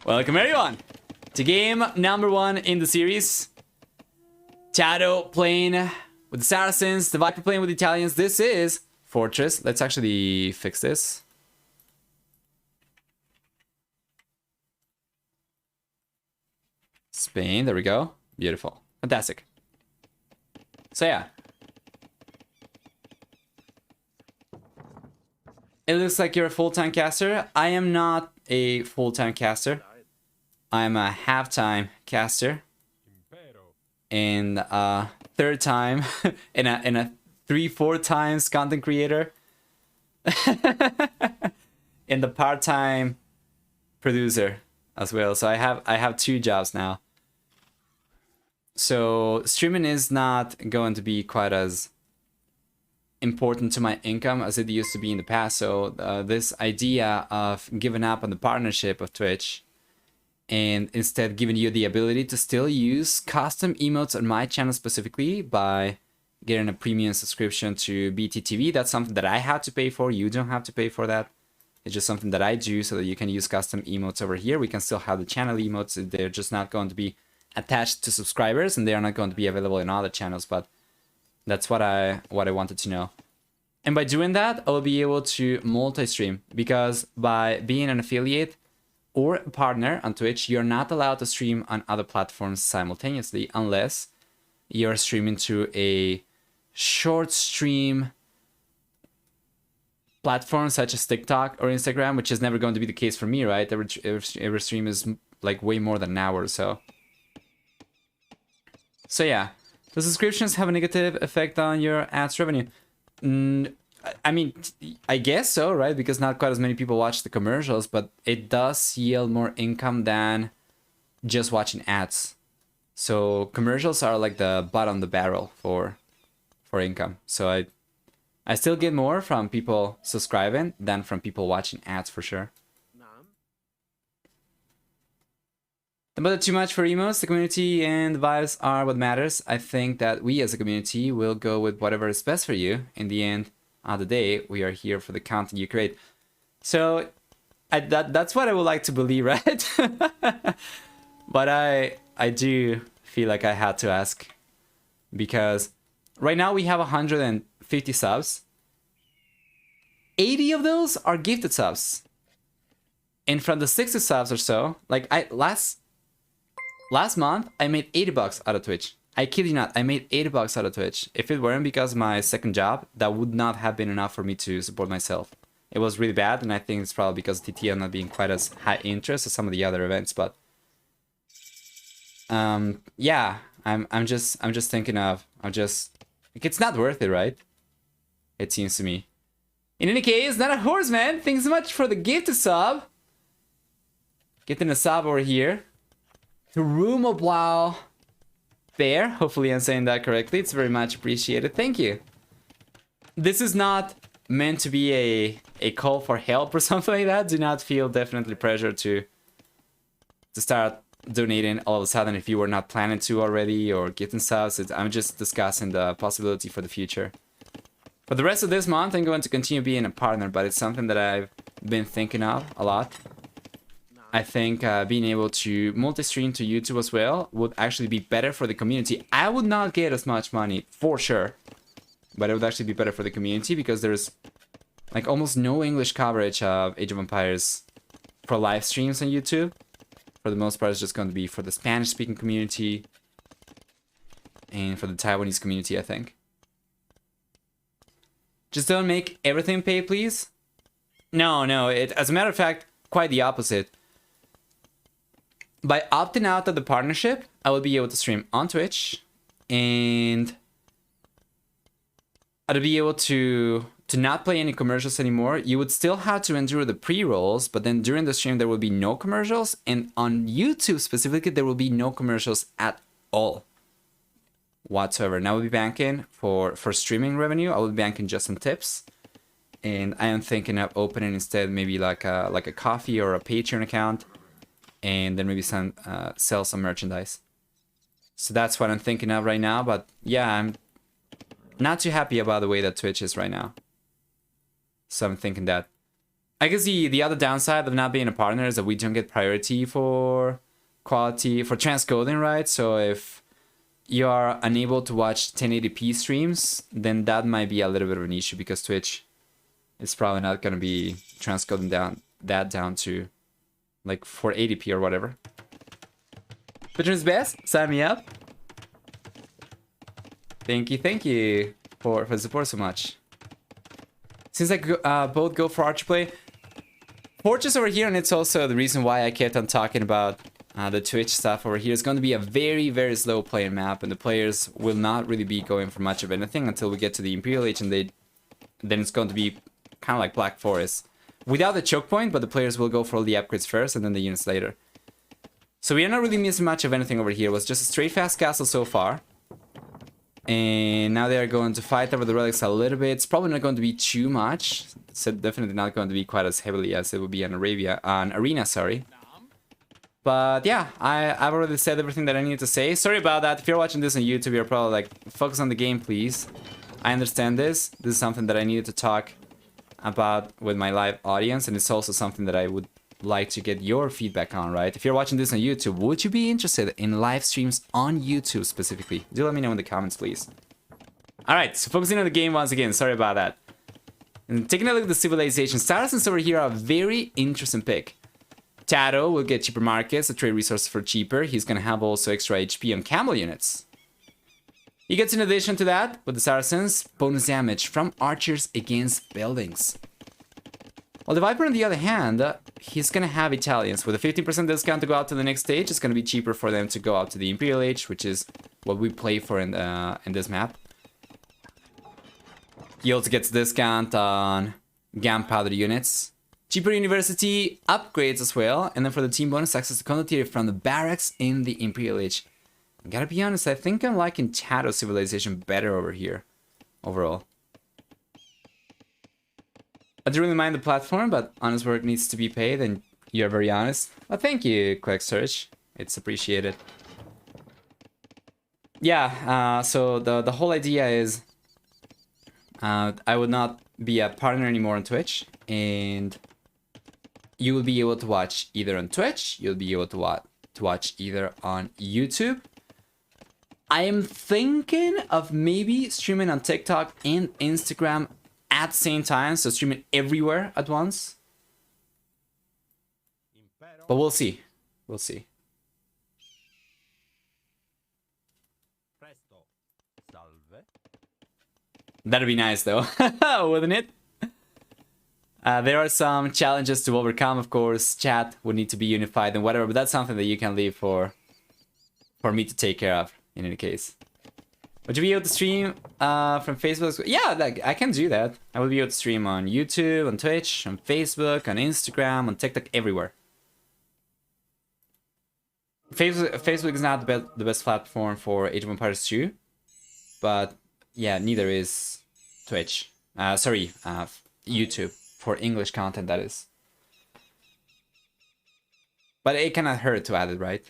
Welcome everyone to game number 1 in the series. Shadow playing with the Saracens, the Viper playing with the Italians. This is Fortress. Let's actually fix this. Spain, there we go. Beautiful. Fantastic. So yeah. It looks like you're a full-time caster. I am not a full-time caster. I'm a half-time caster. And third time and a 3-4 times content creator. And the part-time producer as well. So I have 2 jobs now. So streaming is not going to be quite as important to my income as it used to be in the past. So this idea of giving up on the partnership of Twitch and instead giving you the ability to still use custom emotes on my channel specifically by getting a premium subscription to BTTV. That's something that I have to pay for. You don't have to pay for that. It's just something that I do so that you can use custom emotes over here. We can still have the channel emotes. They're just not going to be attached to subscribers and they are not going to be available in other channels, but that's what I wanted to know. And by doing that, I will be able to multi-stream, because by being an affiliate or a partner on Twitch, you're not allowed to stream on other platforms simultaneously unless you're streaming to a short stream platform such as TikTok or Instagram, which is never going to be the case for me, right? Every stream is like way more than an hour or so. So yeah, the subscriptions have a negative effect on your ads revenue. I mean, I guess so, right? Because not quite as many people watch the commercials, but it does yield more income than just watching ads. So commercials are like the bottom of the barrel for income. So I still get more from people subscribing than from people watching ads for sure. But too much for emotes. The community and the vibes are what matters. I think that we as a community will go with whatever is best for you. In the end of the day, we are here for the content you create. So that's what I would like to believe, right? But I do feel like I had to ask, because right now we have 150 subs. 80 of those are gifted subs. And from the 60 subs or so, like last month, I made $80 out of Twitch. I kid you not, I made $80 out of Twitch. If it weren't because of my second job, that would not have been enough for me to support myself. It was really bad, and I think it's probably because TTL not being quite as high interest as some of the other events. But yeah, I'm just thinking of like, it's not worth it, right? It seems to me. In any case, not a horse, man. Thanks so much for the gift sub. Getting a sub over here. To Rumoblau Bear. Hopefully I'm saying that correctly. It's very much appreciated. Thank you. This is not meant to be a call for help or something like that. Do not feel definitely pressure to start donating all of a sudden if you were not planning to already, or getting subs. I'm just discussing the possibility for the future. For the rest of this month, I'm going to continue being a partner, but it's something that I've been thinking of a lot. I think being able to multi-stream to YouTube as well would actually be better for the community. I would not get as much money, for sure. But it would actually be better for the community, because there's like almost no English coverage of Age of Empires for live streams on YouTube. For the most part, it's just going to be for the Spanish-speaking community and for the Taiwanese community, I think. Just don't make everything pay, please. No, as a matter of fact, quite the opposite. By opting out of the partnership, I will be able to stream on Twitch, and I'll be able to not play any commercials anymore. You would still have to endure the pre-rolls, but then during the stream there will be no commercials, and on YouTube specifically there will be no commercials at all whatsoever. And I will be banking for streaming revenue. I will be banking just on tips, and I am thinking of opening instead maybe like a coffee or a Patreon account, and then maybe sell some merchandise. So that's what I'm thinking of right now. But yeah, I'm not too happy about the way that Twitch is right now. So I'm thinking that I guess the other downside of not being a partner is that we don't get priority for quality, for transcoding, right? So if you are unable to watch 1080p streams, then that might be a little bit of an issue because Twitch is probably not going to be transcoding down to like 480p or whatever. Patron's best, sign me up. Thank you for the support so much. Seems like both go for archer play. Fortress over here, and it's also the reason why I kept on talking about the Twitch stuff over here. It's going to be a very, very slow playing map, and the players will not really be going for much of anything until we get to the Imperial Age, and then it's going to be kind of like Black Forest. Without the choke point, but the players will go for all the upgrades first, and then the units later. So we are not really missing much of anything over here. It was just a straight fast castle so far. And now they are going to fight over the relics a little bit. It's probably not going to be too much. It's definitely not going to be quite as heavily as it would be on Arena, sorry. But yeah, I've already said everything that I needed to say. Sorry about that. If you're watching this on YouTube, you're probably like, focus on the game, please. I understand this. This is something that I needed to talk about with my live audience. And it's also something that I would like to get your feedback on, right? If you're watching this on YouTube, would you be interested in live streams on YouTube specifically? Do let me know in the comments, please. Alright, so focusing on the game once again. Sorry about that. And taking a look at the civilization, Saracens over here are a very interesting pick. Tato will get cheaper markets, a trade resource for cheaper. He's gonna have also extra HP on camel units. He gets in addition to that, with the Saracens, bonus damage from archers against buildings. While the Viper, on the other hand, he's gonna have Italians. With a 15% discount to go out to the next stage, it's gonna be cheaper for them to go out to the Imperial Age, which is what we play for in this map. He also gets a discount on gunpowder units. Cheaper university upgrades as well, and then for the team bonus, access to condottieri from the barracks in the Imperial Age. I gotta be honest, I think I'm liking Tato civilization better over here, overall. I don't really mind the platform, but honest work needs to be paid, and you're very honest. Well, thank you, Quick Search. It's appreciated. Yeah, so the whole idea is I would not be a partner anymore on Twitch, and you will be able to watch either on Twitch, you'll be able to watch either on YouTube. I am thinking of maybe streaming on TikTok and Instagram at the same time, so streaming everywhere at once. But we'll see. We'll see. That'd be nice though, wouldn't it? There are some challenges to overcome, of course. Chat would need to be unified and whatever, but that's something that you can leave for me to take care of in any case. Would you be able to stream from Facebook? Yeah, like, I can do that. I will be able to stream on YouTube, on Twitch, on Facebook, on Instagram, on TikTok, everywhere. Facebook is not the best platform for Age of Empires 2, but yeah, neither is Twitch. YouTube for English content, that is. But it cannot hurt to add it, right?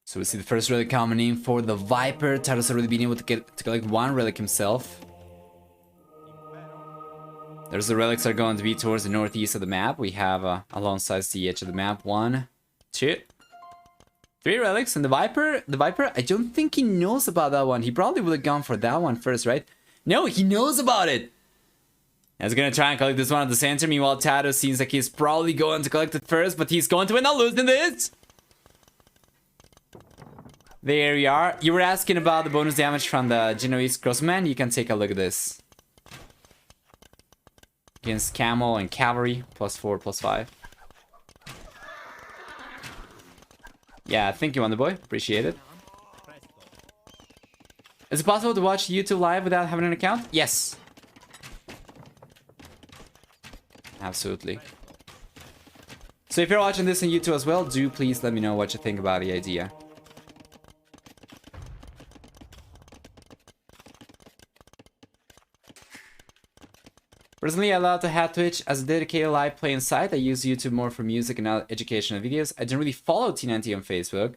So we see the first relic coming in for the Viper. Tato's already been able to collect one relic himself. There's the relics are going to be towards the northeast of the map. We have alongside the edge of the map 1, 2, 3 relics. And the Viper, I don't think he knows about that one. He probably would have gone for that one first, right? No, he knows about it. He's gonna try and collect this one at the center. Meanwhile, Tato seems like he's probably going to collect it first, but he's going to end up losing this. There we are. You were asking about the bonus damage from the Genoese Crossman. You can take a look at this. Against Camel and Cavalry, +4, +5. Yeah, thank you, Wonderboy. Appreciate it. Is it possible to watch YouTube live without having an account? Yes. Absolutely. So if you're watching this on YouTube as well, do please let me know what you think about the idea. Personally, I love to have Twitch as a dedicated live playing site. I use YouTube more for music and educational videos. I don't really follow T90 on Facebook,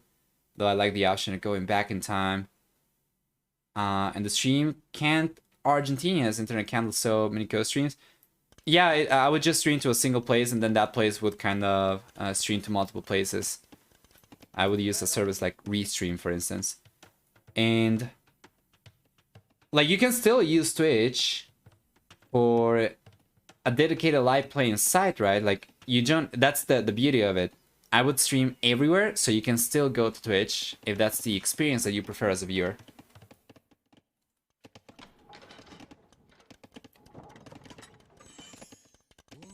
though I like the option of going back in time. And the stream can't Argentina's internet handles so many co-streams. Yeah, I would just stream to a single place, and then that place would kind of stream to multiple places. I would use a service like Restream, for instance. And like, you can still use Twitch for a dedicated live playing site, right? Like, you don't, that's the beauty of it. I would stream everywhere, so you can still go to Twitch if that's the experience that you prefer as a viewer.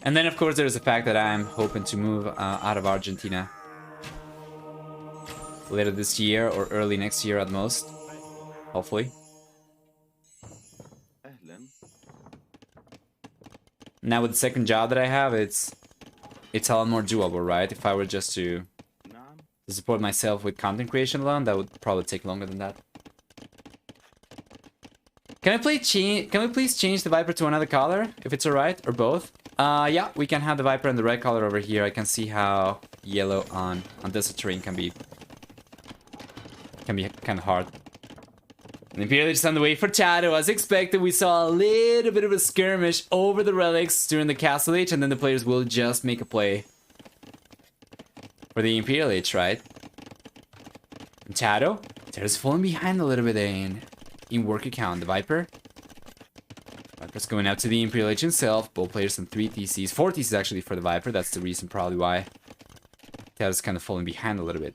And then, of course, there's the fact that I'm hoping to move out of Argentina later this year or early next year at most, hopefully. Now with the second job that I have, it's a lot more doable, right? If I were just to support myself with content creation alone, that would probably take longer than that. Can we please change the Viper to another color, if it's alright, or both? Yeah, we can have the Viper in the red color over here. I can see how yellow on this terrain can be kind of hard. And Imperial is on the way for Tato. As expected, we saw a little bit of a skirmish over the relics during the Castle Age, and then the players will just make a play for the Imperial Age, right? And Tato's falling behind a little bit in work account. The Viper's going out to the Imperial Age himself. Both players on 3 TCs. 4 TCs actually for the Viper. That's the reason probably why Tato's kind of falling behind a little bit.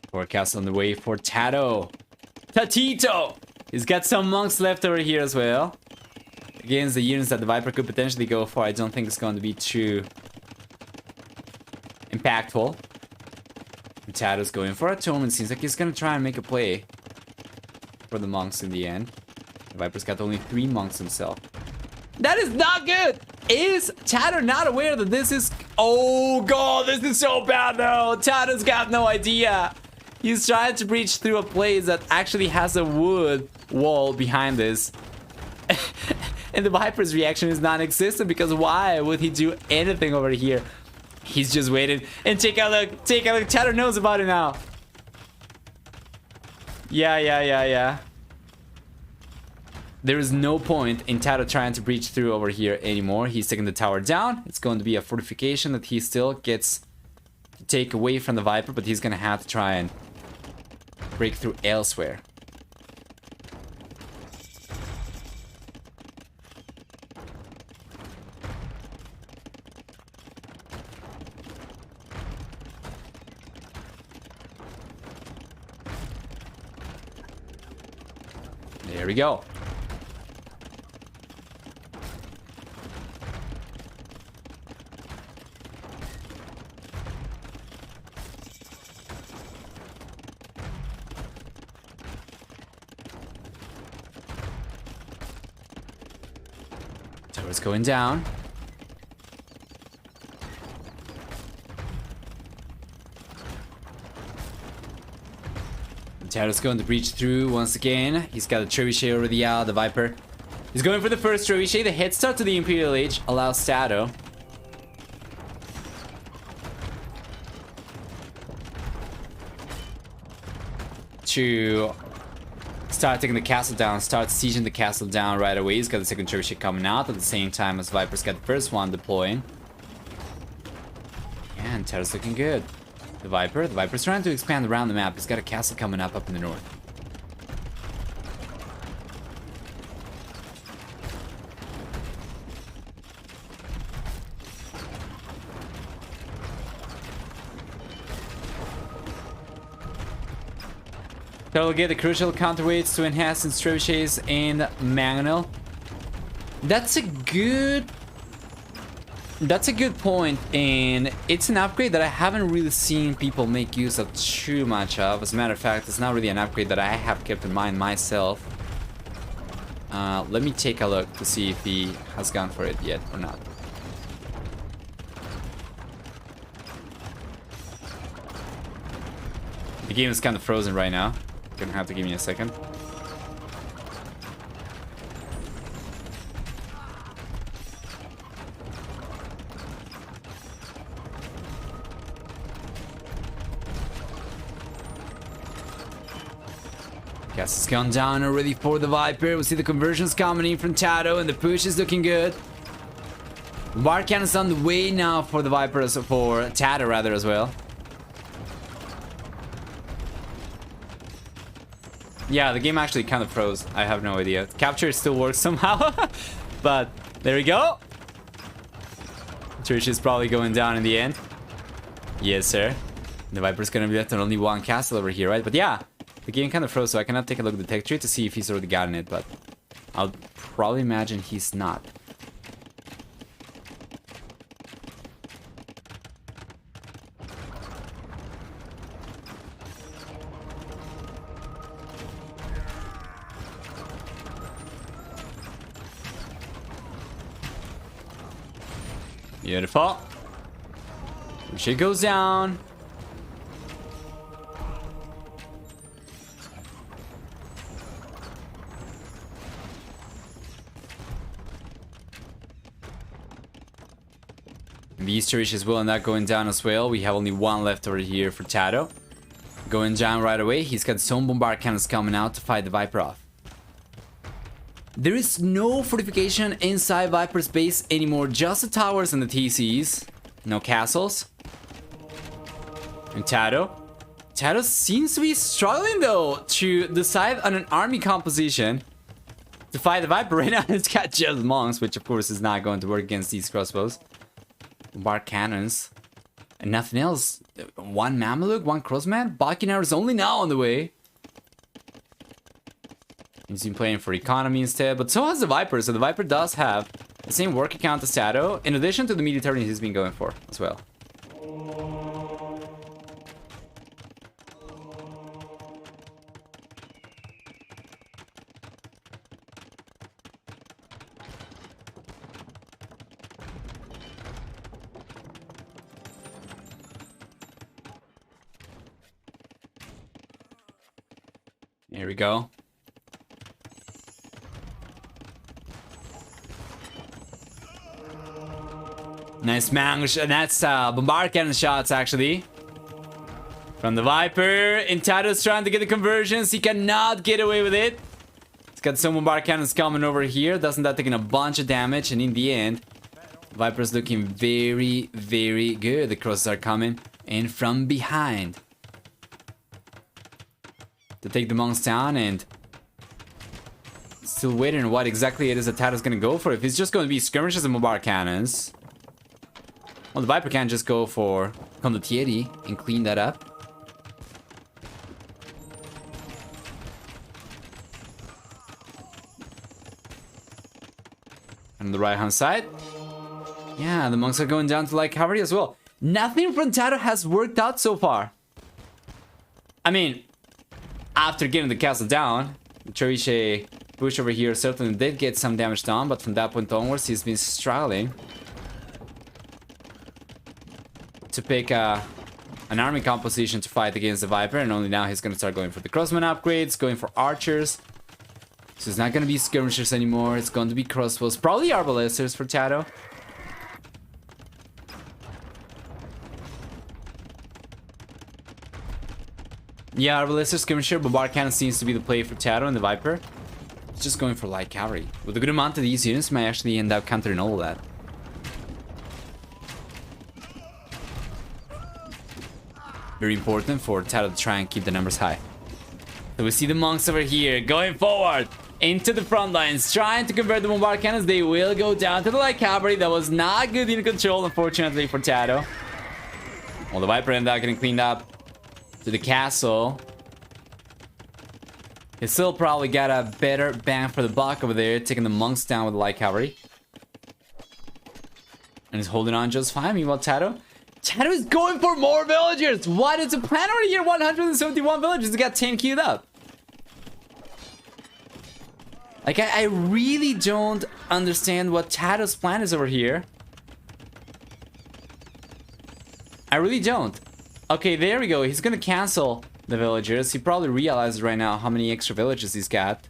Forecast on the way for Tato. Tatito! He's got some monks left over here as well. Against the units that the Viper could potentially go for, I don't think it's going to be too impactful. And Tato's going for a tome, and seems like he's going to try and make a play for the monks in the end. The Viper's got only 3 monks himself. That is not good! Is Tato not aware that this is... Oh god, this is so bad though! Tato's got no idea! He's trying to breach through a place that actually has a wood wall behind this. And the Viper's reaction is non-existent, because why would he do anything over here? He's just waiting. And take a look, Tato knows about it now. Yeah. There is no point in Tato trying to breach through over here anymore. He's taking the tower down. It's going to be a fortification that he still gets to take away from the Viper, but he's going to have to try and break through elsewhere. There we go. Tower's going down. Tato's going to breach through once again. He's got a trebuchet over the Viper. He's going for the first trebuchet. The head start to the Imperial Age allows Tato to start taking the castle down, start sieging the castle down right away. He's got the second trebuchet coming out at the same time as Viper's got the first one deploying. And Tato's looking good. The Viper's trying to expand around the map. He's got a castle coming up in the north. Tato will get the crucial counterweights to enhance its trebuchets and mangonel. That's a good point, and it's an upgrade that I haven't really seen people make use of too much of. As a matter of fact, it's not really an upgrade that I have kept in mind myself. Let me take a look to see if he has gone for it yet or not. The game is kind of frozen right now. Gonna have to give me a second. Gas has gone down already for the Viper. We see the conversions coming in from Tato, and the push is looking good. Bar cannon's on the way now for the Vipers, for Tato rather as well. Yeah, the game actually kind of froze. I have no idea. Capture still works somehow. But there we go. Trish is probably going down in the end. Yes, sir. The Viper's gonna be left on only one castle over here, right? But yeah, the game kind of froze, so I cannot take a look at the tech tree to see if he's already gotten it, but I'll probably imagine he's not. Beautiful. She goes down. These Cherishes will end up going down as well. We have only one left over here for Tato. Going down right away. He's got some bombard cannons coming out to fight the Viper off. There is no fortification inside Viper's base anymore. Just the towers and the TCs. No castles. And Tato seems to be struggling though to decide on an army composition to fight the Viper. Right now it's got just monks, which of course is not going to work against these crossbows. Bombard cannons. And nothing else. One Mameluke, one Crossman. Balkanar is only now on the way. He's been playing for economy instead, but so has the Viper. So the Viper does have the same work account as Tato, in addition to the military he's been going for as well. Here we go. Nice man, that's bombard cannon shots actually. From the Viper, and Tato's trying to get the conversions. He cannot get away with it. He's got some bombard cannons coming over here. Doesn't that taking a bunch of damage, and in the end, Viper's looking very, very good. The crosses are coming in from behind to take the monks down, and still waiting on what exactly it is that Tato's gonna go for. If it's just going to be skirmishes and bombard cannons, well, the Viper can't just go for condottieri and clean that up. On the right hand side, yeah, the monks are going down to light cavalry as well. Nothing from Tato has worked out so far. I mean, after getting the castle down, the Cheriche push over here certainly did get some damage done, but from that point onwards, he's been struggling to pick an army composition to fight against the Viper, and only now he's going to start going for the crossman upgrades, going for archers. So it's not going to be skirmishers anymore, it's going to be crossbows, probably arbalesters for Tato. Yeah, arbalester, skirmisher, bombard cannon seems to be the play for Tato and the Viper. It's just going for light cavalry. With a good amount of these units, might actually end up countering all of that. Very important for Tato to try and keep the numbers high. So we see the monks over here going forward into the front lines, trying to convert the bombard cannons. They will go down to the light cavalry. That was not good in control, unfortunately, for Tato. Well, the Viper ended up getting cleaned up to the castle. He still probably got a better bang for the buck over there, taking the monks down with the light cavalry. And he's holding on just fine. Meanwhile, Tato is going for more villagers. What is the plan over here? 171 villagers. He got 10 queued up. Like, I really don't understand what Tato's plan is over here. I really don't. Okay, there we go. He's gonna cancel the villagers. He probably realizes right now how many extra villages he's got.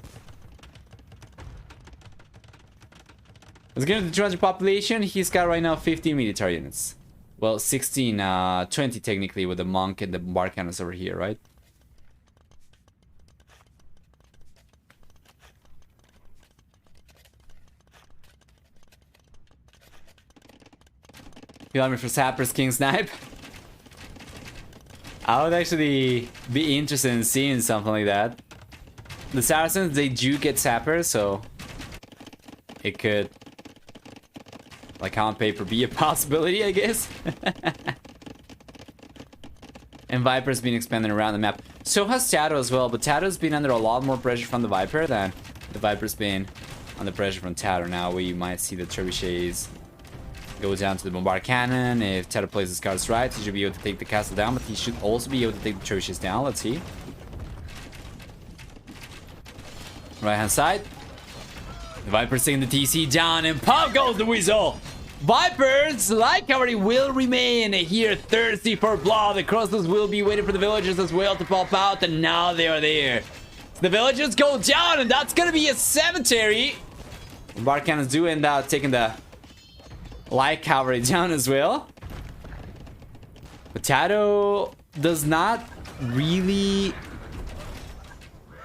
Let's get into the 200 population. He's got right now 15 military units. Well, 16, 20 technically with the monk and the bombard cannons over here, right? Kill me for Sappers, King Snipe. I would actually be interested in seeing something like that. The Saracens, they do get Sappers, so it could, like on paper, be a possibility, I guess. And Viper's been expanding around the map. So has Tato as well, but Tato's been under a lot more pressure from the Viper than the Viper's been under pressure from Tato. Now we might see the trebuchets go down to the bombard cannon. If Tato plays his cards right, he should be able to take the castle down, but he should also be able to take the trebuchets down. Let's see. Right hand side. The Viper's taking the TC down, and pop goes the Weasel. Vipers, like already, will remain here thirsty for blood. The crossbows will be waiting for the villagers as well to pop out, and now they are there. So the villagers go down, and that's gonna be a cemetery. Bombard cannons do end up taking the light cavalry down as well. But Tato does not really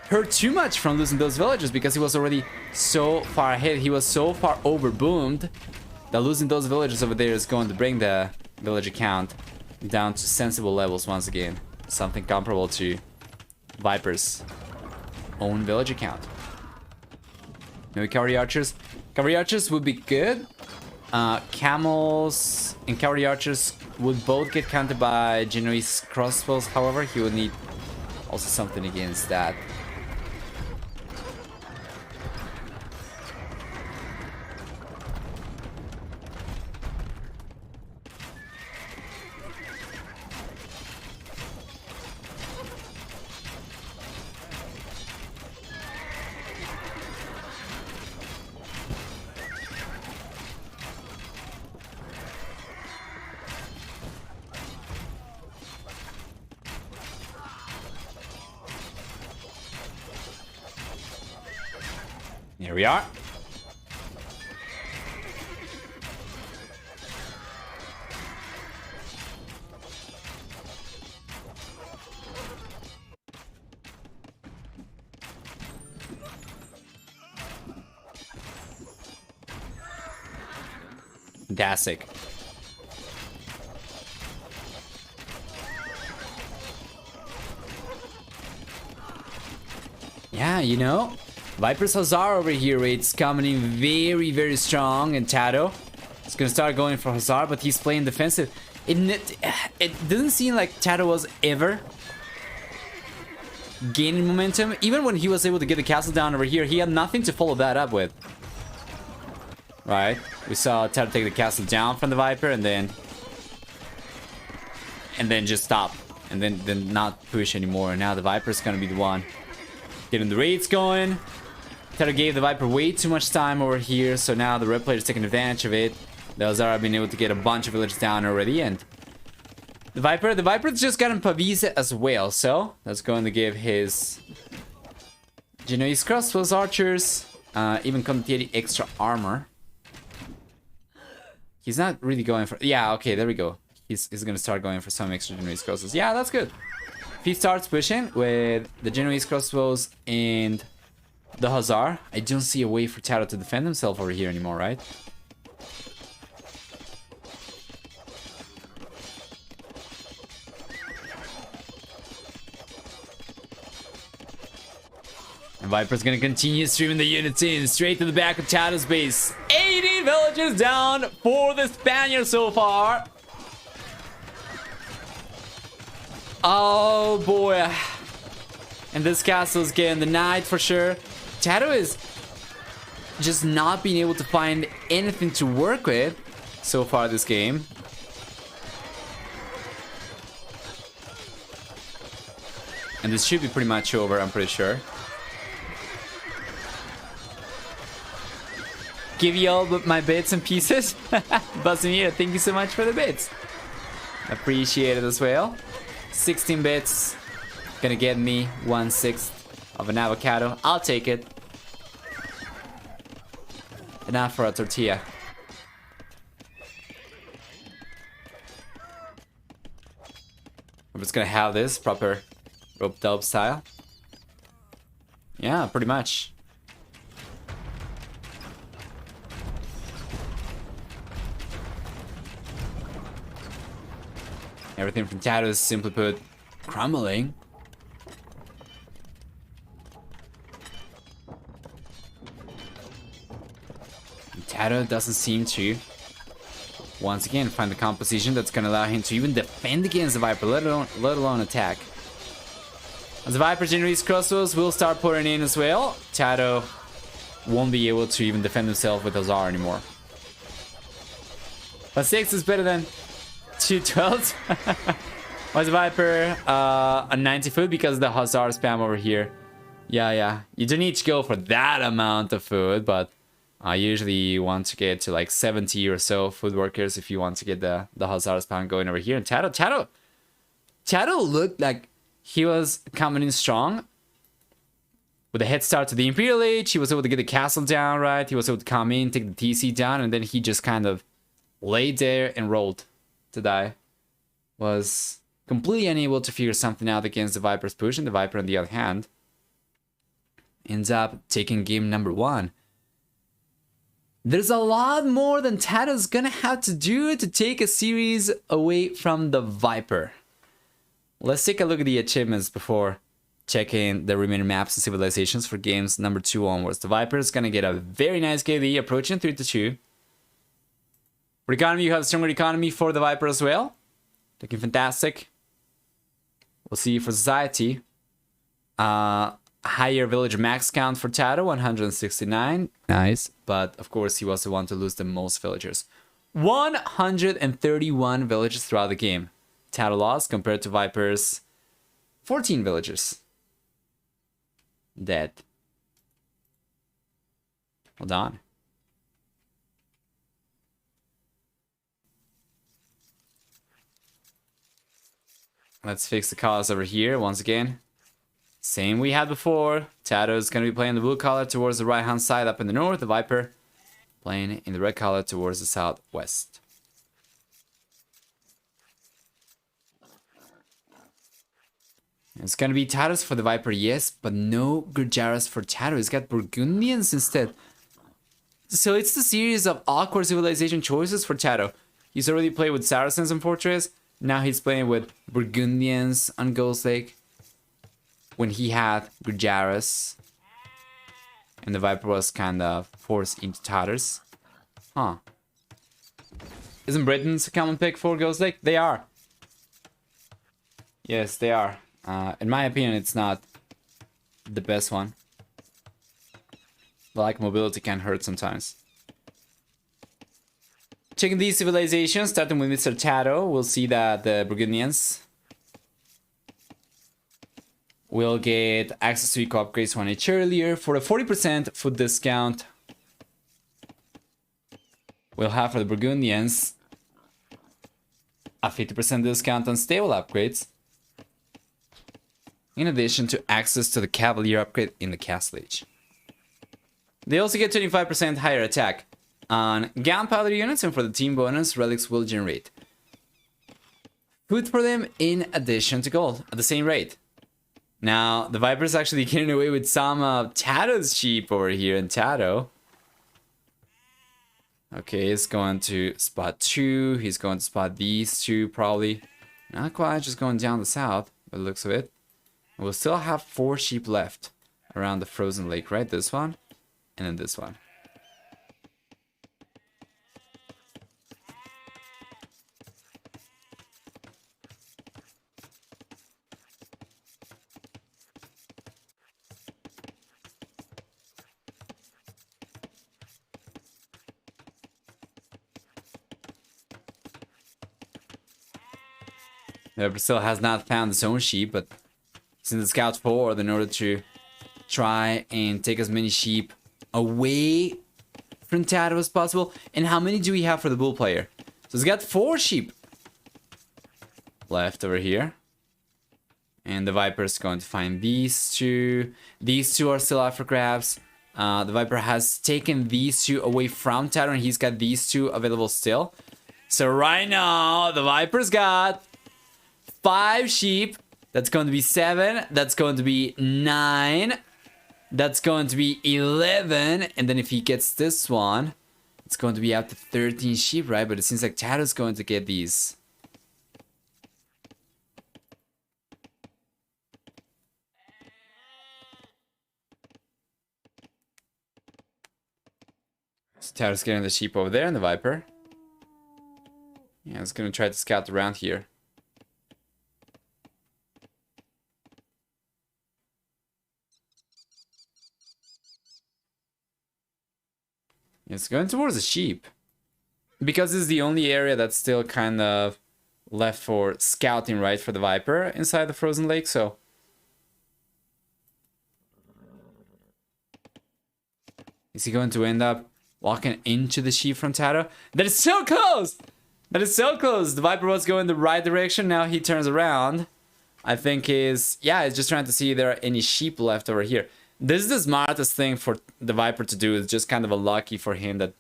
hurt too much from losing those villagers because he was already so far ahead. He was so far overboomed that losing those villagers over there is going to bring the villager count down to sensible levels once again. Something comparable to Viper's own villager count. Maybe cavalry archers. Cavalry archers would be good. Camels and cavalry archers would both get countered by Genoese crossbows. However, he would need also something against that. Here we are. Fantastic. Yeah, you know, Viper's Hussar over here, it's coming in very, very strong, and Tato is gonna start going for Hussar, but he's playing defensive. It doesn't seem like Tato was ever gaining momentum. Even when he was able to get the castle down over here, he had nothing to follow that up with. Right? We saw Tato take the castle down from the Viper, and then just stop, and then not push anymore. And now the Viper's gonna be the one getting the raids going. Tato gave the Viper way too much time over here, so now the red player's taking advantage of it. The Hussar have been able to get a bunch of villagers down already, and the Viper's just gotten Pavise as well, so that's going to give his Genoese crossbows archers, even Contender extra armor. He's not really going for... Yeah, okay, there we go. He's gonna start going for some extra Genoese crossbows. Yeah, that's good. If he starts pushing with the Genoese crossbows and the Hussar, I don't see a way for Tato to defend himself over here anymore, right? And Viper's gonna continue streaming the units in straight to the back of Tato's base. 80 villagers down for the Spaniards so far. Oh boy. And this castle's getting the night for sure. Tato is just not being able to find anything to work with so far this game. And this should be pretty much over, I'm pretty sure. Give you all my bits and pieces. Basimir, thank you so much for the bits. Appreciate it as well. 16 bits. Gonna get me 1/6 of an avocado. I'll take it. Enough for a tortilla. I'm just gonna have this proper rope dope style. Yeah, pretty much. Everything from Tato is, simply put, crumbling. And Tato doesn't seem to, once again, find the composition that's going to allow him to even defend against the Viper, let alone attack. As the Viper generates crossbows, will start pouring in as well. Tato won't be able to even defend himself with Hazar anymore. But 6 is better than 212. Was Viper a 90 food because of the Hazar spam over here? Yeah. You don't need to go for that amount of food, but usually you want to get to like 70 or so food workers if you want to get the Hazar spam going over here. And Tato looked like he was coming in strong. With a head start to the Imperial Age, he was able to get the castle down, right? He was able to come in, take the TC down, and then he just kind of laid there and rolled to die. Was completely unable to figure something out against the Viper's push, and the Viper, on the other hand, ends up taking game number 1. There's a lot more than Tato's gonna have to do to take a series away from the Viper. Let's take a look at the achievements before checking the remaining maps and civilizations for games number 2 onwards. The Viper is gonna get a very nice KD, approaching 3-2. For economy, you have a stronger economy for the Viper as well. Looking fantastic. We'll see for society. Higher villager max count for Tato, 169. Nice. But of course, he was the one to lose the most villagers. 131 villagers throughout the game. Tato lost compared to Viper's 14 villagers. Dead. Hold on. Let's fix the colors over here once again. Same we had before. Tato is going to be playing the blue color towards the right hand side up in the north. The Viper playing in the red color towards the southwest. It's going to be Tatos for the Viper, yes, but no Gurjaras for Tato. He's got Burgundians instead. So it's the series of awkward civilization choices for Tato. He's already played with Saracens and Fortress. Now he's playing with Burgundians on Ghost Lake. When he had Gurjaras. And the Viper was kind of forced into Tatars. Huh. Isn't Britain's a common pick for Ghost Lake? They are. Yes, they are. In my opinion, it's not the best one. Like mobility can hurt sometimes. Checking these civilizations, starting with Mr. Tato, we'll see that the Burgundians will get access to eco upgrades 1 age earlier. For a 40% food discount, we'll have for the Burgundians a 50% discount on stable upgrades, in addition to access to the Cavalier upgrade in the Castle Age. They also get 25% higher attack on gunpowder units, and for the team bonus, relics will generate food for them in addition to gold at the same rate. Now, the Viper's actually getting away with some of Tato's sheep over here in Tato. Okay, he's going to spot 2. He's going to spot these 2 probably. Not quite, just going down the south by the looks of it. We'll still have 4 sheep left around the frozen lake, right? This one, and then this one. Brazil has not found his own sheep, but he's in the scout forward in order to try and take as many sheep away from Tato as possible. And how many do we have for the bull player? So he's got 4 sheep left over here. And the Viper is going to find these 2. These 2 are still out for grabs. The Viper has taken these 2 away from Tato, and he's got these 2 available still. So right now, the Viper's got 5 sheep. That's going to be 7. That's going to be 9. That's going to be 11. And then if he gets this one, it's going to be up to 13 sheep, right? But it seems like Tato's going to get these Tad's getting the sheep over there and the Viper. Yeah, it's gonna try to scout around here. It's going towards the sheep. Because this is the only area that's still kind of left for scouting, right, for the Viper inside the frozen lake, so... Is he going to end up walking into the sheep from Tato? That is so close! That is so close! The Viper was going the right direction, now he turns around. I think he's just trying to see if there are any sheep left over here. This is the smartest thing for the Viper to do. It's just kind of a lucky for him that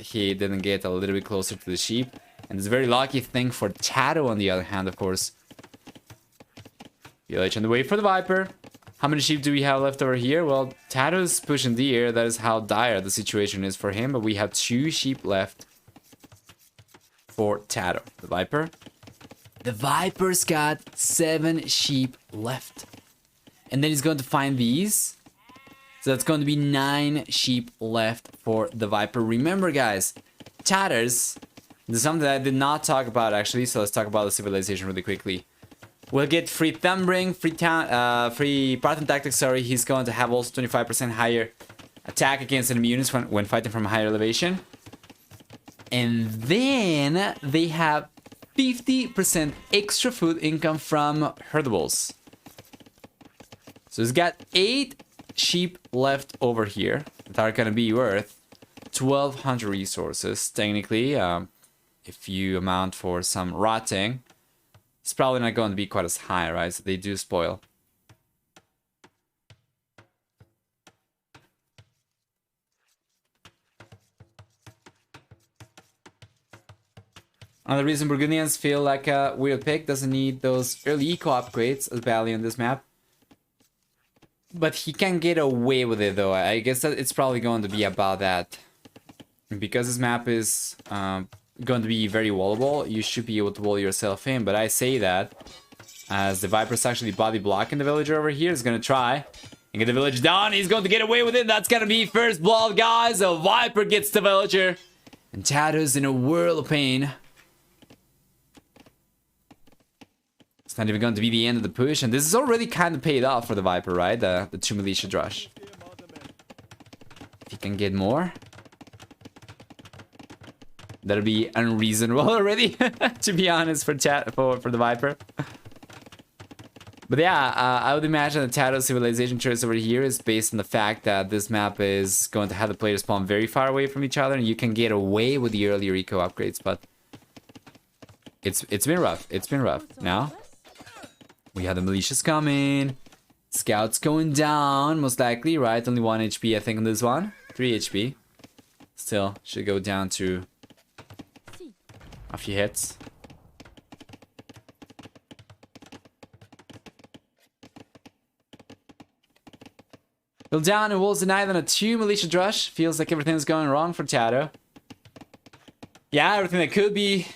he didn't get a little bit closer to the sheep. And it's a very lucky thing for Tato on the other hand, of course. VLH on the way for the Viper. How many sheep do we have left over here? Well, Tato's pushing deer. That is how dire the situation is for him. But we have 2 sheep left for Tato. The Viper. The Viper's got 7 sheep left. And then he's going to find these. So that's going to be 9 sheep left for the Viper. Remember, guys, Tatters. This is something that I did not talk about, actually. So let's talk about the civilization really quickly. We'll get free Thumbring, free Parthen Tactics, sorry. He's going to have also 25% higher attack against enemy units when fighting from a higher elevation. And then they have 50% extra food income from herdables. So he's got 8 sheep left over here that are going to be worth 1,200 resources. Technically, if you amount for some rotting, it's probably not going to be quite as high, right? So they do spoil. Another reason Burgundians feel like a weird pick, doesn't need those early eco upgrades as badly on this map. But he can get away with it though. I guess that it's probably going to be about that. Because this map is going to be very wallable, you should be able to wall yourself in. But I say that as the Viper's actually body blocking the villager over here. Is going to try and get the village down. He's going to get away with it. That's going to be first blood, guys. The Viper gets the villager. And Tato's in a whirl of pain. It's not even going to be the end of the push. And this is already kind of paid off for the Viper, right? The 2 militia drush. If he can get more, that'll be unreasonable already, to be honest, for the Viper. But yeah, I would imagine the Tato civilization choice over here is based on the fact that this map is going to have the players spawn very far away from each other, and you can get away with the earlier eco upgrades, but it's been rough. It's been rough. Now, we have the militias coming. Scouts going down, most likely, right? Only 1 HP, I think, on this one. 3 HP. Still, should go down to a few hits. Still down and Wolves denied on a 2 militia drush. Feels like everything's going wrong for Tato. Yeah, everything that could be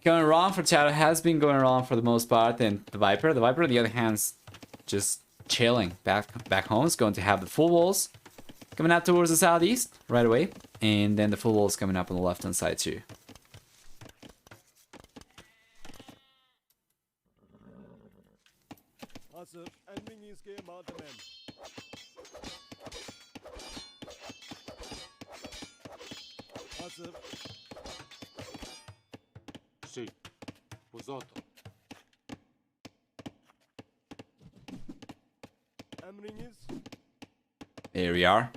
going wrong for Tato has been going wrong for the most part. And the Viper, on the other hand, is just chilling. Back home is going to have the full walls coming out towards the southeast right away. And then the full walls coming up on the left-hand side too. There we are.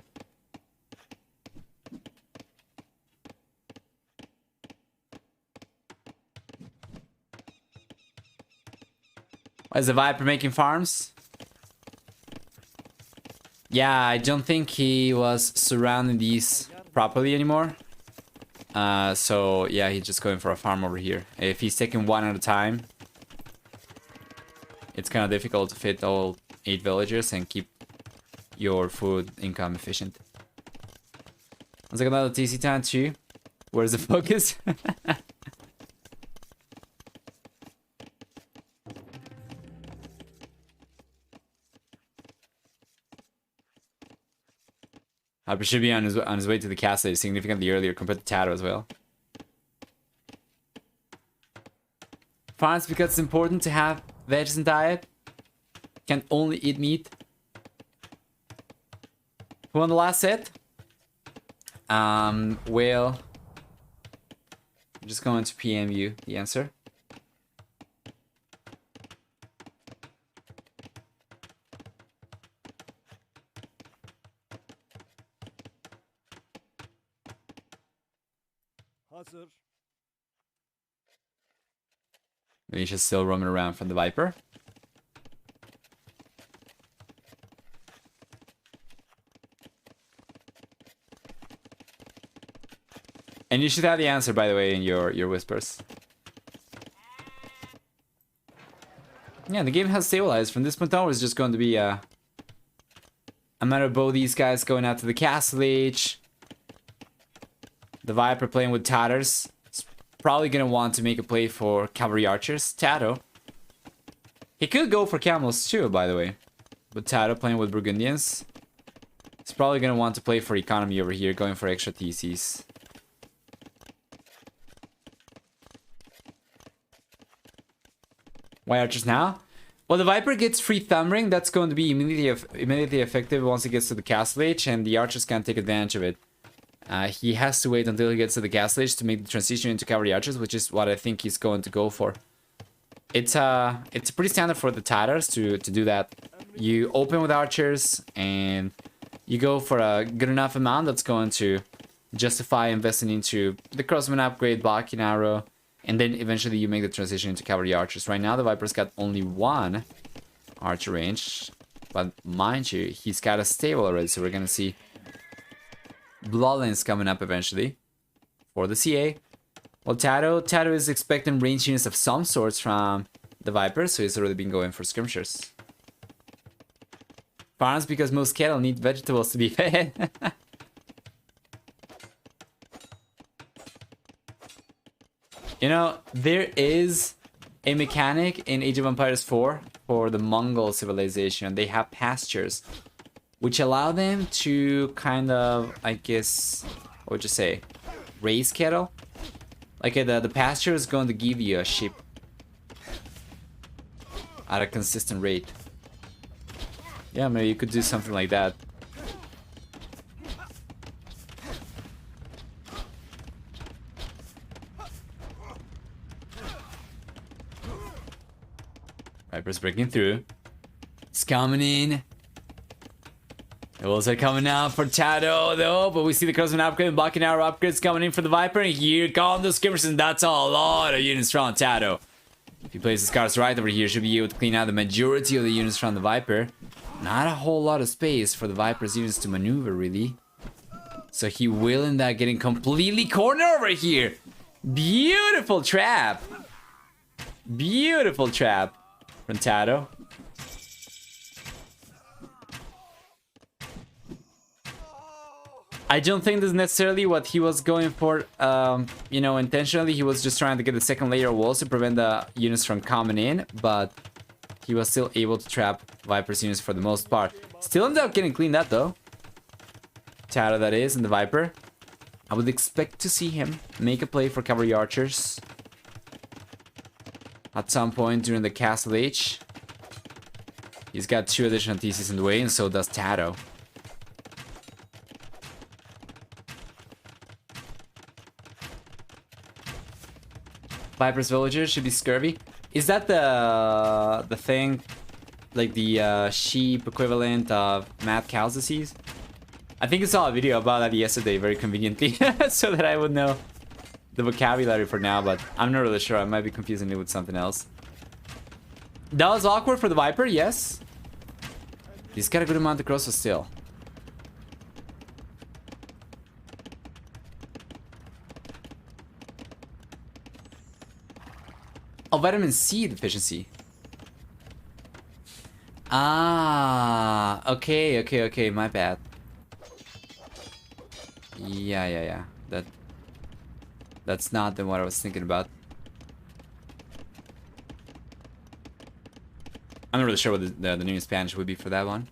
Why is the Viper making farms? Yeah, I don't think he was surrounding these properly anymore. So yeah, he's just going for a farm over here. If he's taking one at a time, it's kind of difficult to fit all 8 villagers and keep your food income efficient. Let's take another TC time too. Where's the focus? Viper should be on his way to the castle significantly earlier compared to Tato as well. Farms because it's important to have veggies in diet. Can't only eat meat. Who won the last set? Well, I'm just going to PM you the answer. Misha's still roaming around from the Viper. And you should have the answer, by the way, in your whispers. Yeah, the game has stabilized. From this point on, it's just going to be a matter of both these guys going out to the castle age. The Viper playing with Tatters. He's probably going to want to make a play for Cavalry Archers. Tato. He could go for Camels too, by the way. But Tato playing with Burgundians. He's probably going to want to play for economy over here, going for extra TCs. Why Archers now? Well, the Viper gets free thumb ring. That's going to be immediately effective once he gets to the castle age, and the Archers can't take advantage of it. He has to wait until he gets to the castle age to make the transition into Cavalry Archers, which is what I think he's going to go for. It's pretty standard for the Tatars to do that. You open with Archers, and you go for a good enough amount that's going to justify investing into the Crossman upgrade, Bakin Arrow, and then eventually you make the transition into Cavalry Archers. Right now the Viper's got only one Archer range, but mind you, he's got a stable already, so we're gonna see Bloodlines coming up eventually for the CA. Well, Tato is expecting range units of some sorts from the Viper, so he's already been going for skirmishers. Farms because most cattle need vegetables to be fed. You know, there is a mechanic in Age of Empires 4 for the Mongol civilization. They have pastures, which allow them to kind of, I guess, what would you say, raise cattle? Like the pasture is going to give you a sheep at a consistent rate. Yeah, maybe you could do something like that. Viper's breaking through. It's coming in. The wolves are coming out for Tato though, but we see the Crossman upgrade and Bakin Arrow upgrades coming in for the Viper, and here come the skirmishers, and that's a lot of units from Tato. If he plays his cards right over here, should be able to clean out the majority of the units from the Viper. Not a whole lot of space for the Viper's units to maneuver, really. So he will end up getting completely cornered over here. Beautiful trap. Beautiful trap from Tato. I don't think this is necessarily what he was going for, you know, intentionally. He was just trying to get the second layer of walls to prevent the units from coming in, but he was still able to trap Viper's units for the most part. Still ends up getting cleaned up though. Tato, that is, and the Viper. I would expect to see him make a play for Cavalry Archers at some point during the Castle Age. He's got 2 additional TCs in the way, and so does Tato. Viper's villagers should be scurvy. Is that the thing, like the sheep equivalent of mad cow's disease? I think I saw a video about that yesterday, very conveniently, so that I would know the vocabulary for now, but I'm not really sure. I might be confusing it with something else. That was awkward for the Viper, yes. He's got a good amount of crosses still. Oh, vitamin C deficiency. Ah, okay, my bad. Yeah. That's not what I was thinking about. I'm not really sure what the new Spanish would be for that one.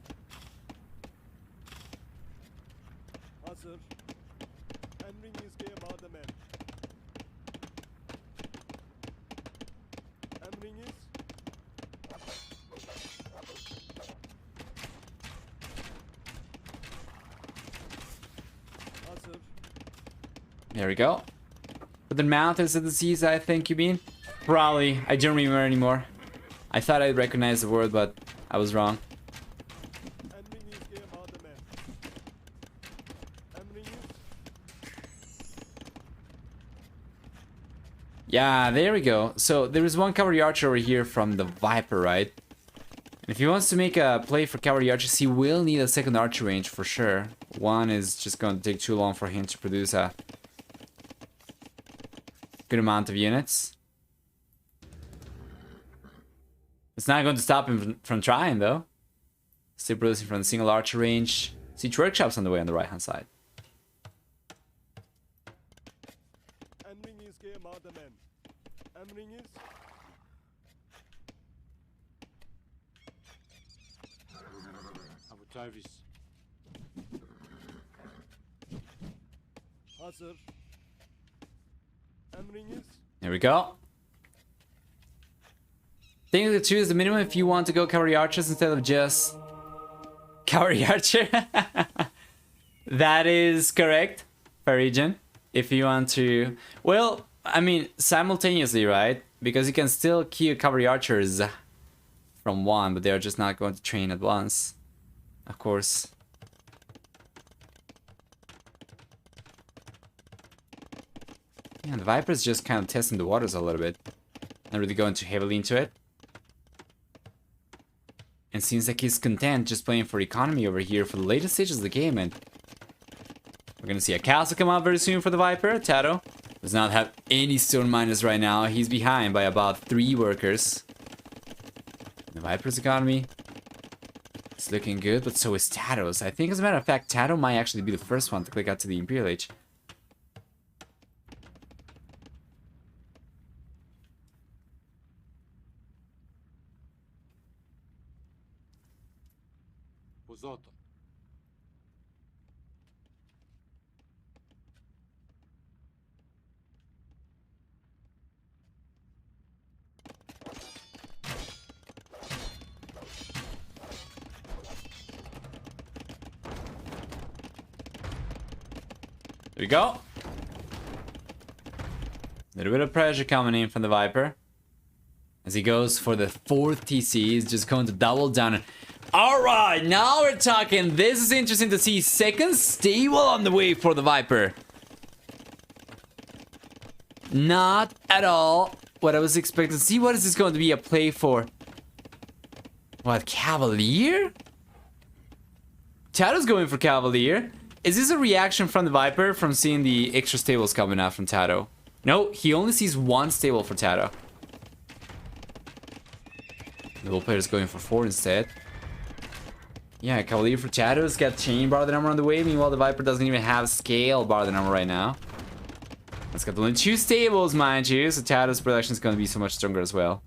There we go. But the mouth is a disease, I think you mean? Probably. I don't remember anymore. I thought I'd recognize the word, but I was wrong. Yeah, there we go. So there is one cavalry archer over here from the Viper, right? And if he wants to make a play for cavalry archers, he will need a second archer range for sure. One is just going to take too long for him to produce a good amount of units. It's not going to stop him from trying, though. Still producing from the single archer range. Siege workshops on the way on the right hand side. There we go. I think the 2 is the minimum if you want to go cavalry archers instead of just cavalry archer. That is correct, Parisian. If you want to, well, I mean, simultaneously, right? Because you can still kill cavalry archers from one, but they're just not going to train at once, of course. Yeah, the Viper's just kind of testing the waters a little bit. Not really going too heavily into it. And seems like he's content just playing for economy over here for the later stages of the game. And we're gonna see a castle come out very soon for the Viper. Tato does not have any stone miners right now. He's behind by about 3 workers. The Viper's economy is looking good, but so is Tato's. I think, as a matter of fact, Tato might actually be the first one to click out to the Imperial Age. There we go. A little bit of pressure coming in from the Viper. As he goes for the 4th TC, he's just going to double down. Alright, now we're talking. This is interesting to see. 2nd stable on the way for the Viper. Not at all what I was expecting to see. What is this going to be a play for? What, Cavalier? Tato's going for Cavalier. Is this a reaction from the Viper from seeing the extra stables coming out from Tato? No, he only sees 1 stable for Tato. The little player's going for 4 instead. Yeah, Cavalier for Tato's got Chain Bar the number on the way. Meanwhile, the Viper doesn't even have Scale Bar the number right now. It's got only 2 stables, mind you, so Tato's production is going to be so much stronger as well.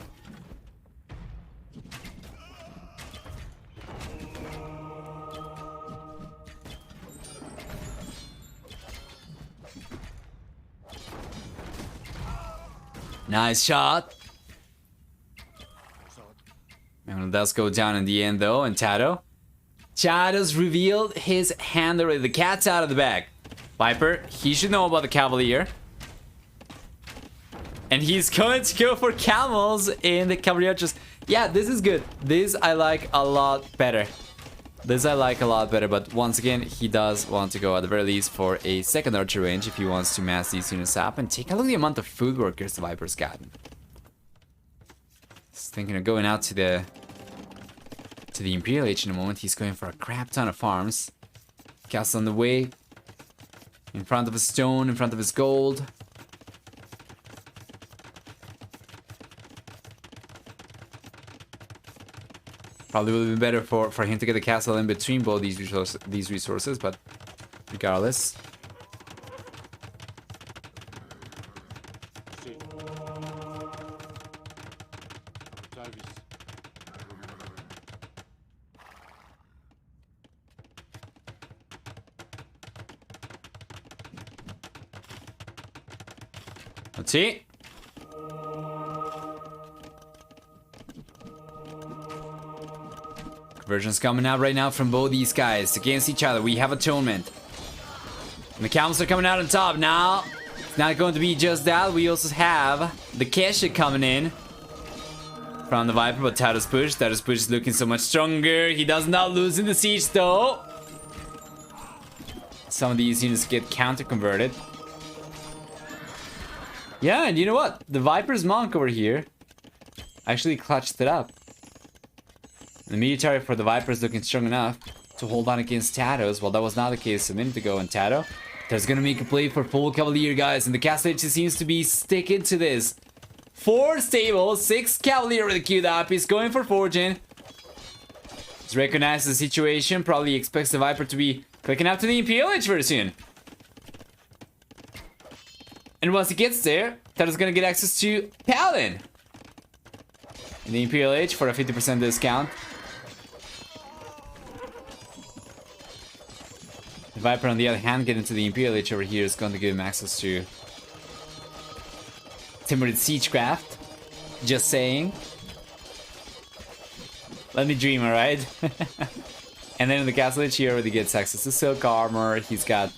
Nice shot. And it does go down in the end though, and Tato's revealed his hand already. The cat's out of the bag. Viper, he should know about the Cavalier. And he's going to go for camels in the Cavalry Archers. Yeah, this is good. This I like a lot better. But once again, he does want to go at the very least for a 2nd archer range if he wants to mass these units up. And take a look at the amount of food workers the Viper's gotten. He's thinking of going out to the Imperial Age in a moment. He's going for a crap ton of farms. Castle on the way. In front of his stone, in front of his gold. Probably would have been better for him to get the castle in between both these resources, but regardless. Let's see. Conversions coming out right now from both these guys against each other. We have Atonement. And the camels are coming out on top. Now, It's not going to be just that. We also have the Kesha coming in from the Viper, but Tato's push. Tato's push is looking so much stronger. He does not lose in the siege though. Some of these units get counter-converted. Yeah, and you know what? The Viper's Monk over here actually clutched it up. The military for the Viper is looking strong enough to hold on against Tato's. Well, that was not the case a minute ago. And Tato's gonna make a play for full Cavalier, guys. And the Castle H seems to be sticking to this. 4 stable, 6 Cavalier with the queued up. He's going for Fortune. He's recognized the situation. Probably expects the Viper to be clicking up to the Imperial H very soon. And once he gets there, Tato's gonna get access to Paladin. In the Imperial H for a 50% discount. The Viper, on the other hand, getting to the Imperial H over here is going to give him access to Timbered Siegecraft. Just saying. Let me dream, alright? And then in the Castle H here, where he gets access to Silk Armor, he's got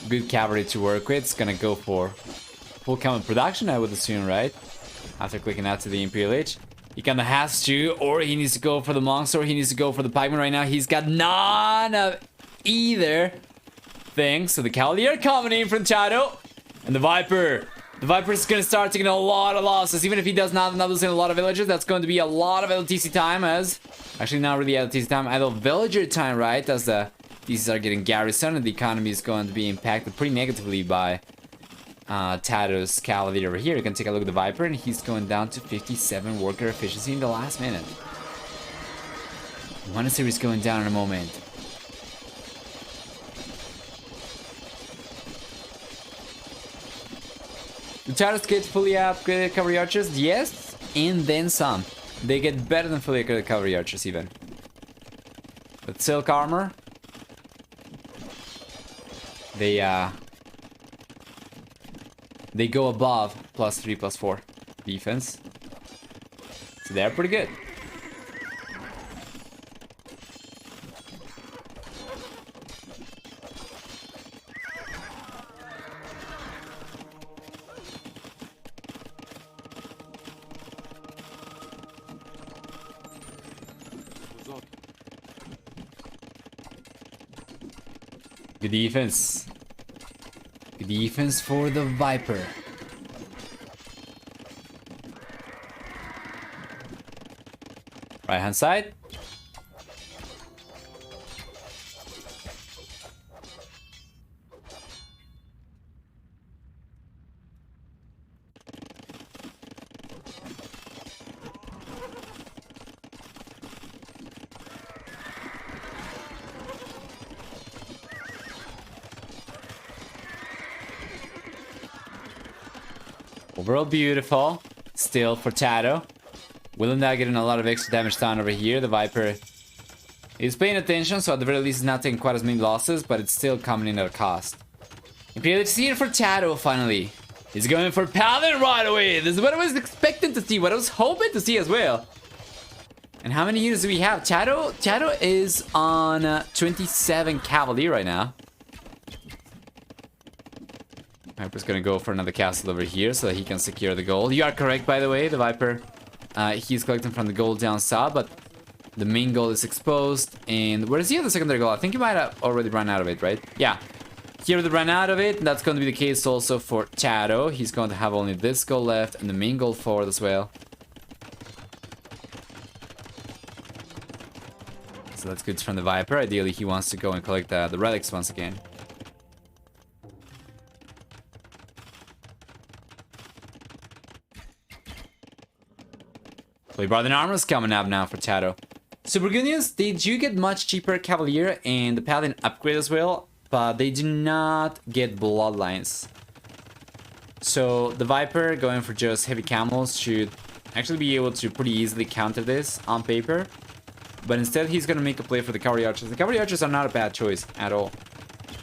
good cavalry to work with. It's gonna go for full common production, I would assume, right? After clicking out to the Imperial H. He kinda has to, or he needs to go for the monks, or he needs to go for the pikeman right now. He's got none of either thing. So the Cavalier coming in from Tato. And the Viper. The Viper is gonna start taking a lot of losses. Even if he does not end up losing a lot of villagers, that's going to be a lot of LTC time as... Actually, not really LTC time, idle villager time, right? As the these are getting garrisoned and the economy is going to be impacted pretty negatively by Tato's Cavalier over here. You can take a look at the Viper, and he's going down to 57 worker efficiency in the last minute. Monastery is going down in a moment. The Tato's get fully upgraded cavalry archers, yes, and then some. They get better than fully upgraded cavalry archers even. With silk armor, they go above +3, +4 defense. So they're pretty good. Good defense. Good defense for the Viper. Right hand side. Overall beautiful. Still for Tato. Willem now getting a lot of extra damage down over here. The Viper is paying attention, so at the very least is not taking quite as many losses, but it's still coming in at a cost. Imperial is here for Tato finally. He's going for Paladin right away. This is what I was expecting to see, what I was hoping to see as well. And how many units do we have? Tato is on 27 Cavalier right now. Viper's gonna go for another castle over here so that he can secure the gold. You are correct, by the way. The Viper, he's collecting from the gold down south, but the main goal is exposed. And where is he at the secondary goal? I think he might have already run out of it, right? Yeah. He already ran out of it. That's going to be the case also for Tato. He's going to have only this goal left and the main goal forward as well. So that's good from the Viper. Ideally, he wants to go and collect the relics once again. Brother Armor's coming up now for Tato. Super good news, they do get much cheaper Cavalier and the Paladin upgrade as well, but they do not get Bloodlines. So the Viper going for just heavy camels should actually be able to pretty easily counter this on paper. But instead he's going to make a play for the Cavalry Archers. The Cavalry Archers are not a bad choice at all.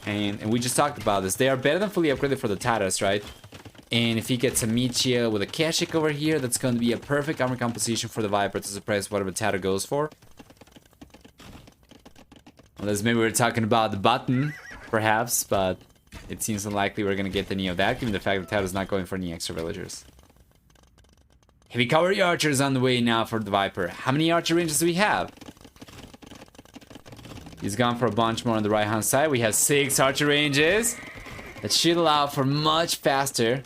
And we just talked about this. They are better than fully upgraded for the Tatas, right? And if he gets a Michia with a Keshik over here, that's going to be a perfect armor composition for the Viper to suppress whatever Tato goes for. Unless maybe we're talking about the button, perhaps, but it seems unlikely we're gonna get any of that, given the fact that Tato's not going for any extra villagers. Heavy cavalry archers on the way now for the Viper. How many archer ranges do we have? He's gone for a bunch more on the right hand side. We have 6 archer ranges. That should allow for much faster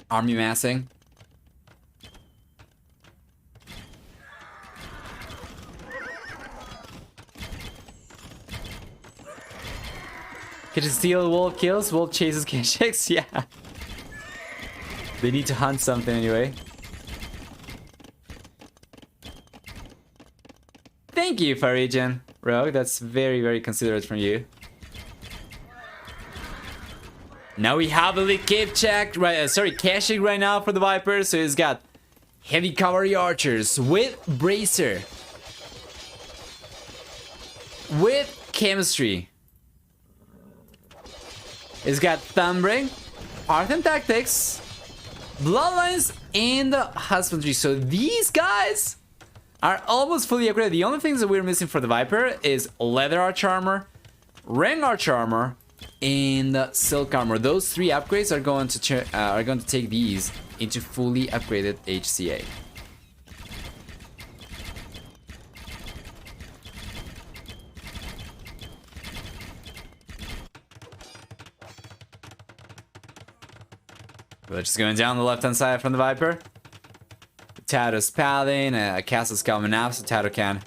army massing. Can you steal wolf kills? Wolf chases K6? Yeah. They need to hunt something anyway. Thank you, Farijan. Rogue, that's very, very considerate from you. Now we have a elite cave check, right? Caching right now for the Viper. So he's got heavy cavalry archers with bracer, with chemistry. He's got thumbring, art and tactics, bloodlines, and husbandry. So these guys are almost fully upgraded. The only things that we're missing for the Viper is leather arch armor, ring arch armor, and silk armor. Those 3 upgrades are going to take these into fully upgraded HCA. We're just going down the left-hand side from the Viper. Tato's paladin, Castle's coming up, so Tato can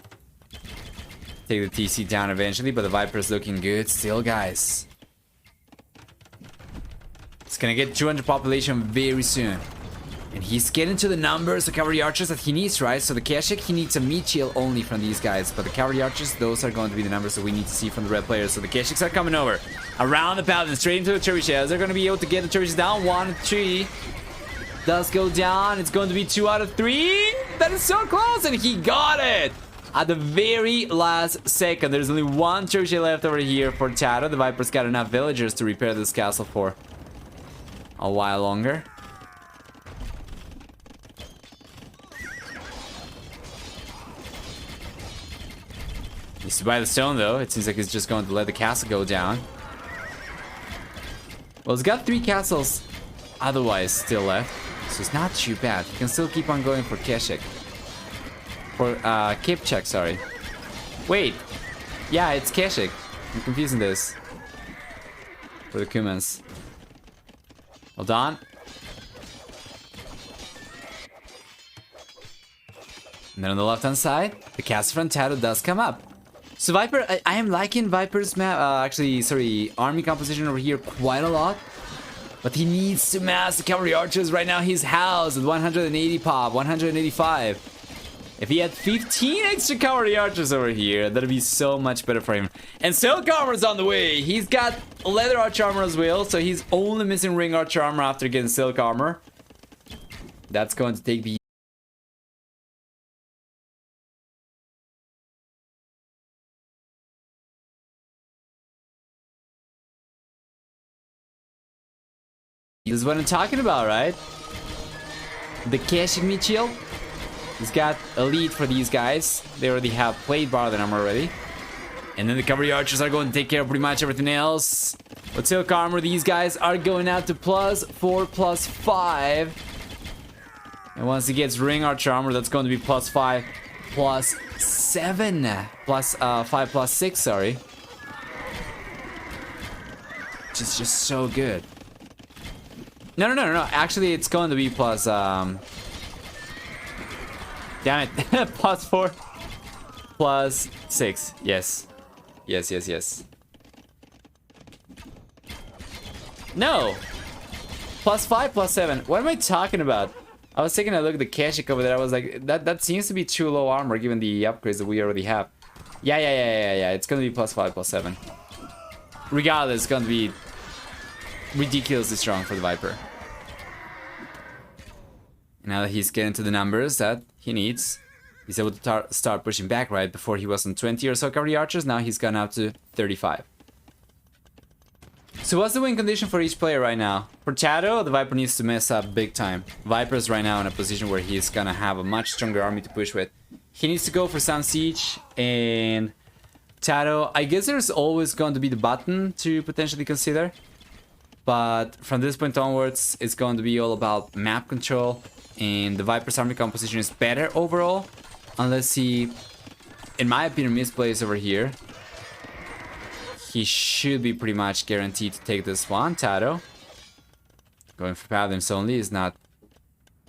take the TC down eventually, but the Viper's looking good still, guys. It's gonna get 200 population very soon. And he's getting to the numbers of cavalry archers that he needs, right? So the Keshik, he needs a meat shield only from these guys. But the cavalry archers, those are going to be the numbers that we need to see from the red players. So the Keshiks are coming over. Around the paladin, straight into the trebuchets. They're going to be able to get the trebuchets down. 1, 3. Does go down. It's going to be 2 out of 3. That is so close. And he got it. At the very last second. There's only 1 trebuchet left over here for Tato. The Viper's got enough villagers to repair this castle for a while longer. He's by the stone, though. It seems like he's just going to let the castle go down. Well, he's got 3 castles otherwise still left, so it's not too bad. He can still keep on going for Keshik. For Kipchak, sorry. Wait. Yeah, it's Keshik. I'm confusing this. For the Kumans. Hold on. And then on the left-hand side, the castle from Tato does come up. So Viper, I am liking Viper's map, army composition over here quite a lot. But he needs to mass the cavalry archers. Right now he's housed at 180 pop, 185. If he had 15 extra cavalry archers over here, that'd be so much better for him. And silk armor's on the way. He's got leather arch armor as well, so he's only missing ring arch armor after getting silk armor. That's going to take the This is what I'm talking about, right? The Keshik meat shield. He's got a lead for these guys. They already have played bar than him already. And then the cavalry archers are going to take care of pretty much everything else. With silk armor, these guys are going out to +4, +5. And once he gets ring arch armor, that's going to be +5, +7, +5, +6, sorry. Just so good. No. Actually, it's going to be plus, damn it. +4, +6. Yes. Yes. No. +5, +7. What am I talking about? I was taking a look at the Keshik over there. I was like, that seems to be too low armor given the upgrades that we already have. Yeah. It's going to be +5, +7. Regardless, it's going to be ridiculously strong for the Viper. Now that he's getting to the numbers that he needs, he's able to start pushing back, right? Before he was on 20 or so cavalry archers, now he's gone up to 35. So what's the win condition for each player right now? For Tato, the Viper needs to mess up big time. Viper's right now in a position where he's gonna have a much stronger army to push with. He needs to go for some siege and Taro, I guess there's always going to be the button to potentially consider. But from this point onwards, it's going to be all about map control. And the Viper's army composition is better overall. Unless he, in my opinion, misplays over here. He should be pretty much guaranteed to take this one. Taro, going for paladins only, is not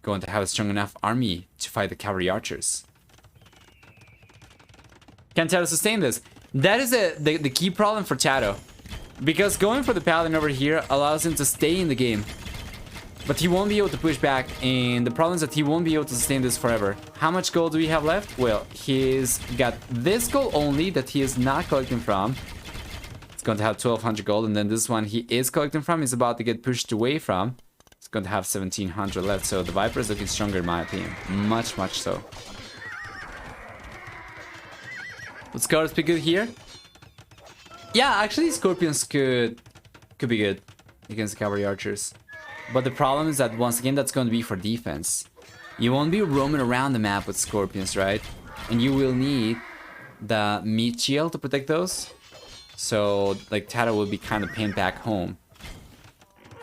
going to have a strong enough army to fight the cavalry archers. Can Taro sustain this? That is the key problem for Taro. Because going for the paladin over here allows him to stay in the game. But he won't be able to push back, and the problem is that he won't be able to sustain this forever. How much gold do we have left? Well, he's got this gold only that he is not collecting from. It's going to have 1200 gold, and then this one he is collecting from is about to get pushed away from. It's going to have 1700 left, so the Viper is looking stronger in my opinion. Much, much so. Would Scarlet be good here? Yeah, actually Scorpions could be good against the cavalry archers. But the problem is that once again that's going to be for defense. You won't be roaming around the map with Scorpions, right? And you will need the meat shield to protect those. So like Taro will be kind of pinned back home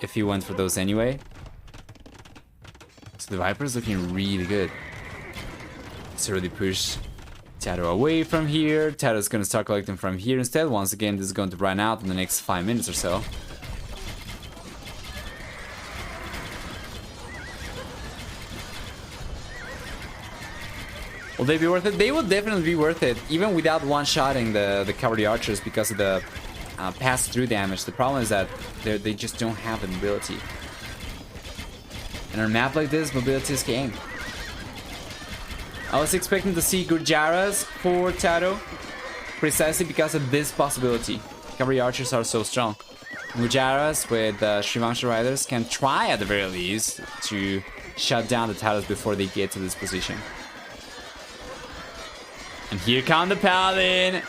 if he went for those anyway. So the Viper is looking really good. It's already pushed Taro away from here. Taro's gonna start collecting from here instead. Once again, this is going to run out in the next 5 minutes or so. Will they be worth it? They will definitely be worth it, even without one-shotting the cavalry archers because of the pass-through damage. The problem is that they just don't have the mobility. And on a map like this, mobility is king. I was expecting to see Gurjaras for Taro, precisely because of this possibility. Cavalry archers are so strong. Gurjaras with Srivansha riders can try at the very least to shut down the Taros before they get to this position. And here come the Paladin!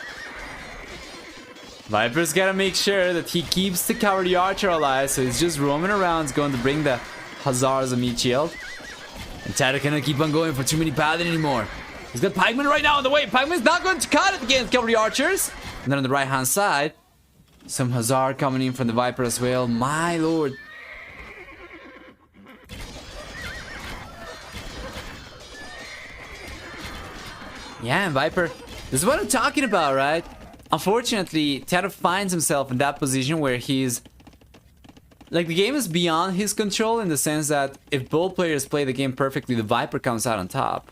Viper's gotta make sure that he keeps the cavalry archer alive, so he's just roaming around. He's going to bring the Hussars and meat shield. And Taro cannot keep on going for too many Paladin anymore. He's got Pikeman right now on the way. Pikeman's not going to cut it against cavalry archers. And then on the right hand side, some Hussar coming in from the Viper as well. My lord. Yeah, and Viper, this is what I'm talking about, right? Unfortunately, Taro finds himself in that position where he's... Like, the game is beyond his control in the sense that if both players play the game perfectly, the Viper comes out on top.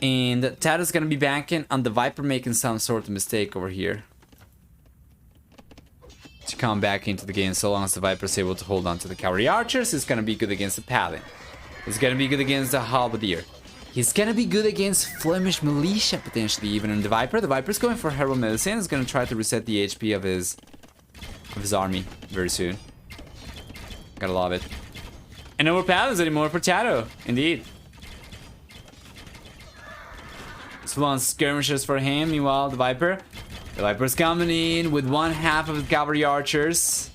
And Taro's gonna be banking on the Viper making some sort of mistake over here to come back into the game. So long as the Viper is able to hold on to the cavalry archers, it's gonna be good against the Paladin. It's gonna be good against the Halberdier. He's gonna be good against Flemish Militia, potentially, even in the Viper. The Viper's going for Herbal Medicine. He's gonna try to reset the HP of his army very soon. Gotta love it. And no more Paladins anymore for Taro, indeed. Full-on skirmishes for him. Meanwhile, the Viper's coming in with one half of the cavalry archers.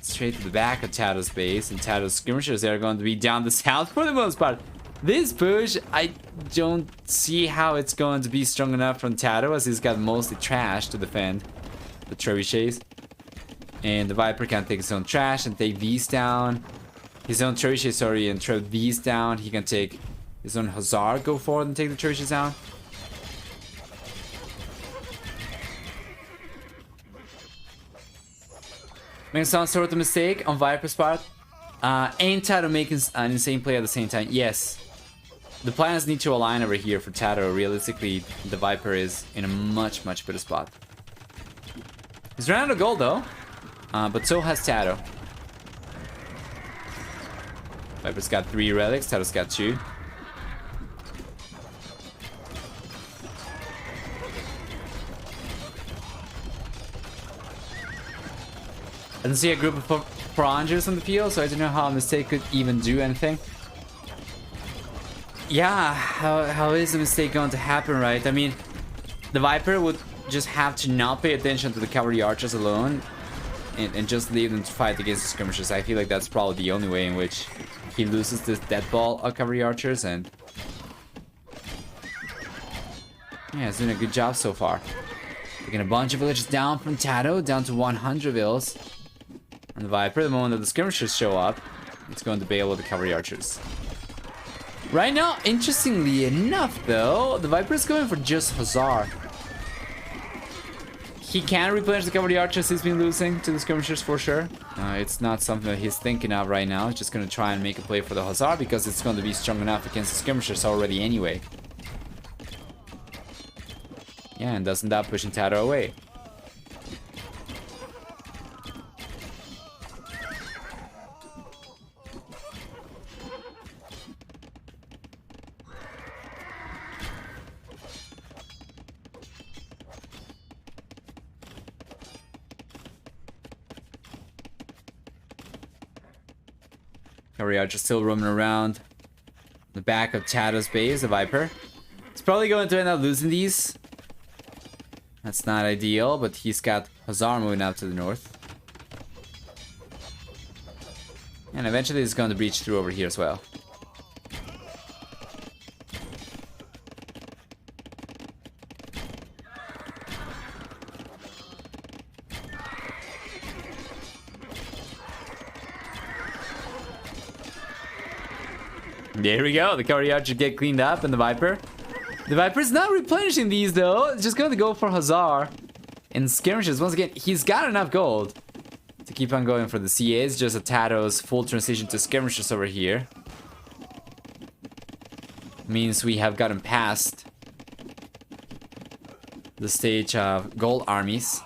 Straight to the back of Taro's base, and Taro's skirmishers are going to be down the south for the most part. This push, I don't see how it's going to be strong enough from Taro, as he's got mostly trash to defend the trebuchets. And the Viper can take his own trash and take these down. His own trebuchet, sorry, and trap these down. He can take his own Hussar, go forward and take the trebuchets down. Making some sort of mistake on Viper's part. And Taro making an insane play at the same time. Yes. The plans need to align over here for Taro. Realistically, the Viper is in a much, much better spot. He's running out of gold though. But so has Taro. Viper's got 3 relics, Taro's got 2. I didn't see a group of Prongers on the field, so I don't know how a mistake could even do anything. Yeah, how is a mistake going to happen, right? I mean, the Viper would just have to not pay attention to the cavalry archers alone and just leave them to fight against the skirmishers. I feel like that's probably the only way in which he loses this dead ball of cavalry archers, and Yeah, he's doing a good job so far. Taking a bunch of villages down from Tato, down to 100 vills. And the Viper, the moment that the skirmishers show up, it's going to bail with the cavalry archers. Right now, interestingly enough though, the Viper is going for just Hussar. He can replenish the cavalry archers he's been losing to the skirmishers for sure. It's not something that he's thinking of right now. He's just going to try and make a play for the Hussar because it's going to be strong enough against the skirmishers already anyway. Yeah, and doesn't that pushing Tato away? Cavalry archer still roaming around the back of Tato's base, the Viper. He's probably going to end up losing these. That's not ideal, but he's got Hussar moving out to the north. And eventually he's going to breach through over here as well. There we go. The cavalry archer get cleaned up, and the Viper. The Viper's not replenishing these though. It's just going to go for Hussar and skirmishes. Once again, he's got enough gold to keep on going for the CAs. Just a Tato's full transition to skirmishes over here means we have gotten past the stage of gold armies.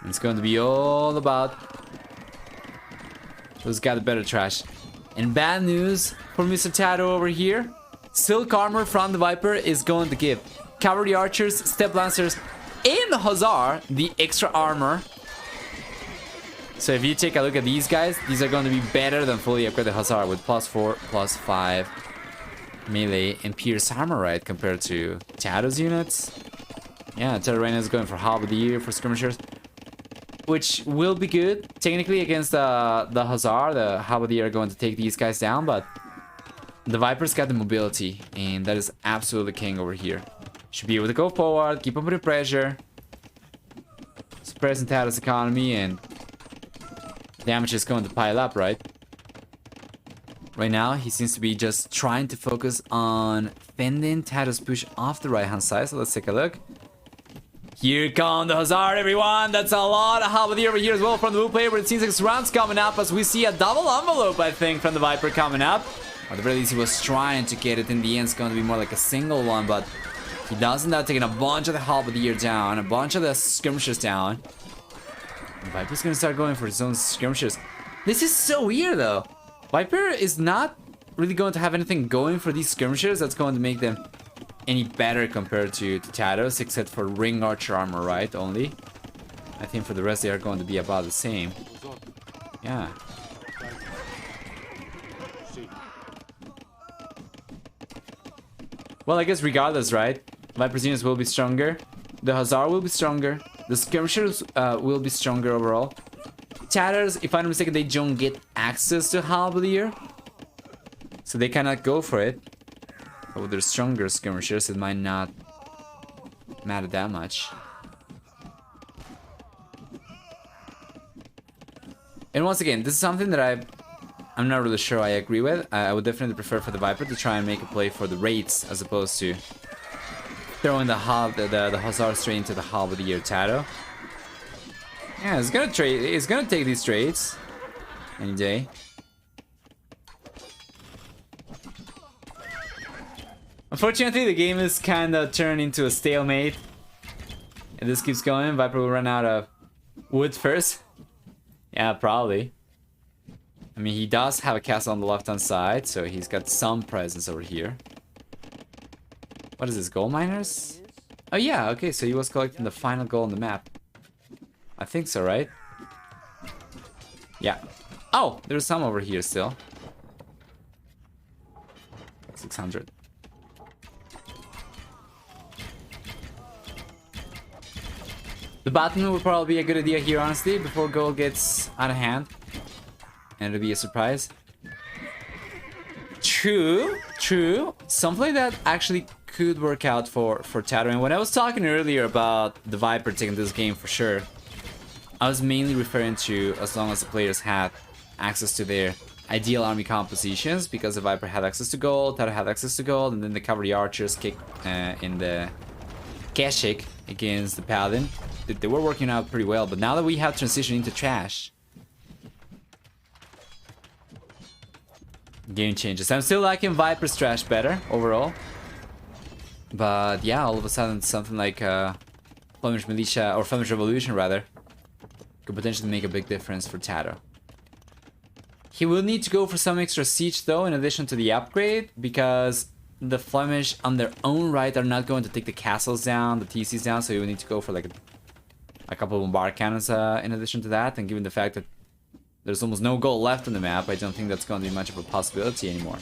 It's going to be all about who's got the better trash. And bad news for Mr. Tato over here. Silk armor from the Viper is going to give cavalry archers, step lancers, and the Hussar the extra armor. So if you take a look at these guys, these are going to be better than fully upgraded Hussar with +4, +5 melee and pierce armor, right? Compared to Tato's units. Yeah, Tato right now is going for halberdier for skirmishers, which will be good technically against the Hussar. The halberdier are going to take these guys down, but the Viper's got the mobility, and that is absolutely king over here. Should be able to go forward, keep on putting pressure, suppressing Tato's economy, and damage is going to pile up, right? Right now, he seems to be just trying to focus on fending Tato's push off the right-hand side, so let's take a look. Here come the Hussar, everyone! That's a lot of halberdier over here as well from the blue player, but it seems like rounds coming up as we see a double envelope, I think, from the Viper coming up. At the very least, he was trying to get it. In the end, it's going to be more like a single one, but he does end up taking a bunch of the halberdier down, a bunch of the skirmishers down. And Viper's going to start going for his own skirmishers. This is so weird, though. Viper is not really going to have anything going for these skirmishers that's going to make them any better compared to Tato's, except for ring archer armor, right? Only. I think for the rest, they are going to be about the same. Yeah. Well, I guess regardless, right? Viper's units will be stronger. The Hussar will be stronger. The skirmishers will be stronger overall. Tatters, if I'm not mistaken, they don't get access to halberdier, so they cannot go for it. But with their stronger skirmishers, it might not matter that much. And once again, this is something that I'm not really sure I agree with. I would definitely prefer for the Viper to try and make a play for the raids as opposed to throwing the Hussar straight into the halberdier Tato. Yeah, it's gonna trade. It's gonna take these trades any day. Unfortunately, the game is kind of turned into a stalemate. If this keeps going, Viper will run out of wood first. Yeah, probably. I mean, he does have a castle on the left-hand side, so he's got some presence over here. What is this, gold miners? Oh yeah, okay, so he was collecting the final gold on the map. I think so, right? Yeah. Oh, there's some over here still. 600. The bottom would probably be a good idea here, honestly, before gold gets out of hand. And it'll be a surprise. True, true. Something like that actually could work out for Tato. And when I was talking earlier about the Viper taking this game for sure, I was mainly referring to as long as the players had access to their ideal army compositions, because the Viper had access to gold, Tato had access to gold, and then the cavalry archers kick in the Keshik against the Paladin. They were working out pretty well, but now that we have transitioned into trash, game changes. I'm still liking Viper's trash better overall, but yeah, all of a sudden something like Flemish Militia, or Flemish Revolution rather, could potentially make a big difference for Tato. He will need to go for some extra siege though, in addition to the upgrade, because the Flemish on their own right are not going to take the castles down, the TCs down, so you will need to go for like a couple of bombard cannons in addition to that. And given the fact that there's almost no gold left on the map, I don't think that's going to be much of a possibility anymore.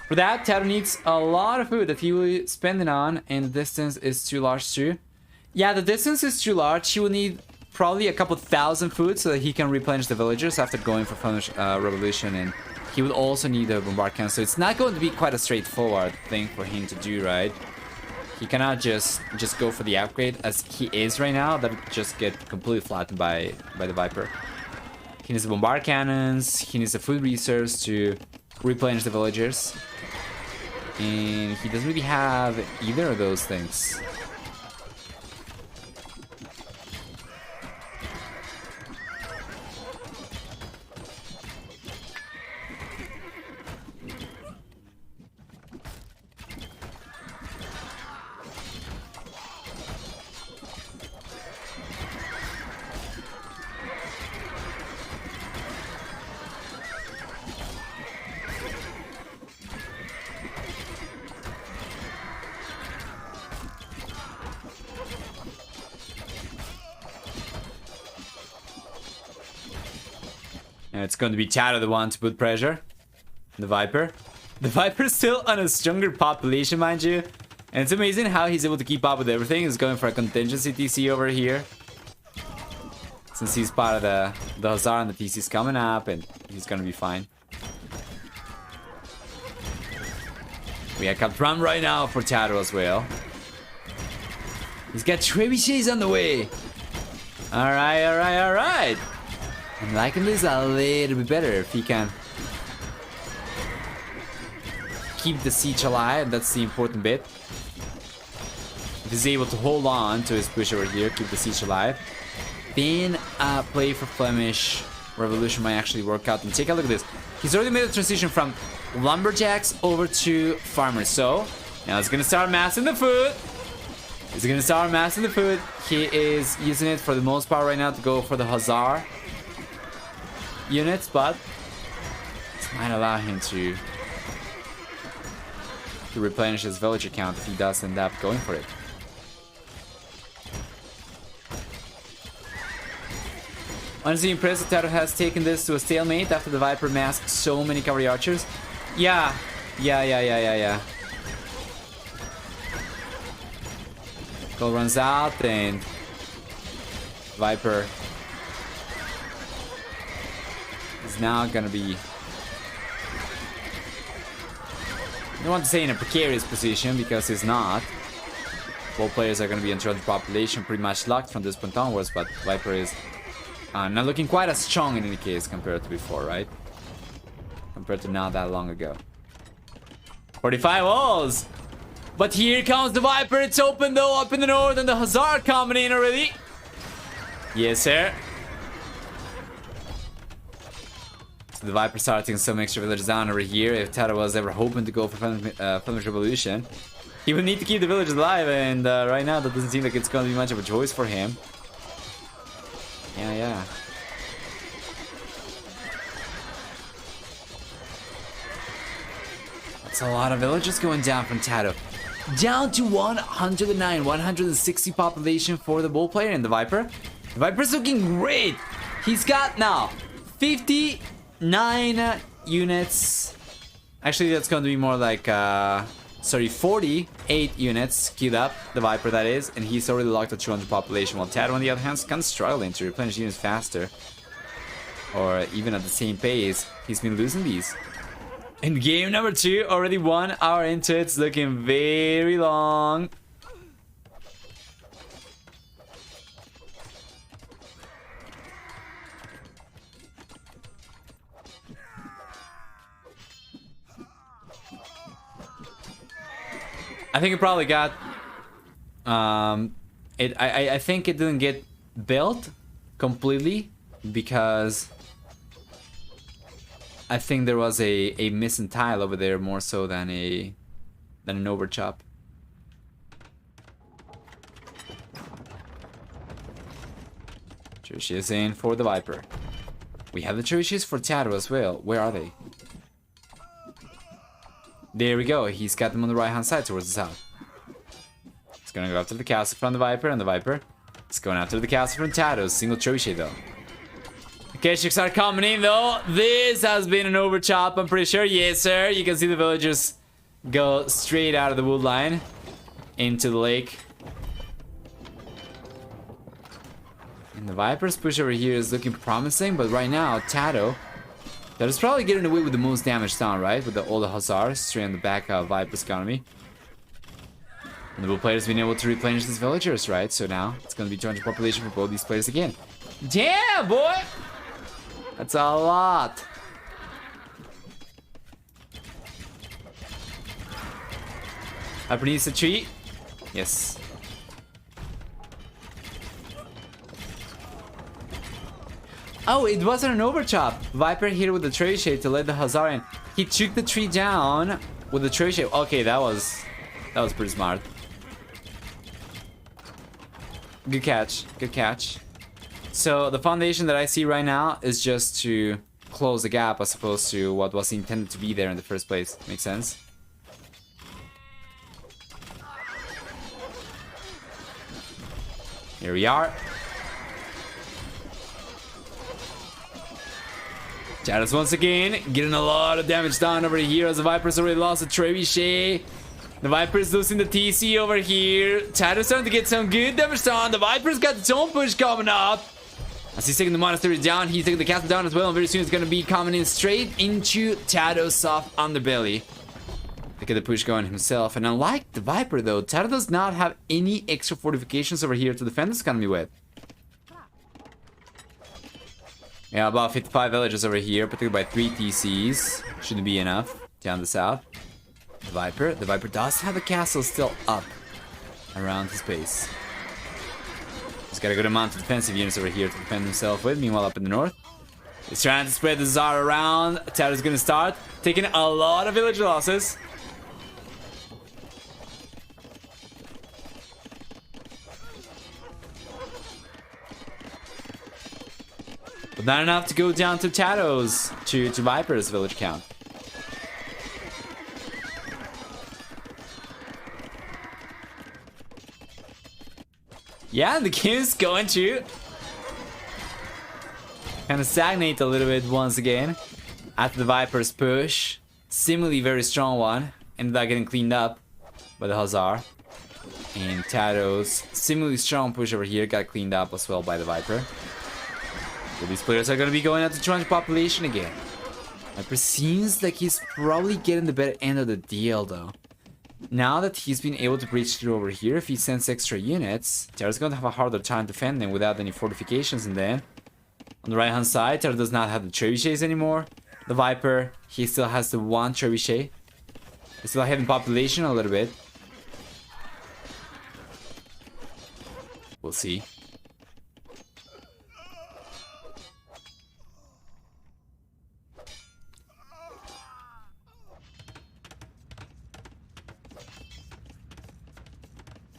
For that, Tato needs a lot of food that he will be spending on, and the distance is too large too. Yeah, the distance is too large. He will need probably a couple thousand food so that he can replenish the villagers after going for Flemish Revolution, and he will also need a bombard cannon. So it's not going to be quite a straightforward thing for him to do, right? He cannot just go for the upgrade as he is right now. That would just get completely flattened by the Viper. He needs the bombard cannons. He needs the food reserves to replenish the villagers, and he doesn't really have either of those things. And it's going to be Tato the one to put pressure. The Viper. The Viper's still on a stronger population, mind you. And it's amazing how he's able to keep up with everything. He's going for a contingency TC over here, since he's part of the Hussar and the TC's coming up, and he's going to be fine. We have Capt Run right now for Tato as well. He's got trebuchets on the way. Alright, alright, alright. I'm liking this a little bit better if he can keep the siege alive. That's the important bit. If he's able to hold on to his push over here, keep the siege alive, then play for Flemish Revolution might actually work out. And take a look at this. He's already made a transition from lumberjacks over to farmers. So now he's gonna start amassing the food. He's gonna start amassing the food. He is using it for the most part right now to go for the Hussar units, but this might allow him to replenish his villager count if he does end up going for it. Honestly impressed that Tato has taken this to a stalemate after the Viper masked so many cavalry archers. Yeah. Gold runs out and Viper is now gonna be, I don't want to say in a precarious position because he's not. Both players are gonna be in charge of population, pretty much locked from this point onwards, but Viper is not looking quite as strong in any case compared to before, right? Compared to not that long ago. 45 walls! But here comes the Viper, it's open though, up in the north, and the Hussar coming in already. Yes, sir. So the Viper starting some extra villagers down over here. If Tato was ever hoping to go for Flemish Revolution, he would need to keep the villagers alive, and right now that doesn't seem like it's going to be much of a choice for him. Yeah. That's a lot of villagers going down from Tato. Down to 109, 160 population for the bull player and the Viper. The Viper's looking great. He's got now 59 units. Actually, that's going to be more like, 48 units queued up, the Viper that is, and he's already locked at 200 population, while Tato on the other hand is kind of struggling to replenish units faster. or even at the same pace, he's been losing these. In game number 2, already 1 hour into it, it's looking very long. I think it probably got I think it didn't get built completely because I think there was a missing tile over there more so than an overchop. Cherry is in for the Viper. We have the cherries for Tato as well. Where are they? There we go. He's got them on the right hand side towards the south. He's gonna go after the castle from the Viper, and the Viper is going after the castle from Tato. Single cherry though. Okay, chicks are coming in though. This has been an overchop, I'm pretty sure. Yes, sir. You can see the villagers go straight out of the wood line into the lake. And the Viper's push over here is looking promising, but right now, Tato is probably getting away with the most damage done, right? With all the Hussars straight on the back of Viper's economy. And the blue players being able to replenish these villagers, right? So now it's going to be 200 population for both these players again. Damn, boy! That's a lot. Viper needs a tree. Yes. Oh, it wasn't an overchop. Viper here with the tree shade to let the Hussar in. He took the tree down with the tree shade. Okay, that was pretty smart. Good catch. Good catch. So the foundation that I see right now is just to close the gap as opposed to what was intended to be there in the first place. Makes sense? Here we are. Chatters once again getting a lot of damage done over here as the Viper's already lost the trebuchet. The Viper's losing the TC over here. Chatters starting to get some good damage done. The Viper's got its own push coming up. As he's taking the monastery down, he's taking the castle down as well, and very soon it's going to be coming in straight into Tato's soft underbelly. Look at the push going himself. And unlike the Viper though, Tato does not have any extra fortifications over here to defend this economy with. Yeah, about 55 villages over here, particularly by 3 TCs. Shouldn't be enough down the south. The Viper does have a castle still up around his base. He's got a good amount of defensive units over here to defend himself with. Meanwhile, up in the north, he's trying to spread the Tsar around. Tato's gonna start taking a lot of village losses. But not enough to go down to Tato's, to Viper's village count. Yeah, the game is going to kind of stagnate a little bit once again after the Viper's push. Seemingly very strong one. Ended up getting cleaned up by the Hussar. And Tato's seemingly strong push over here got cleaned up as well by the Viper. So these players are going to be going out to 200 population again. Viper seems like he's probably getting the better end of the deal though. Now that he's been able to breach through over here, if he sends extra units, Terra's going to have a harder time defending without any fortifications. And then on the right hand side, Terra does not have the trebuchets anymore. The Viper, he still has the one trebuchet. He's still having population a little bit. We'll see.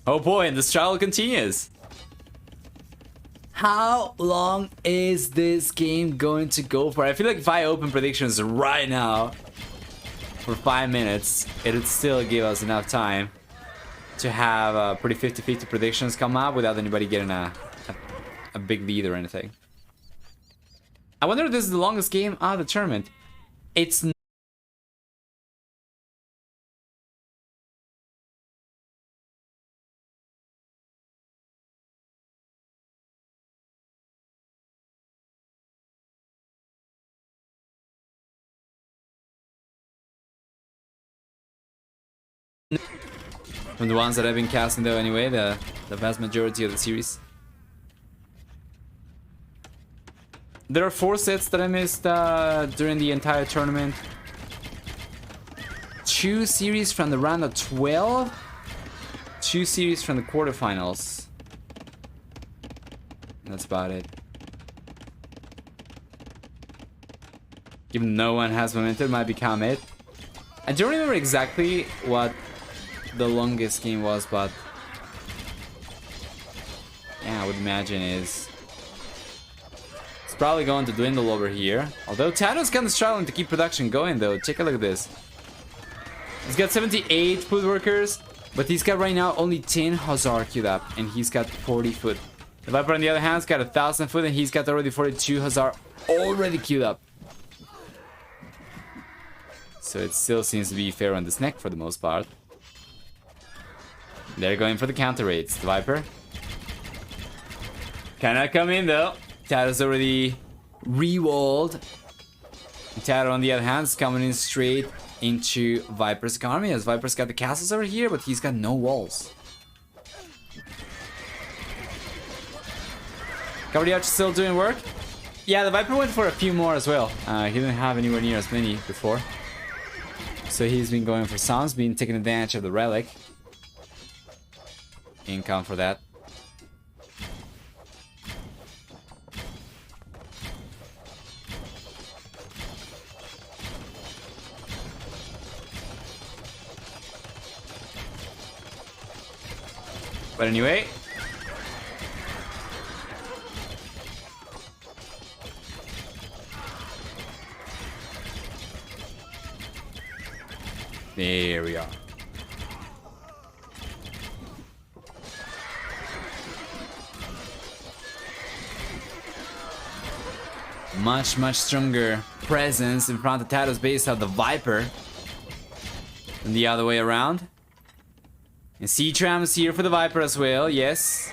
Oh boy, and the struggle continues. How long is this game going to go for? I feel like if I open predictions right now for 5 minutes, it would still give us enough time to have pretty 50-50 predictions come up without anybody getting a big lead or anything. I wonder if this is the longest game of the tournament. It's From the ones that I've been casting though anyway, the vast majority of the series. There are 4 sets that I missed during the entire tournament. 2 series from the round of 12. 2 series from the quarterfinals. That's about it. Given no one has momentum, it might become it. I don't remember exactly what the longest game was, but yeah, I would imagine it's probably going to dwindle over here. Although Tato's kind of struggling to keep production going though. Take a look at this. He's got 78 food workers, but he's got right now only 10 Hussar queued up, and he's got 40 food. The Viper on the other hand's got 1,000 food, and he's got already 42 Hussar already queued up. So it still seems to be fair on this neck for the most part. They're going for the counter raids. The Viper cannot come in though. Tato's already re-walled. Tato on the other hand is coming in straight into Viper's economy, as Viper's got the castles over here, but he's got no walls. Cavalry Archer still doing work. Yeah, the Viper went for a few more as well. He didn't have anywhere near as many before. So he's been going for some, been taking advantage of the relic. Income for that. But anyway, there we are. Much stronger presence in front of Tato's base of the Viper than the other way around. And C-Tram is here for the Viper as well, yes.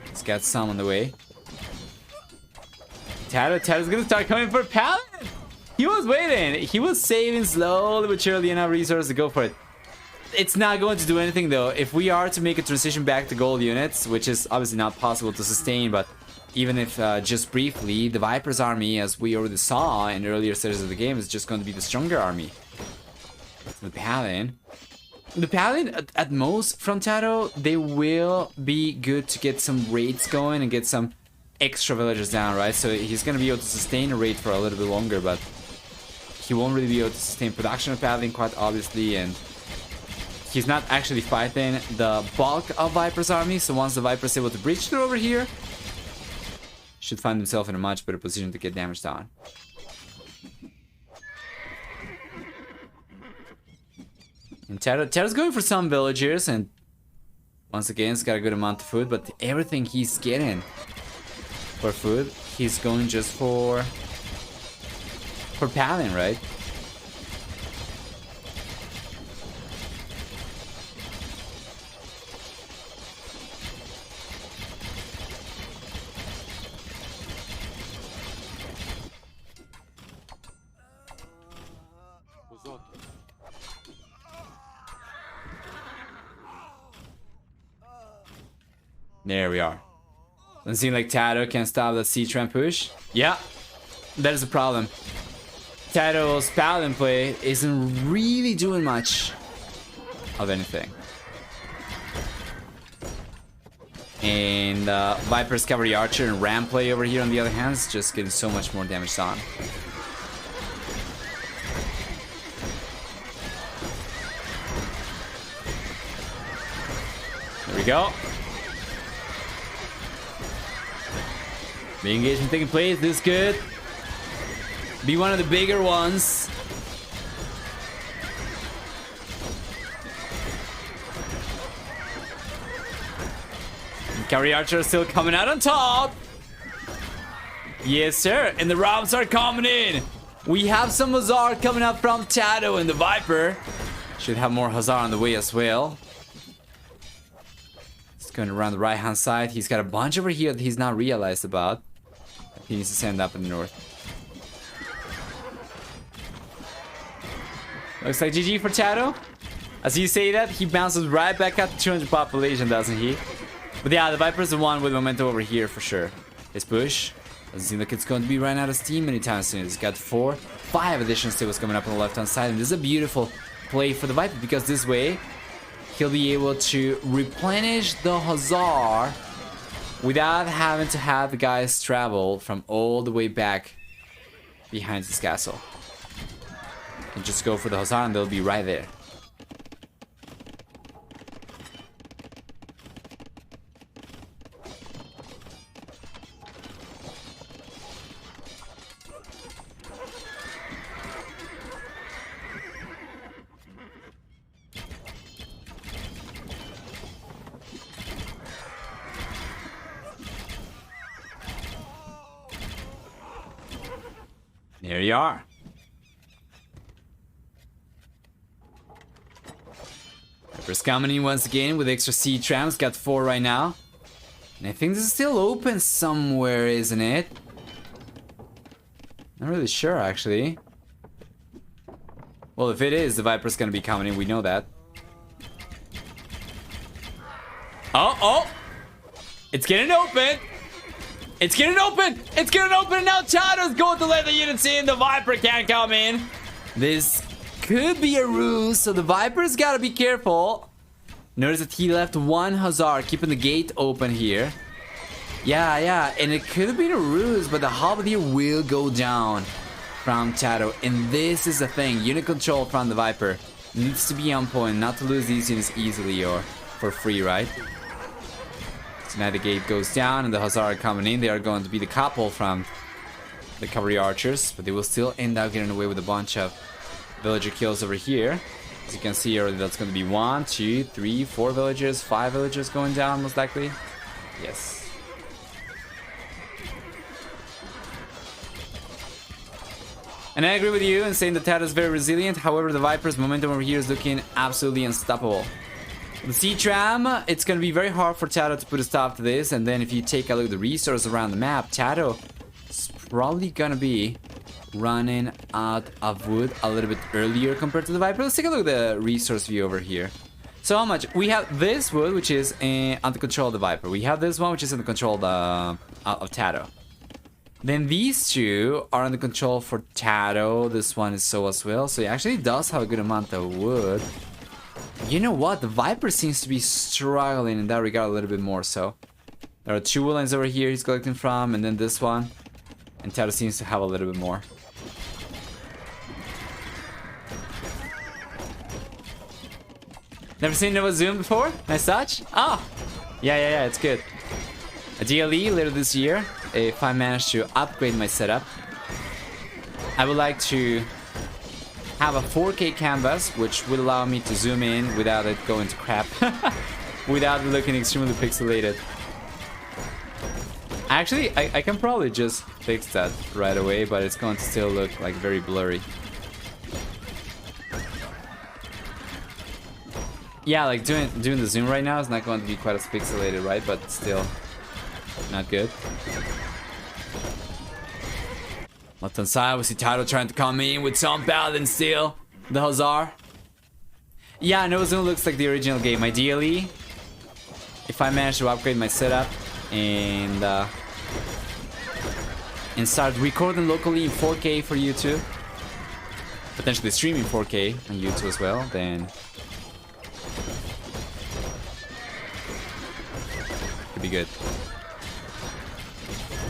He's got some on the way. Tato's gonna start coming for Paladin! He was waiting! He was saving slowly but surely enough resources to go for it. It's not going to do anything though. If we are to make a transition back to gold units, which is obviously not possible to sustain, but even if just briefly, the Viper's army, as we already saw in earlier stages of the game, is just going to be the stronger army. The Paladin. The Paladin, at most, from Tato, they will be good to get some raids going and get some extra villagers down, right? So he's going to be able to sustain a raid for a little bit longer, but he won't really be able to sustain production of Paladin, quite obviously, and he's not actually fighting the bulk of Viper's army, so once the Viper's able to breach through over here, should find himself in a much better position to get damage down. And Tato's going for some villagers, and once again, he's got a good amount of food, but everything he's getting for food, he's going just for Paladin, right? There we are. Doesn't seem like Tato can stop that C-Tram push. Yeah, that is a problem. Tato's Paladin play isn't really doing much of anything. And Viper's Cavalry Archer and Ram play over here on the other hand is just getting so much more damage done. There we go. The engagement taking place. This could be one of the bigger ones. Cavalry Archer still coming out on top. Yes, sir. And the robs are coming in. We have some Hussar coming up from Tato, and the Viper should have more Hussar on the way as well. He's going around the right hand side. He's got a bunch over here that he's not realized about. He needs to send up in the north. Looks like GG for Tato. As you say that, he bounces right back at the 200 population, doesn't he? But yeah, the Viper's the one with momentum over here for sure. His push doesn't seem like it's going to be running out of steam anytime soon. He's got 5 additional stables coming up on the left-hand side, and this is a beautiful play for the Viper because this way he'll be able to replenish the Hussar without having to have the guys travel from all the way back behind this castle. And just go for the Hussar and they'll be right there. There you are. Viper's coming in once again with extra sea trams. Got 4 right now. And I think this is still open somewhere, isn't it? Not really sure, actually. Well, if it is, the Viper's gonna be coming in. We know that. Oh! It's getting open! It's getting open! It's getting open! Now Chato's going to let the units in. The Viper can't come in. This could be a ruse, so the Viper's gotta be careful. Notice that he left 1 Hussar, keeping the gate open here. Yeah, and it could have been a ruse, but the Halberdier will go down from Chato. And this is the thing, unit control from the Viper needs to be on point, not to lose these units easily or for free, right? So now the gate goes down and the Hussar are coming in. They are going to be the couple from the cavalry archers, but they will still end up getting away with a bunch of villager kills over here. As you can see already, that's going to be 1, 2, 3, 4 villagers, 5 villagers going down most likely. Yes. And I agree with you in saying that Tat is very resilient. However, the Viper's momentum over here is looking absolutely unstoppable. The sea tram, it's going to be very hard for Tato to put a stop to this. And then if you take a look at the resources around the map, Tato is probably going to be running out of wood a little bit earlier compared to the Viper. Let's take a look at the resource view over here. So how much? We have this wood, which is under control of the Viper. We have this one, which is under control of Tato. Then these two are under control for Tato. This one is so as well. So he actually does have a good amount of wood. You know what? The Viper seems to be struggling in that regard a little bit more. So there are 2 woodlands over here he's collecting from, and then this one. And Tato seems to have a little bit more. Never seen Nova Zoom before? Nice touch? Oh! Yeah, it's good. Ideally, later this year, if I manage to upgrade my setup, I would like to have a 4K canvas, which would allow me to zoom in without it going to crap. Without it looking extremely pixelated. Actually, I can probably just fix that right away, but it's going to still look like very blurry. Yeah, like doing the zoom right now is not going to be quite as pixelated, right? But still not good. Left hand side, we see Tato trying to come in with some paladin still. The Hussar. Yeah, Nova Zoom looks like the original game. Ideally, if I manage to upgrade my setup and start recording locally in 4K for YouTube, potentially streaming 4K on YouTube as well, then could be good.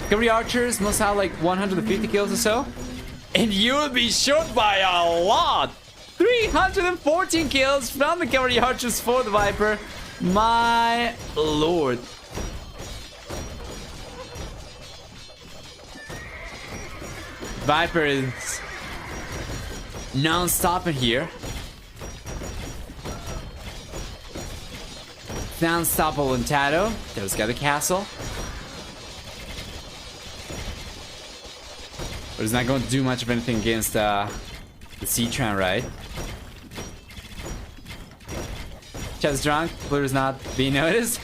Cavalry archers must have like 150 kills or so, and you will be short by a lot. 314 kills from the cavalry archers for the Viper. My lord. Viper is non-stop in here. Non-stoppable in Tato. There's got the castle. But it's not going to do much of anything against the C-Tran, right? Chat's drunk. Blur's not being noticed.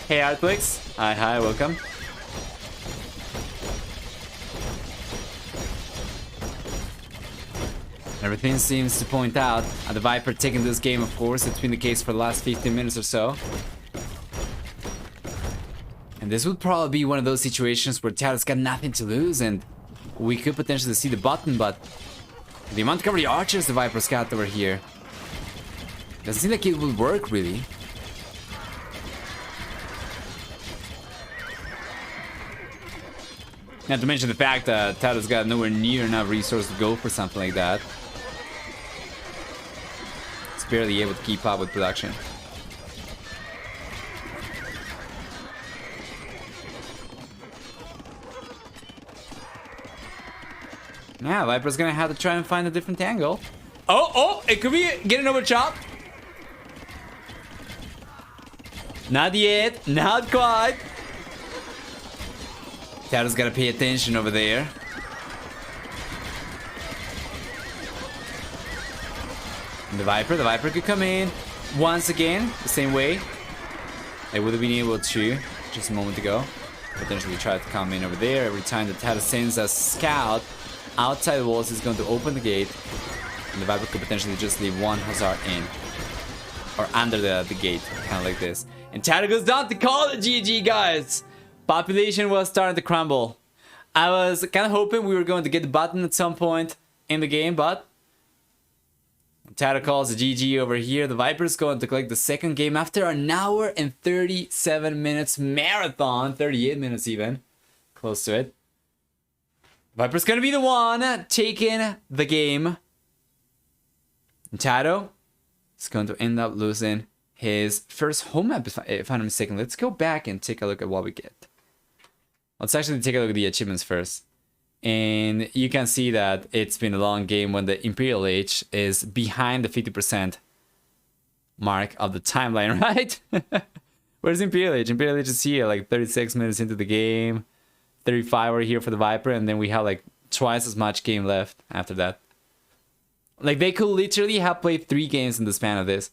Hey, Artflix. Hi, welcome. Everything seems to point out the Viper taking this game, of course. It's been the case for the last 15 minutes or so. And this would probably be one of those situations where Tad's got nothing to lose and we could potentially see the button, but the amount of cover the archers the Viper's got over here doesn't seem like it will work, really. Not to mention the fact that Tad's got nowhere near enough resources to go for something like that. It's barely able to keep up with production. Yeah, Viper's gonna have to try and find a different angle. Oh, it could be getting over chop. Not yet, not quite. Tad's gotta pay attention over there. And the Viper could come in once again, the same way. They would have been able to just a moment ago. Potentially try to come in over there. Every time that Tad sends a scout outside the walls, is going to open the gate. And the Viper could potentially just leave one Hussar in. Or under the gate, kind of like this. And Tad goes down to call it GG, guys. Population was starting to crumble. I was kind of hoping we were going to get the button at some point in the game, but Tad calls a GG over here. The Viper's going to collect the second game after an hour and 37 minutes marathon. 38 minutes even. Close to it. Viper's going to be the one taking the game. And Tado is going to end up losing his first home map, if I'm not mistaken. Let's go back and take a look at what we get. Let's actually take a look at the achievements first. And you can see that it's been a long game when the Imperial Age is behind the 50% mark of the timeline, right? Where's Imperial Age? Imperial Age is here, like 36 minutes into the game. 35 are here for the Viper, and then we have like twice as much game left after that. Like, they could literally have played 3 games in the span of this.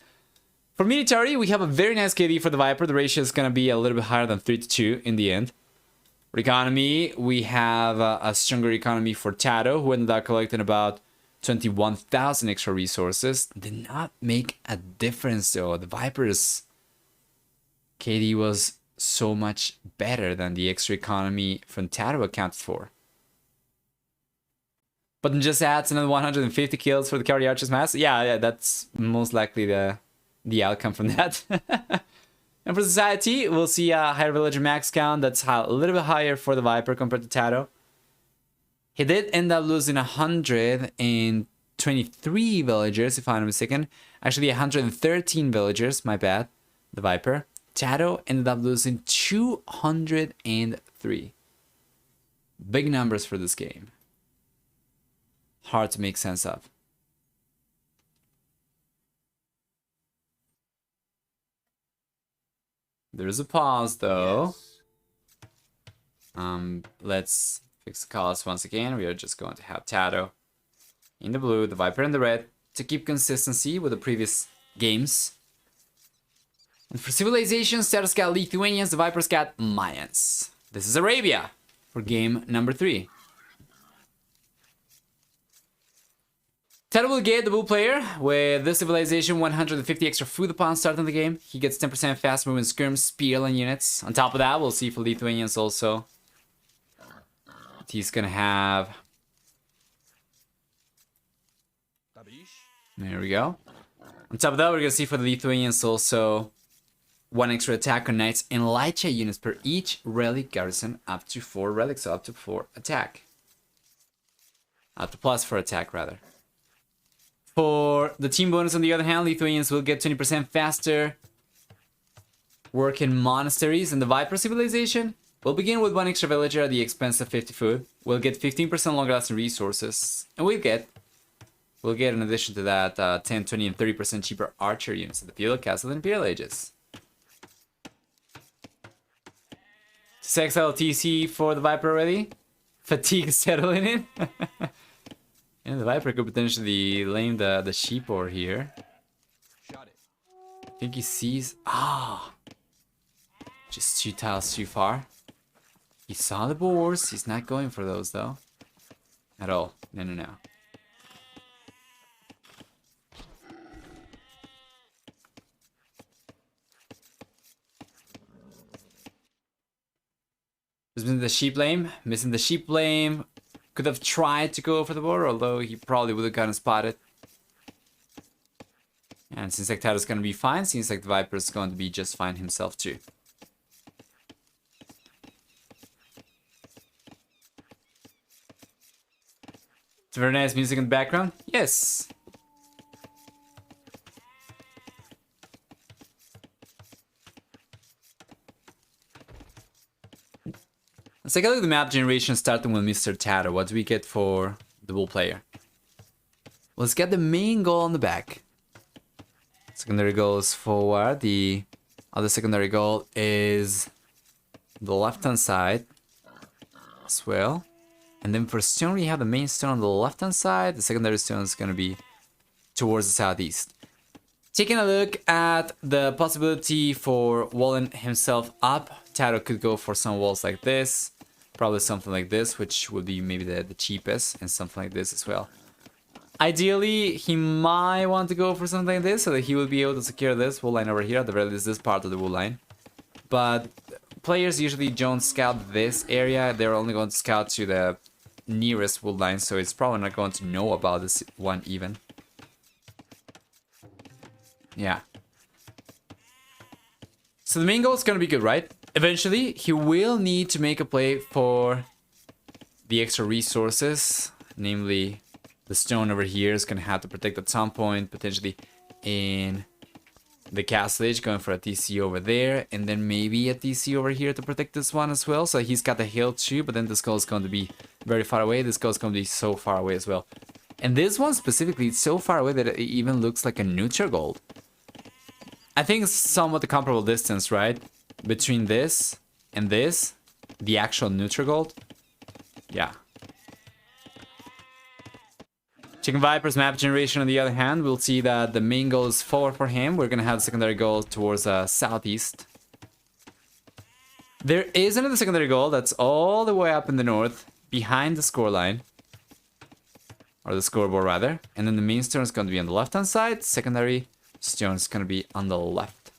For military, we have a very nice KD for the Viper. The ratio is going to be a little bit higher than 3-2 in the end. For economy, we have a stronger economy for Tado, who ended up collecting about 21,000 extra resources. Did not make a difference, though. The Viper's KD was so much better than the extra economy from Tado accounted for. But then just adds another 150 kills for the Carry Archer's Mass. Yeah, that's most likely the outcome from that. And for Society, we'll see a higher villager max count. That's a little bit higher for the Viper compared to Tado. He did end up losing 123 villagers, if I'm not mistaken. Actually, 113 villagers, my bad. The Viper. Tado ended up losing 203. Big numbers for this game. Hard to make sense of. There's a pause, though. Yes. Let's fix the colors once again. We are just going to have Tado in the blue, the Viper in the red, to keep consistency with the previous games. And for civilizations, Tato's got Lithuanians, the Viper's got Mayans. This is Arabia for game number 3. Tato will get the blue player with this civilization, 150 extra food upon starting the game. He gets 10% fast movement skirm, spearline units. On top of that, we'll see for Lithuanians also. He's gonna have... There we go. On top of that, we're gonna see for the Lithuanians also 1 extra attack on knights and Lycha units per each relic garrison, up to 4 relics, so up to 4 attack. Up to plus 4 attack, rather. For the team bonus, on the other hand, Lithuanians will get 20% faster work in monasteries, and the Viper civilization will begin with 1 extra villager at the expense of 50 food. We'll get 15% longer lasting resources, and we'll get in addition to that 10, 20, and 30% cheaper archer units at the feudal castle and Imperial Ages. XLTC for the Viper already. Fatigue settling in. And the Viper could potentially lame the sheep over here. I think he sees... just 2 tiles too far. He saw the boars. He's not going for those, though. At all. No. Missing the sheep lane. Missing the sheep lane. Could have tried to go for the border, although he probably would have gotten spotted. And seems like Tato's gonna be fine. Seems like the Viper is going to be just fine himself too. It's very nice music in the background. Yes. Let's take a look at the map generation starting with Mr. Tato. What do we get for the bull player? Let's get the main goal on the back. Secondary goal is forward. The other secondary goal is the left-hand side as well. And then for stone, we have the main stone on the left-hand side. The secondary stone is going to be towards the southeast. Taking a look at the possibility for walling himself up, Tato could go for some walls like this. Probably something like this, which would be maybe the cheapest, and something like this as well. Ideally, he might want to go for something like this so that he will be able to secure this wool line over here, at the very least this part of the wool line. But players usually don't scout this area, they're only going to scout to the nearest wool line, so it's probably not going to know about this one even. Yeah. So the main goal is going to be good, right? Eventually, he will need to make a play for the extra resources, namely the stone over here is going to have to protect at some point, potentially in the castle edge, going for a TC over there, and then maybe a TC over here to protect this one as well. So he's got the hill too, but then this goal is going to be very far away. This goal is going to be so far away as well. And this one specifically, it's so far away that it even looks like a neutral gold. I think it's somewhat a comparable distance, right? Between this and this, the actual neutral gold. Yeah. Chicken Viper's map generation on the other hand, we'll see that the main goal is forward for him. We're gonna have the secondary goal towards southeast. There is another secondary goal that's all the way up in the north, behind the scoreline. Or the scoreboard rather. And then the main stone is gonna be on the left hand side, secondary stone is gonna be on the left.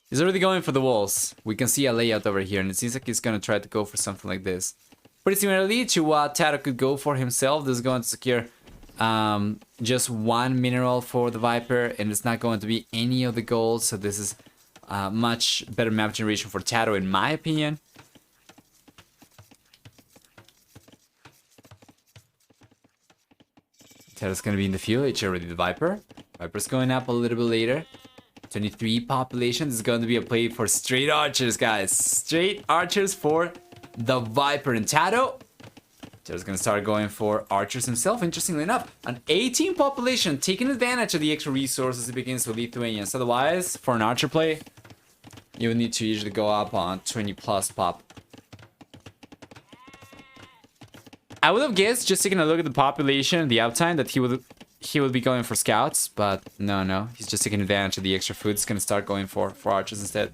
He's already going for the walls. We can see a layout over here, and it seems like he's gonna try to go for something like this. Pretty similarly to what Tato could go for himself. This is going to secure just one mineral for the Viper, and it's not going to be any of the gold, so this is much better map generation for Tato in my opinion. Tato's gonna be in the field, it's already the Viper. Viper's going up a little bit later. 23 population. This is going to be a play for straight archers, guys. Straight archers for the Viper and Tato. Tato's gonna start going for archers himself, interestingly enough. An 18 population, taking advantage of the extra resources. It begins with Lithuanians. Otherwise, for an archer play, you would need to usually go up on 20 plus pop. I would have guessed, just taking a look at the population, the uptime, that he would be going for scouts, but no, he's just taking advantage of the extra food. He's gonna start going for archers instead.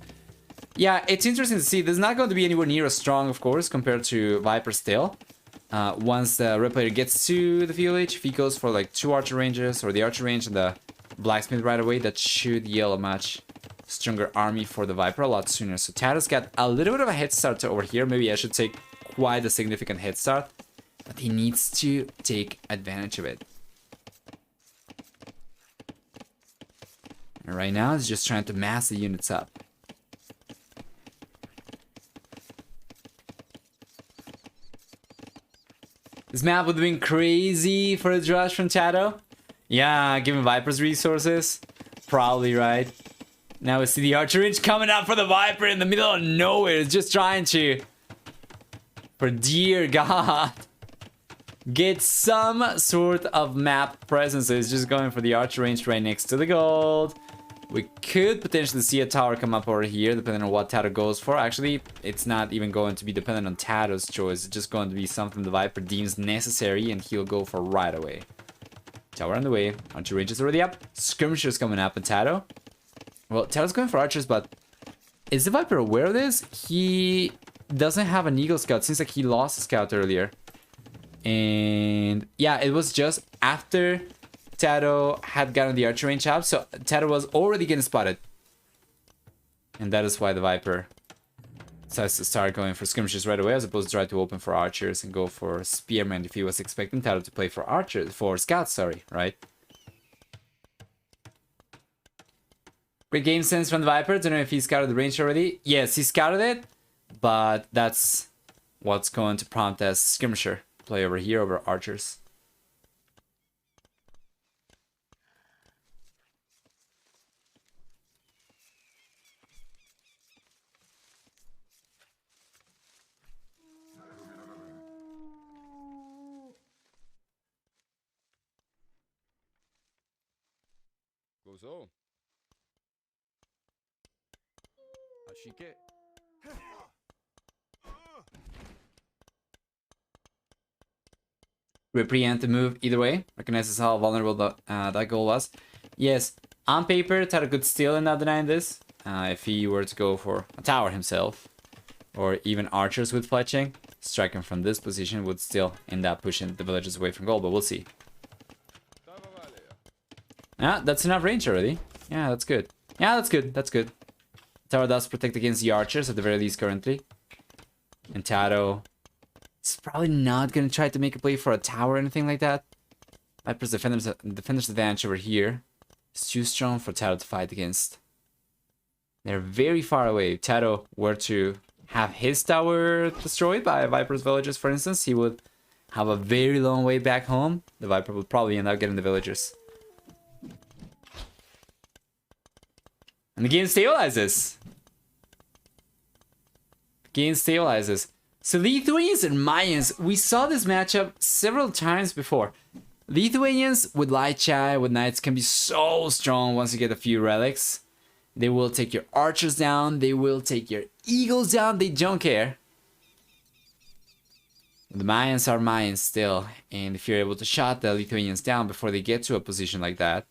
Yeah, it's interesting to see. This is not going to be anywhere near as strong, of course, compared to Viper still. Once the red player gets to the field age, if he goes for like 2 archer ranges or the archer range and the blacksmith right away, that should yield a much stronger army for the Viper a lot sooner. So Tato's got a little bit of a head start over here. Maybe I should take quite a significant head start, but he needs to take advantage of it. And right now, he's just trying to mass the units up. This map would have been crazy for a rush from Tato. Yeah, given Viper's resources. Probably, right? Now we see the archer range coming up for the Viper in the middle of nowhere. It's just trying to, for dear God, get some sort of map presence. So it's just going for the archer range right next to the gold. We could potentially see a tower come up over here, depending on what Tato goes for. Actually, it's not even going to be dependent on Tato's choice. It's just going to be something the Viper deems necessary, and he'll go for right away. Tower on the way. Archer range is already up. Skirmishers coming up, and Tato. Well, Tato's going for archers, but is the Viper aware of this? He doesn't have an Eagle Scout. Seems like he lost a scout earlier. And yeah, it was just after Tato had gotten the archer range up, so Tato was already getting spotted. And that is why the Viper decides to start going for skirmishes right away as opposed to try to open for archers and go for spearmen if he was expecting Taro to play for archers, for scouts, sorry, right? Great game sense from the Viper. Don't know if he scouted the range already. Yes, he scouted it, but that's what's going to prompt as skirmisher play over here over archers. Goes on. Ashike. Represent the move either way. Recognizes how vulnerable that goal was. Yes, on paper, Taro could still end up denying this if he were to go for a tower himself, or even archers with fletching. Striking from this position would still end up pushing the villagers away from goal, but we'll see. Yeah, that's enough range already. Yeah, that's good. Yeah, that's good. That's good. Taro does protect against the archers at the very least currently. And Taro is probably not going to try to make a play for a tower or anything like that. Viper's defender's advantage over here is too strong for Taro to fight against. They're very far away. If Taro were to have his tower destroyed by Viper's villagers, for instance, he would have a very long way back home. The Viper would probably end up getting the villagers. And the game stabilizes. Game stabilizes. So Lithuanians and Mayans, we saw this matchup several times before. Lithuanians with Light Chai, with Knights can be so strong once you get a few relics. They will take your archers down, they will take your eagles down, they don't care. The Mayans are Mayans still, and if you're able to shot the Lithuanians down before they get to a position like that,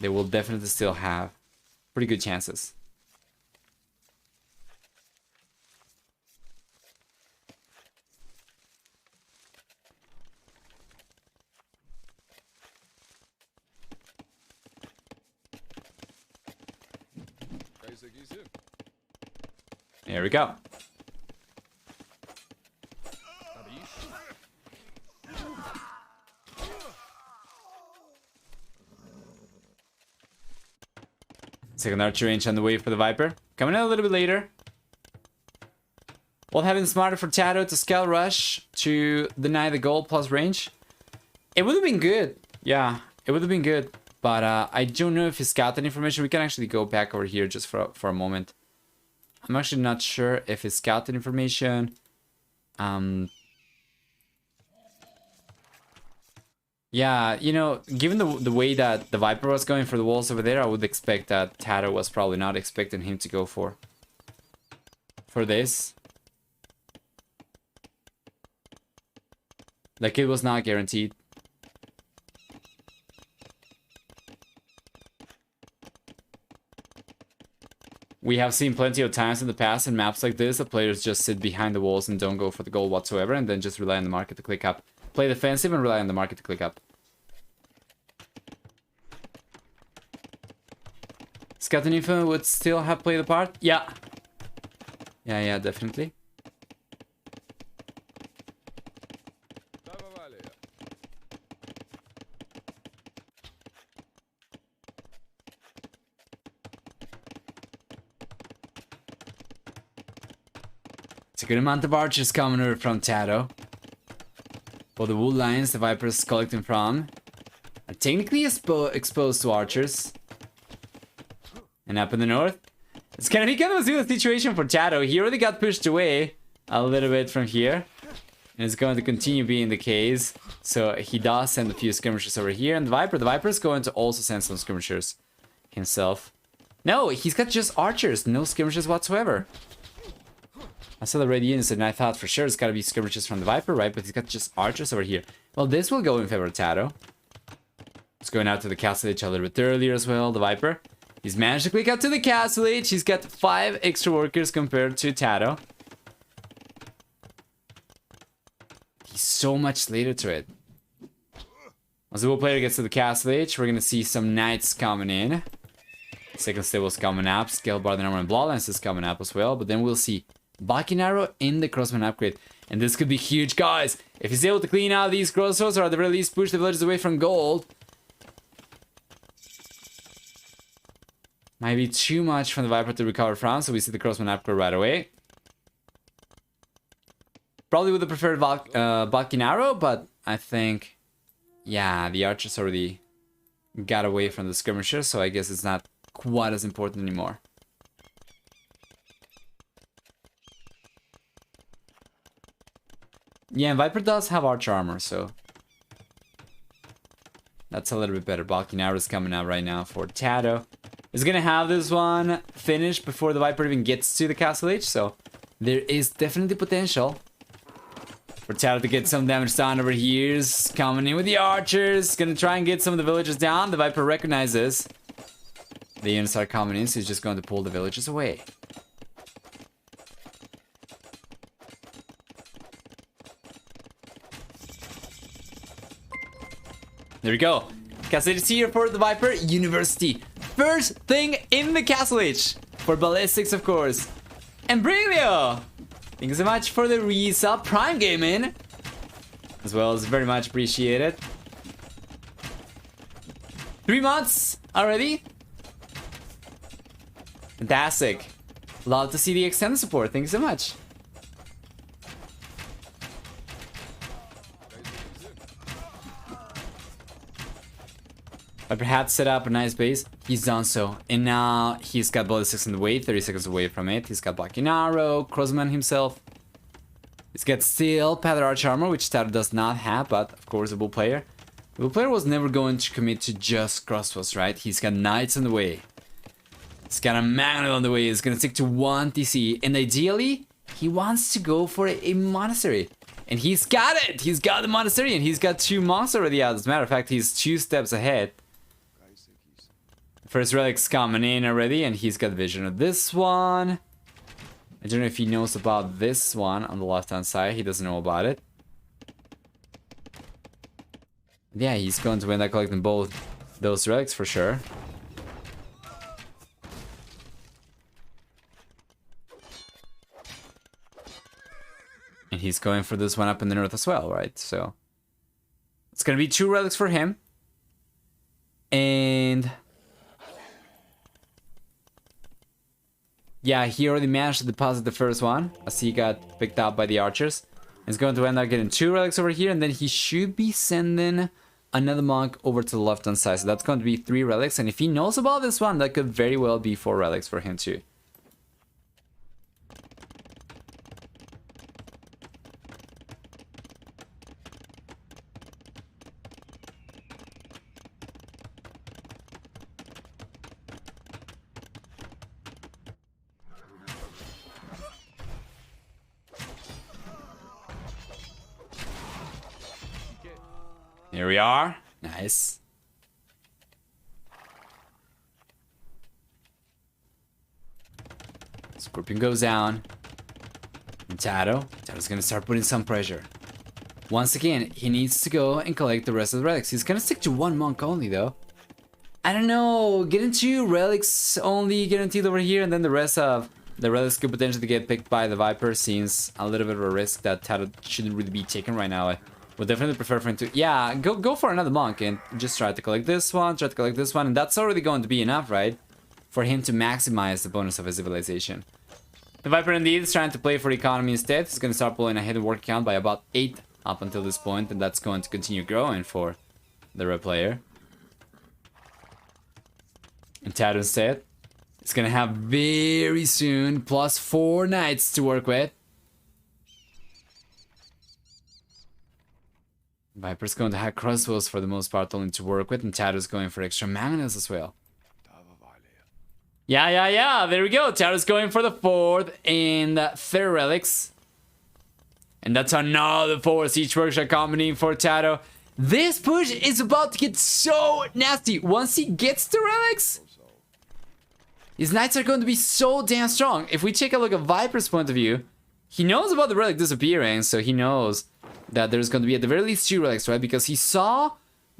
they will definitely still have pretty good chances. There we go. Second archer range on the way for the Viper. Coming in a little bit later. Well, having smarter for Taro to scout rush to deny the goal plus range. It would have been good. Yeah, it would have been good. But I don't know if he scouted information. We can actually go back over here just for a moment. I'm actually not sure if he scouted information. Yeah, you know, given the way that the Viper was going for the walls over there, I would expect that Taro was probably not expecting him to go for this. Like, it was not guaranteed. We have seen plenty of times in the past in maps like this that players just sit behind the walls and don't go for the goal whatsoever and then just rely on the market to click up. Play defensive and rely on the market to click up. Scouting info would still have played a part? Yeah. Yeah, definitely. It's a good amount of archers coming over from Taro. For the wool lines the Viper is collecting from are technically exposed to archers. And up in the north, it's gonna be kind of a similar situation for Taro. He already got pushed away a little bit from here. And it's going to continue being the case. So he does send a few skirmishers over here. And the Viper is going to also send some skirmishers himself. No, he's got just archers, no skirmishers whatsoever. I saw the red units and I thought for sure it's gotta be skirmishes from the Viper, right? But he's got just archers over here. Well, this will go in favor of Taro. It's going out to the castle edge a little bit earlier as well, the Viper. He's managed to click out to the castle edge. He's got 5 extra workers compared to Taro. He's so much later to it. As the wool player gets to the castle edge, we're gonna see some knights coming in. Second stable's coming up. Scale bar the number and Bloodlines is coming up as well. But then we'll see Bucking Arrow in the Crossman upgrade. And this could be huge, guys. If he's able to clean out these crossroads or at the very least push the villagers away from gold. Might be too much from the Viper to recover from. So we see the Crossman upgrade right away. Probably would have preferred Bucking Arrow, but I think, yeah, the archers already got away from the skirmishers, so I guess it's not quite as important anymore. Yeah, and Viper does have archer armor, so that's a little bit better. Bucking Arrow is coming out right now for Tato. He's gonna have this one finished before the Viper even gets to the Castle Age, so there is definitely potential for Tato to get some damage done over here. He's coming in with the archers. Gonna try and get some of the villagers down. The Viper recognizes the units are coming in, so he's just going to pull the villagers away. There we go. Castle Age is here for the Viper. University. First thing in the Castle Age. For Ballistics, of course. And Brilio. Thank you so much for the resub. Prime Gaming as well, is very much appreciated. 3 months already. Fantastic. Love to see the extended support. Thank you so much. I perhaps set up a nice base. He's done so. And now he's got Ballistics in the way, 30 seconds away from it. He's got Bucking Arrow, Crossman himself. He's got Steel, Pattern Arch Armor, which Tato does not have, but of course a Bull player. The Bull player was never going to commit to just crossbows, right? He's got Knights on the way. He's got a Magnet on the way. He's gonna stick to 1 TC. And ideally, he wants to go for a Monastery. And he's got it! He's got the Monastery and he's got 2 monks already out. As a matter of fact, he's 2 steps ahead. First relic's coming in already, and he's got vision of this one. I don't know if he knows about this one on the left-hand side. He doesn't know about it. Yeah, he's going to end up collecting both those relics for sure. And he's going for this one up in the north as well, right? So it's gonna be 2 relics for him. And yeah, he already managed to deposit the first one as he got picked up by the archers. He's going to end up getting 2 relics over here, and then he should be sending another monk over to the left-hand side. So that's going to be 3 relics, and if he knows about this one, that could very well be 4 relics for him too. Here we are. Nice. Scorpion goes down. And Tato's gonna start putting some pressure. Once again, he needs to go and collect the rest of the relics. He's gonna stick to 1 monk only though. I don't know, getting 2 relics only guaranteed over here, and then the rest of the relics could potentially get picked by the Viper. Seems a little bit of a risk that Tato shouldn't really be taken right now. Would definitely prefer for him to, yeah, go for another monk and just try to collect this one, try to collect this one, and that's already going to be enough, right? For him to maximize the bonus of his civilization. The Viper indeed is trying to play for economy instead. He's going to start pulling ahead in work count by about 8 up until this point, and that's going to continue growing for the red player. And Tato instead is going to have very soon plus 4 knights to work with. Viper's going to have crossbows for the most part only to work with, and Tato's going for extra magnets as well. Yeah, there we go. Tato's going for the 4th and 3rd relics. And that's another 4 siege workshop combining for Tato. This push is about to get so nasty. Once he gets the relics, his knights are going to be so damn strong. If we take a look at Viper's point of view, he knows about the relic disappearing, so he knows that there's going to be at the very least 2 relics, right? Because he saw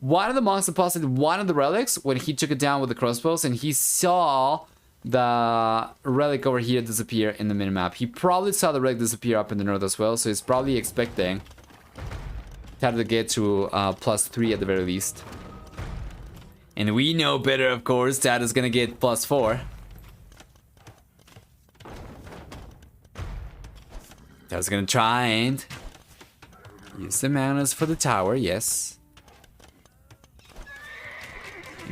one of the monks deposited one of the relics when he took it down with the crossbows, and he saw the relic over here disappear in the minimap. He probably saw the relic disappear up in the north as well, so he's probably expecting Tato to get to +3 at the very least. And we know better, of course. Tato's gonna get +4. Tato's gonna try and use the manas for the tower, yes.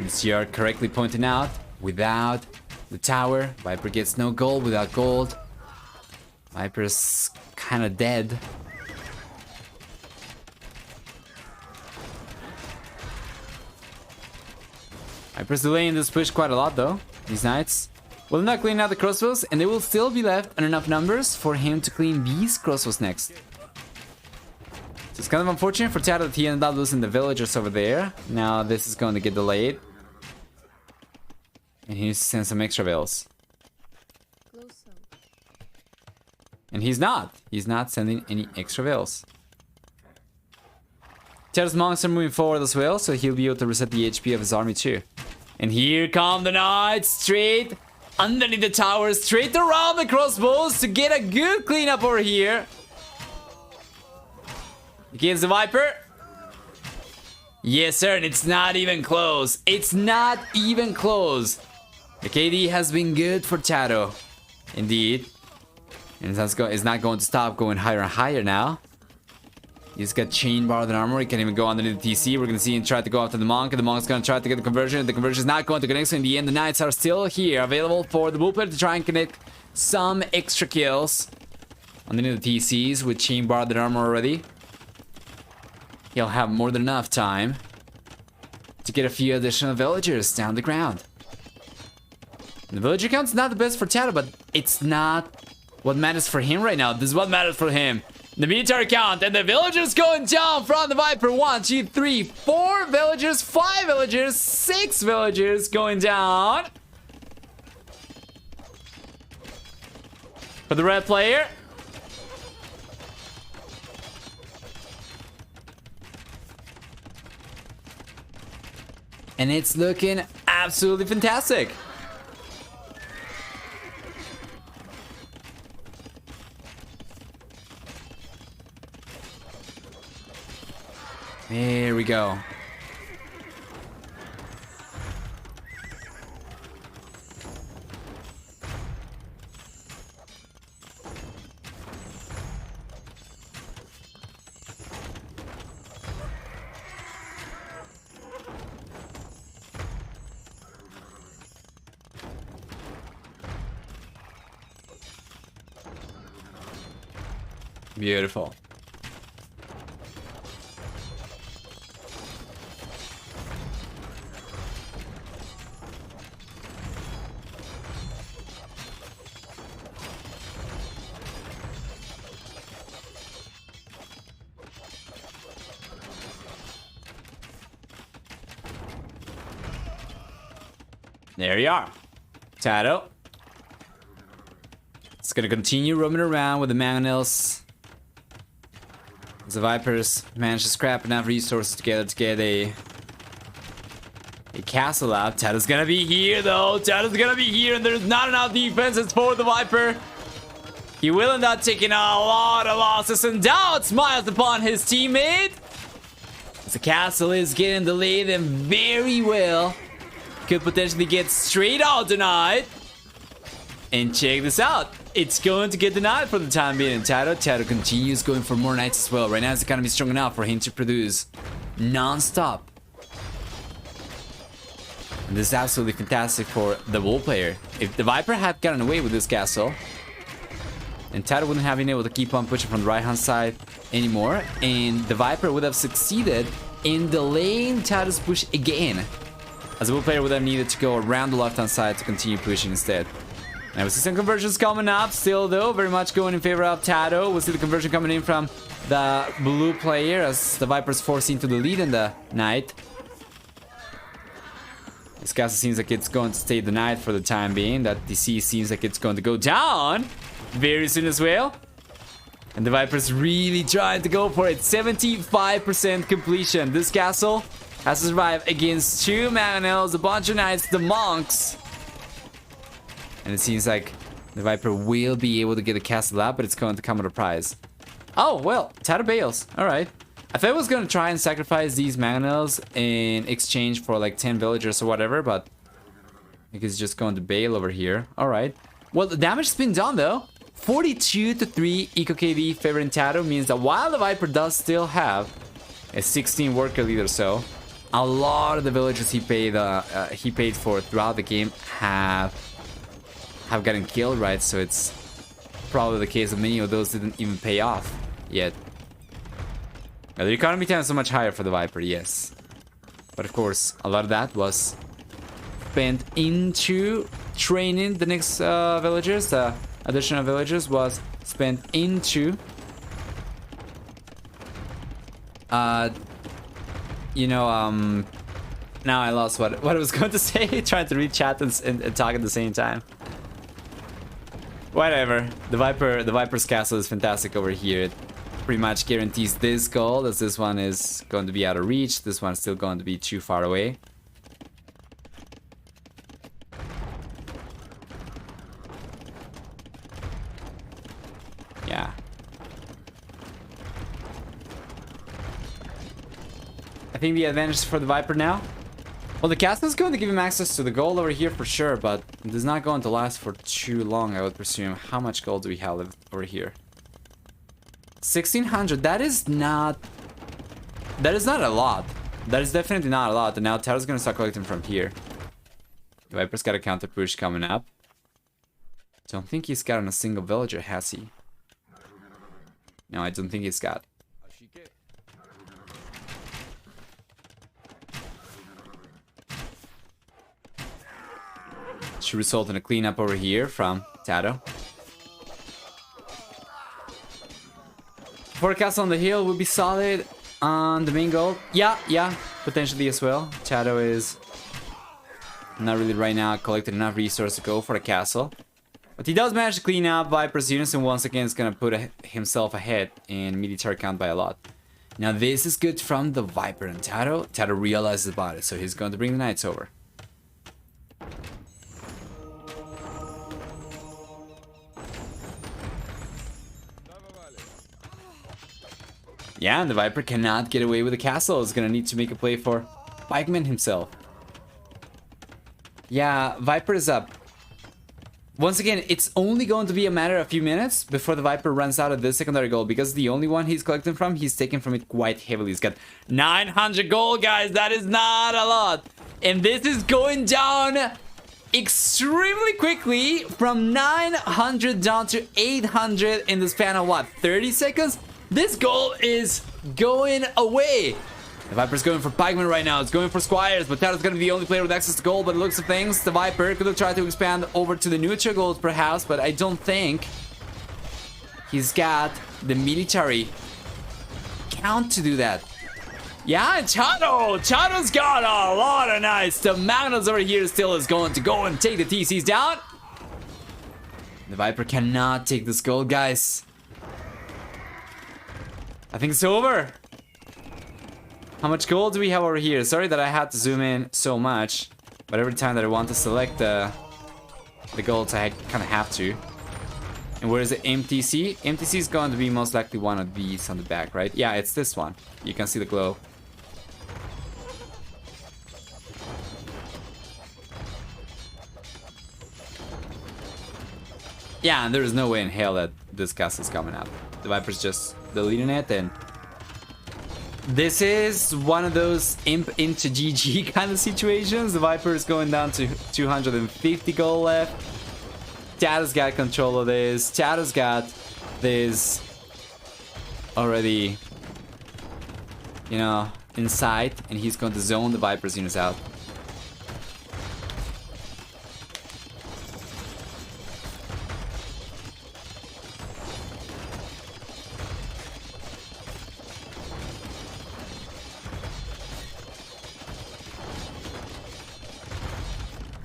As you are correctly pointing out, without the tower, Viper gets no gold. Without gold, Viper's kind of dead. Viper's delaying this push quite a lot though. These knights will not clean out the crossbows, and they will still be left on enough numbers for him to clean these crossbows next. So it's kind of unfortunate for Tato that he ended up losing the villagers over there. Now this is going to get delayed. And he needs to send some extra veils. And he's not sending any extra veils. Tato's monks are moving forward as well, so he'll be able to reset the HP of his army too. And here come the knights, straight underneath the tower, straight around the crossbows to get a good cleanup over here. Against the Viper. Yes, sir, and it's not even close. It's not even close. The KD has been good for Tato. Indeed. And it's not going to stop going higher and higher now. He's got chain barred armor. He can't even go underneath the TC. We're going to see him try to go after the monk. And the monk's going to try to get the conversion. The conversion is not going to connect. So in the end, the knights are still here, available for the bull player to try and connect some extra kills. Underneath the TCs with chain barred armor already. He'll have more than enough time to get a few additional villagers down the ground. The villager count's not the best for Tato, but it's not what matters for him right now. This is what matters for him. The military count and the villagers going down from the Viper. 1, 2, 3, 4 villagers, 5 villagers, 6 villagers going down. For the red player. And it's looking absolutely fantastic. There we go. Beautiful. There you are. Tato. It's gonna continue roaming around with the mangonels. As the Vipers manage to scrap enough resources together to get a castle out. Tato's gonna be here though. Tato's gonna be here, and there's not enough defenses for the Viper. He will end up taking a lot of losses, and doubt smiles upon his teammate. As the castle is getting delayed and very well. Could potentially get straight out tonight. And check this out. It's going to get denied for the time being. And Tato continues going for more knights as well. Right now, it's going to be strong enough for him to produce non-stop. And this is absolutely fantastic for the Bull player. If the Viper had gotten away with this castle, and Tato wouldn't have been able to keep on pushing from the right-hand side anymore, and the Viper would have succeeded in delaying Tato's push again. As a Bull player would have needed to go around the left-hand side to continue pushing instead. Now we see some conversions coming up still though, very much going in favor of Tato. We'll see the conversion coming in from the blue player as the Viper's forcing to the lead in the Knight. This castle seems like it's going to stay the Knight for the time being. That DC seems like it's going to go down very soon as well. And the Viper's really trying to go for it. 75% completion. This castle Has to survive against 2 Mangonels, a bunch of knights, the monks. And it seems like the Viper will be able to get the castle out, but it's going to come at a price. Oh, well, Tato bails. Alright. I thought I was going to try and sacrifice these Mangonels in exchange for like 10 villagers or whatever, but I think he's just going to bail over here. Alright. Well, the damage has been done though. 42-3 Eco KD favoring Tato means that while the Viper does still have a 16 worker lead or so, a lot of the villagers he paid for throughout the game have gotten killed, right? So it's probably the case that many of those didn't even pay off yet. Now, the economy time is so much higher for the Viper, yes. But of course, a lot of that was spent into training the next villagers. The additional villagers was spent into now I lost what I was going to say. Trying to read chat and talk at the same time. Whatever. The Viper's castle is fantastic over here. It pretty much guarantees this goal, as this one is going to be out of reach. This one's still going to be too far away. Yeah. I think the advantage is for the Viper now. Well, the castle is going to give him access to the gold over here for sure, but it is not going to last for too long, I would presume. How much gold do we have over here? 1600. That is not a lot. That is definitely not a lot. And now Tato's going to start collecting from here. The Viper's got a counter push coming up. Don't think he's got on a single villager, has he? No, I don't think he's got. Should result in a cleanup over here from Tato. Forecast on the hill would be solid on the main goal. Yeah, potentially as well. Tato is not really right now collecting enough resources to go for the castle. But he does manage to clean up Viper's units, and once again is going to put himself ahead in military count by a lot. Now this is good from the Viper, and Tato realizes about it, so he's going to bring the knights over. Yeah, and the Viper cannot get away with the castle. He's gonna need to make a play for Pikeman himself. Yeah, Viper is up. Once again, it's only going to be a matter of a few minutes before the Viper runs out of this secondary gold, because the only one he's collecting from, he's taking from it quite heavily. He's got 900 gold, guys. That is not a lot. And this is going down extremely quickly from 900 down to 800 in the span of what, 30 seconds? This goal is going away. The Viper's going for Pikeman right now. It's going for Squires, but Tato's going to be the only player with access to gold. But it looks of things, the Viper could have tried to expand over to the neutral gold perhaps, but I don't think he's got the military count to do that. Yeah, and Chato's got a lot of knights. The Magnus over here still is going to go and take the TCs down. The Viper cannot take this gold, guys. I think it's over. How much gold do we have over here? Sorry that I had to zoom in so much, but every time that I want to select the golds, I kind of have to. And where is the MTC? MTC is going to be most likely one of these on the back, right? Yeah, it's this one. You can see the glow. Yeah, and there is no way in hell that this castle is coming up. The Viper's just deleting it, and this is one of those imp into GG kind of situations. The Viper is going down to 250 gold left. Tato's got control of this. Tato's got this already, you know, in sight, and he's going to zone the Viper's units out.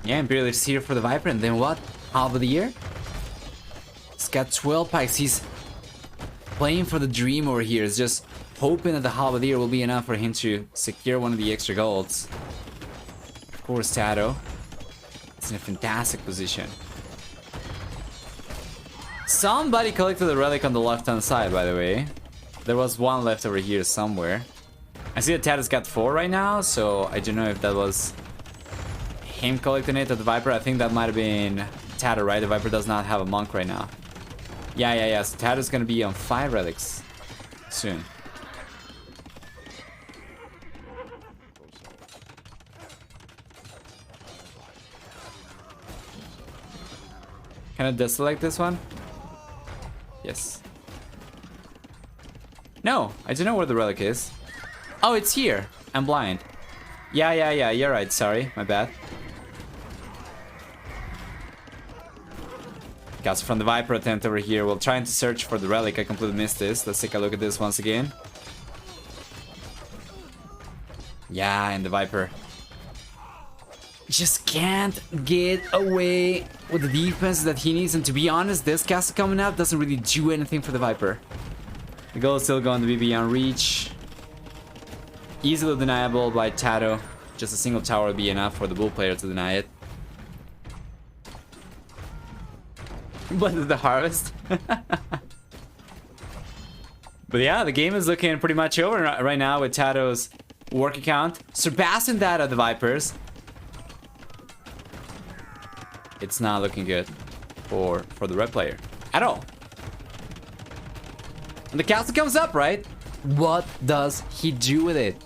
Yeah, Imperialist here for the Viper, and then what? Half of the year? He's got 12 pikes. He's playing for the dream over here. It's just hoping that the halberdier will be enough for him to secure one of the extra golds. Of course, Tato is in a fantastic position. Somebody collected the relic on the left-hand side, by the way. There was one left over here somewhere. I see that Tato's got 4 right now, so I don't know if that was him collecting it at the Viper. I think that might have been Tato, right? The Viper does not have a monk right now. Yeah. So Tato's gonna be on 5 relics soon. Can I deselect this one? Yes. No, I don't know where the relic is. Oh, it's here. I'm blind. Yeah, you're right. Sorry, my bad. Guys from the Viper attempt over here. We're trying to search for the relic. I completely missed this. Let's take a look at this once again. Yeah, and the Viper just can't get away with the defense that he needs. And to be honest, this castle coming up doesn't really do anything for the Viper. The goal is still going to be beyond reach. Easily deniable by Tato. Just a single tower would be enough for the bull player to deny it. But the harvest. But yeah, the game is looking pretty much over right now with Tato's work account surpassing that of the Vipers. It's not looking good for the red player at all. And the castle comes up, right? What does he do with it?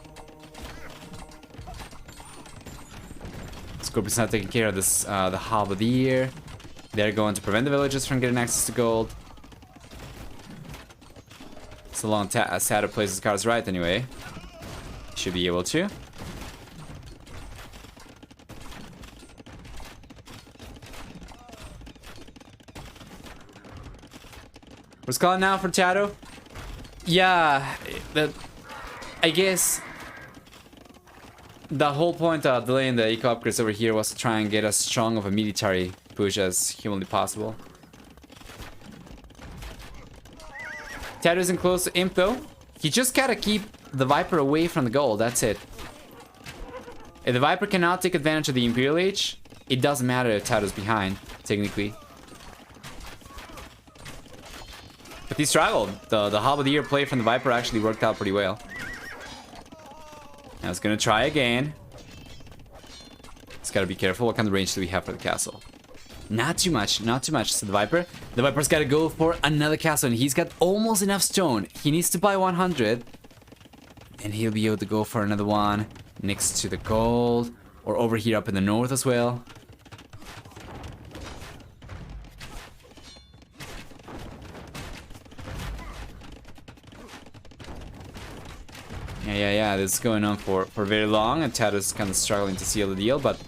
Scorpion's not taking care of this, the halberdier. They're going to prevent the villagers from getting access to gold. So long Tato plays his cards right anyway. Should be able to. What's calling now for Tato? Yeah, I guess the whole point of delaying the eco upgrades over here was to try and get as strong of a military push as humanly possible. Tato isn't close to Imp though. He just gotta keep the Viper away from the goal, that's it. If the Viper cannot take advantage of the Imperial Age, it doesn't matter if Tato's behind, technically. But he struggled. The halberdier play from the Viper actually worked out pretty well. Now it's gonna try again. It's gotta be careful. What kind of range do we have for the castle? Not too much, not too much. So the Viper's gotta go for another castle, and he's got almost enough stone. He needs to buy 100, and he'll be able to go for another one next to the gold, or over here up in the north as well. Yeah, this is going on for very long, and Tato's kind of struggling to seal the deal, but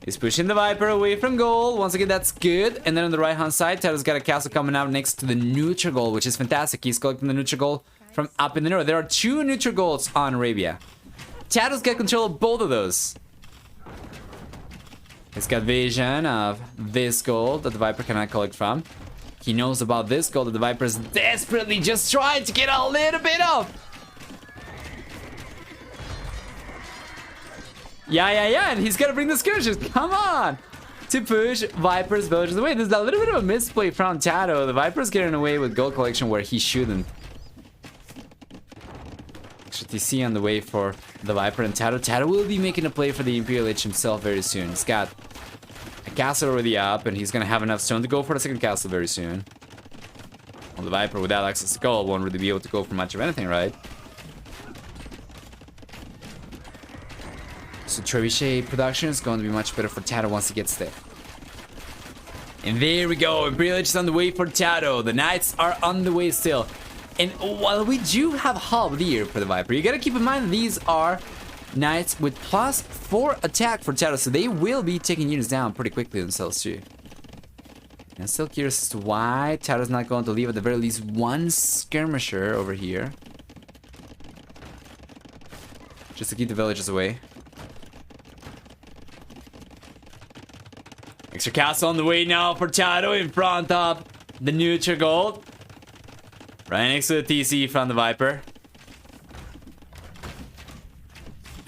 he's pushing the Viper away from gold. Once again, that's good. And then on the right-hand side, Tato's got a castle coming out next to the neutral gold, which is fantastic. He's collecting the neutral gold from up in the north. There are 2 neutral golds on Arabia. Tato's got control of both of those. He's got vision of this gold that the Viper cannot collect from. He knows about this gold that the Viper's desperately just trying to get a little bit of. Yeah, and he's gonna bring the skirmishes. Come on! To push Viper's villagers away. There's a little bit of a misplay from Tato. The Viper's getting away with gold collection where he shouldn't. Extra TC on the way for the Viper and Tato. Tato will be making a play for the Imperial Age himself very soon. He's got a castle already up, and he's gonna have enough stone to go for the second castle very soon. Well, the Viper without access to gold won't really be able to go for much of anything, right? So Trebuchet production is going to be much better for Tato once he gets there. And there we go. Imperial Age is on the way for Tato. The Knights are on the way still. And while we do have halberdier for the Viper, you gotta keep in mind that these are Knights with +4 attack for Tato, so they will be taking units down pretty quickly themselves too. And I'm still curious as to why Tato's not going to leave at the very least one skirmisher over here. Just to keep the villagers away. Extra castle on the way now for Tato in front of the neutral gold. Right next to the TC from the Viper.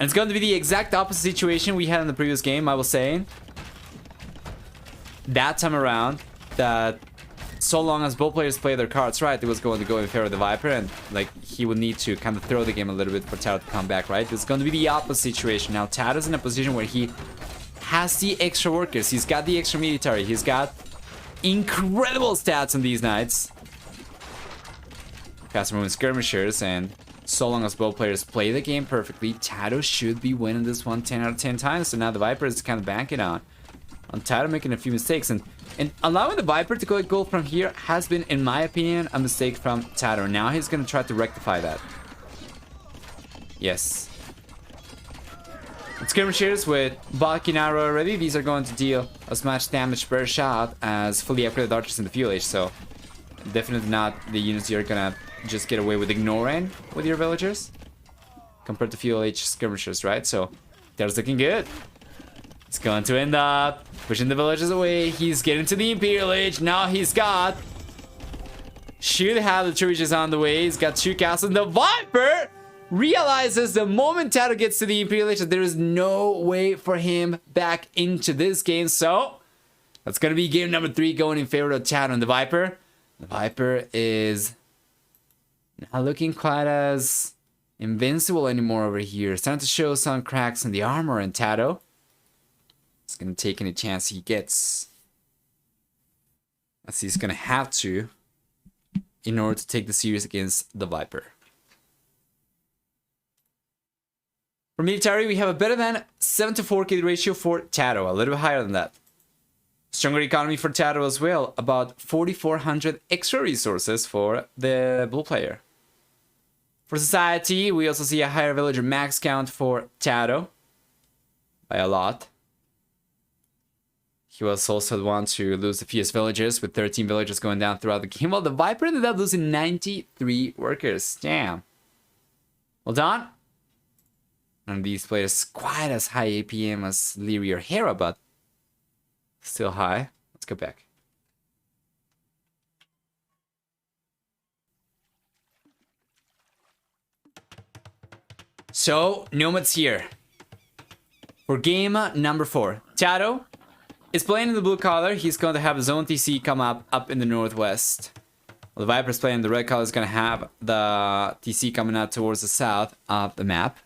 And it's going to be the exact opposite situation we had in the previous game, I was saying. That time around, that so long as both players play their cards right, it was going to go in favor of the Viper, and like he would need to kind of throw the game a little bit for Taro to come back, right? It's going to be the opposite situation. Now Taro's in a position where he has the extra workers, he's got the extra military, he's got incredible stats on these nights. Faster moving skirmishers, and so long as both players play the game perfectly, Taro should be winning this one 10 out of 10 times. So now the Viper is kind of banking on Taro making a few mistakes, and allowing the Viper to go at goal from here has been, in my opinion, a mistake from Taro. Now he's going to try to rectify that. Yes. And skirmishers with Balking Arrow already, these are going to deal as much damage per shot as fully upgraded archers in the fuel age, so definitely not the units you're gonna just get away with ignoring with your villagers compared to fuel age skirmishers, right? So that's looking good. It's going to end up pushing the villagers away. He's getting to the Imperial Age. Now he's got... should have the Churches on the way. He's got 2 castles. And the Viper realizes the moment Taro gets to the Imperial Age that there is no way for him back into this game. So that's going to be game number 3 going in favor of Taro and the Viper. The Viper is not looking quite as invincible anymore over here. Starting to show some cracks in the armor, and Taro is going to take any chance he gets, as he's going to have to in order to take the series against the Viper. For military, we have a better than 7-to-4 kill ratio for Taro, a little bit higher than that. Stronger economy for Taro as well, about 4,400 extra resources for the blue player. For society, we also see a higher villager max count for Taro by a lot. He was also the one to lose the fewest villagers, with 13 villagers going down throughout the game, while the Viper ended up losing 93 workers. Damn. Well done. None of these players quite as high APM as Leary or Hera, but still high. Let's go back. So, Nomad's here for game number 4. Taro is playing in the blue color. He's going to have his own TC come up in the northwest. Well, the Viper's playing in the red color. Is going to have the TC coming out towards the south of the map.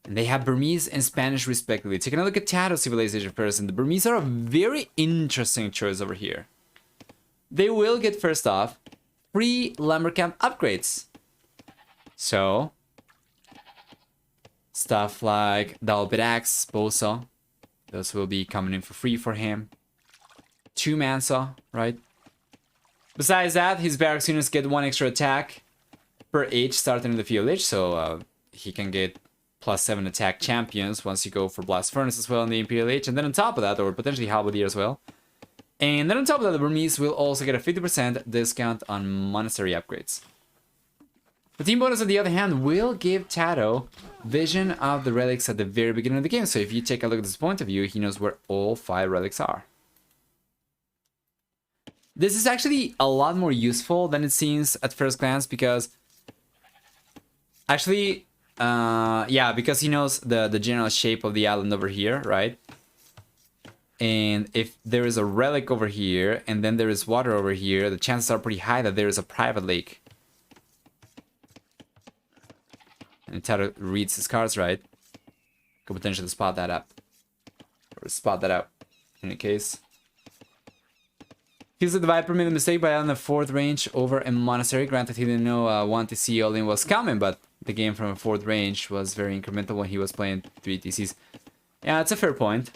And they have Burmese and Spanish respectively. Taking a look at Taro's civilization first, and the Burmese are a very interesting choice over here. They will get, first off, free lumber camp upgrades. So stuff like double bit axe, bowsaw, those will be coming in for free for him. 2 mansaw, right? Besides that, his barracks units get 1 extra attack per age starting in the field age, so he can get +7 attack champions once you go for blast furnace as well in the Imperial Age, and then on top of that, or potentially halberdier as well. And then on top of that, the Burmese will also get a 50% discount on monastery upgrades. The team bonus, on the other hand, will give Taro vision of the relics at the very beginning of the game. So if you take a look at this point of view, he knows where all 5 relics are. This is actually a lot more useful than it seems at first glance, because actually, yeah, because he knows the general shape of the island over here, right? And if there is a relic over here and then there is water over here, the chances are pretty high that there is a private lake. And Taro reads his cards right, could potentially spot that up. Or spot that out, in any case. Feels like the Viper made a mistake by adding the 4th range over a monastery. Granted, he didn't know 1 TC all-in was coming, but the game from a 4th range was very incremental when he was playing 3 TCs. Yeah, it's a fair point.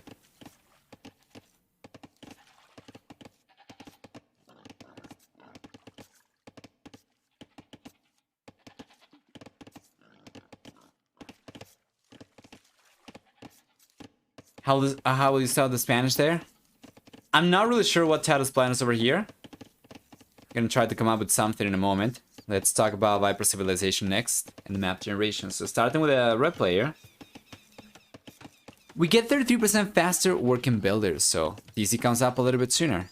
How will you start the Spanish there? I'm not really sure what Taro's plan is over here. I'm gonna try to come up with something in a moment. Let's talk about Viper Civilization next and map generation. So starting with a red player, we get 33% faster working builders, so DC comes up a little bit sooner.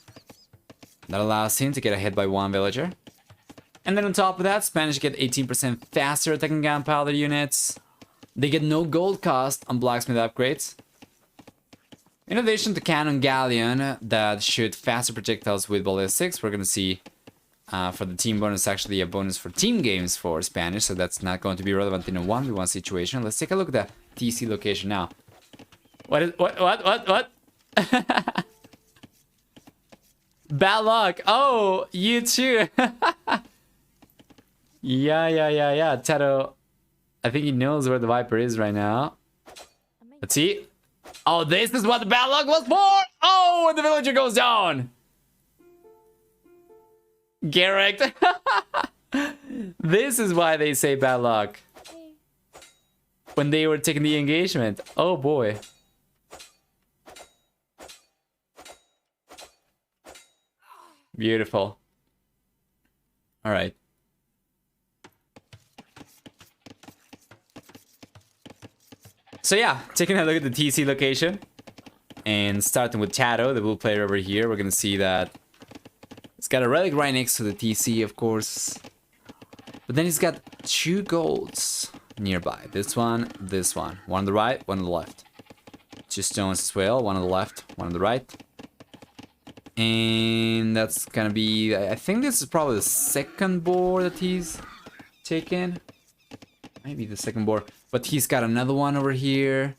That allows him to get ahead by 1 villager. And then on top of that, Spanish get 18% faster attacking gunpowder units. They get no gold cost on blacksmith upgrades. In addition to cannon galleon that shoot faster projectiles with ballistics, we're gonna see for the team bonus actually a bonus for team games for Spanish, so that's not going to be relevant in a 1v1 situation. Let's take a look at the TC location now. What? Bad luck. Oh, you too. Yeah. Tato, I think he knows where the Viper is right now. Let's see. Oh, this is what the bad luck was for. Oh, and the villager goes down. Garrick. This is why they say bad luck. When they were taking the engagement. Oh boy. Beautiful. All right. So yeah, taking a look at the TC location and starting with Tato, the blue player over here, we're gonna see that it's got a relic right next to the TC, of course. But then he's got 2 golds nearby. This one. One on the right, one on the left. 2 stones as well, one on the left, one on the right. And that's gonna be, I think this is probably the second board that he's taken. Maybe the second board. But he's got another one over here.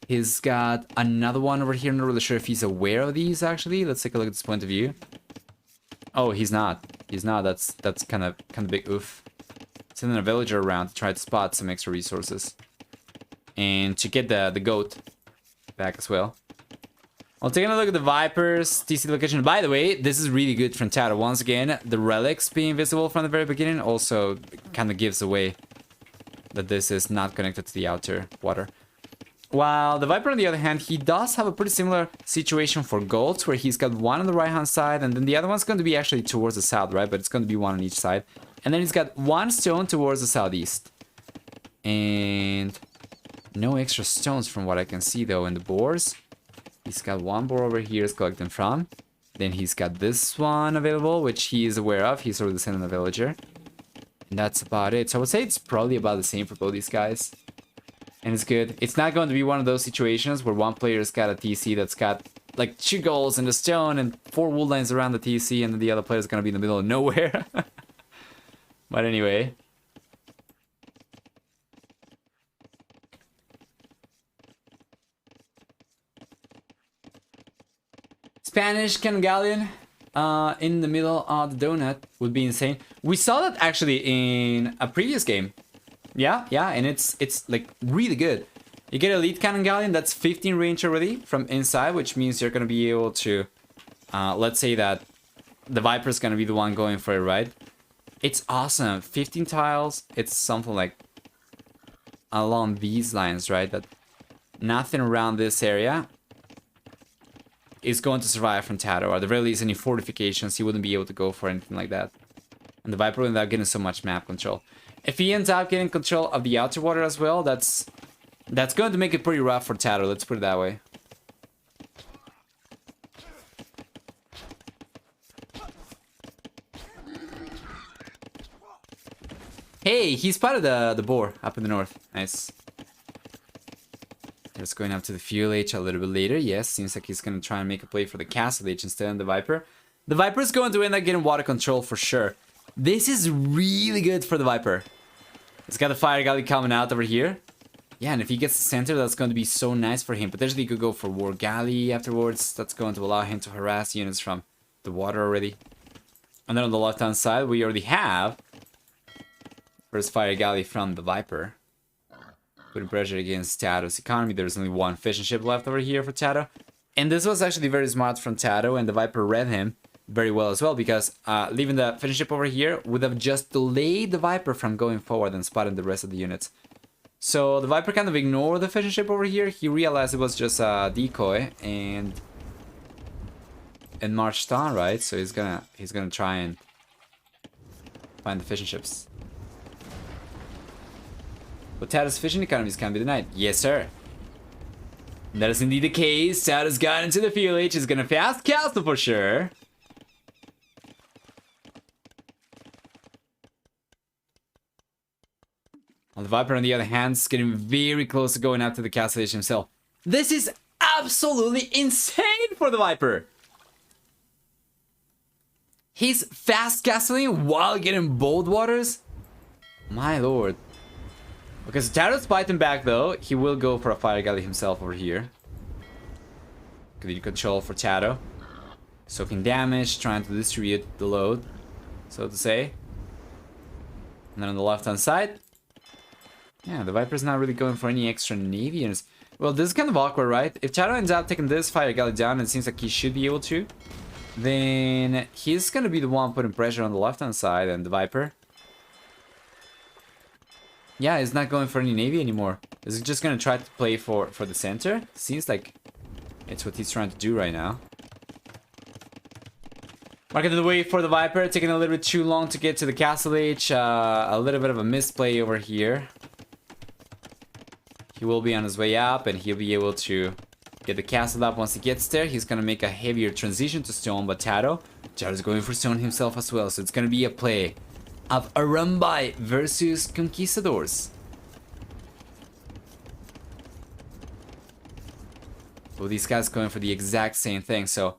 He's got another one over here. I'm not really sure if he's aware of these, actually. Let's take a look at this point of view. Oh, he's not. He's not. That's kind of big oof. Sending a villager around to try to spot some extra resources. And to get the goat back as well. Well, taking a look at the Vipers TC location. By the way, this is really good from Tato. Once again, the relics being visible from the very beginning also kind of gives away that this is not connected to the outer water. While the Viper, on the other hand, he does have a pretty similar situation for golds, where he's got one on the right-hand side, and then the other one's going to be actually towards the south, right? But it's going to be one on each side. And then he's got 1 stone towards the southeast. And no extra stones from what I can see, though, in the boars. He's got 1 boar over here he's collecting from. Then he's got this one available, which he is aware of. He's already sending a villager. And that's about it. So I would say it's probably about the same for both these guys. And it's good. It's not going to be one of those situations where one player's got a TC that's got like 2 goals and a stone and 4 wood lines around the TC, and then the other player's going to be in the middle of nowhere. But anyway. Spanish Cannon Galleon in the middle of the donut would be insane. We saw that actually in a previous game. Yeah, and it's like really good. You get Elite Cannon Galleon, that's 15 range already from inside, which means you're going to be able to, let's say that the Viper's going to be the one going for it, right? It's awesome. 15 tiles, it's something like along these lines, right? That nothing around this area is going to survive from Tato, or at the very least any fortifications. He wouldn't be able to go for anything like that. And the Viper without getting so much map control. If he ends up getting control of the outer water as well, that's going to make it pretty rough for Tato, let's put it that way. Hey, he spotted the boar up in the north. Nice. Just going up to the Fuel H a little bit later. Yes, seems like he's going to try and make a play for the Castle H instead of the Viper. The Viper is going to end up getting water control for sure. This is really good for the Viper. It's got the Fire Galley coming out over here. Yeah, and if he gets the center, that's going to be so nice for him. Potentially he could go for War Galley afterwards. That's going to allow him to harass units from the water already. And then on the left-hand side, we already have first Fire Galley from the Viper. Putting pressure against Tato's economy. There's only 1 fishing ship left over here for Tato. And this was actually very smart from Tato, and the Viper read him very well as well, because leaving the fishing ship over here would have just delayed the Viper from going forward and spotting the rest of the units. So the Viper kind of ignored the fishing ship over here. He realized it was just a decoy and marched on, right? So he's gonna try and find the fishing ships. But Tato's fishing economies can be denied. Yes, sir. That is indeed the case. Tato's got into the Fuel H. Is gonna fast castle for sure. While the Viper, on the other hand, is getting very close to going after the Castle Age himself. This is absolutely insane for the Viper. He's fast castling while getting bold waters. My lord. Okay, so Taro's fighting back though. He will go for a fire galley himself over here. Good control for Taro. Soaking damage, trying to distribute the load, so to say. And then on the left hand side, yeah, the Viper's not really going for any extra Navy units. Well, this is kind of awkward, right? If Taro ends up taking this fire galley down, and it seems like he should be able to, then he's gonna be the one putting pressure on the left hand side, and the Viper, yeah, he's not going for any Navy anymore. He's just gonna try to play for the center. Seems like it's what he's trying to do right now. Marking the way for the Viper, taking a little bit too long to get to the Castle Age. A little bit of a misplay over here. He will be on his way up, and he'll be able to get the castle up once he gets there. He's gonna make a heavier transition to stone, but Taro's going for stone himself as well. So it's gonna be a play of Arambai versus Conquistadors. Well, these guys going for the exact same thing. So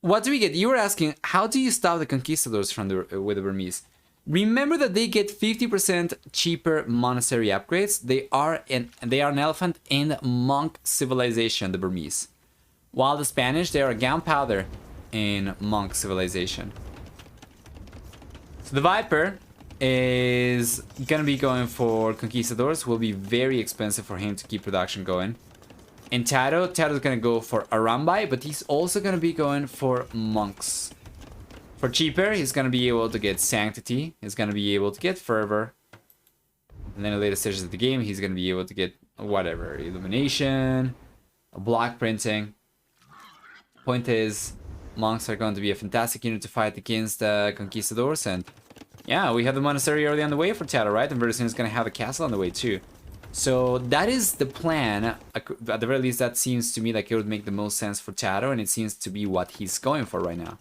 what do we get? You were asking, how do you stop the Conquistadors from with the Burmese? Remember that they get 50% cheaper monastery upgrades. They are an elephant and monk civilization, the Burmese. While the Spanish, they are gunpowder and monk civilization. So the Viper is gonna be going for Conquistadors. Will be very expensive for him to keep production going. And Taro's gonna go for Arambai, but he's also gonna be going for monks. For cheaper, he's gonna be able to get Sanctity. He's gonna be able to get Fervor. And then in the later stages of the game, he's gonna be able to get whatever. Illumination, block printing. Point is, monks are going to be a fantastic unit to fight against the Conquistadors. And yeah, we have the monastery already on the way for Taro, right? And very soon is gonna have a castle on the way too. So that is the plan. At the very least, that seems to me like it would make the most sense for Taro, and it seems to be what he's going for right now.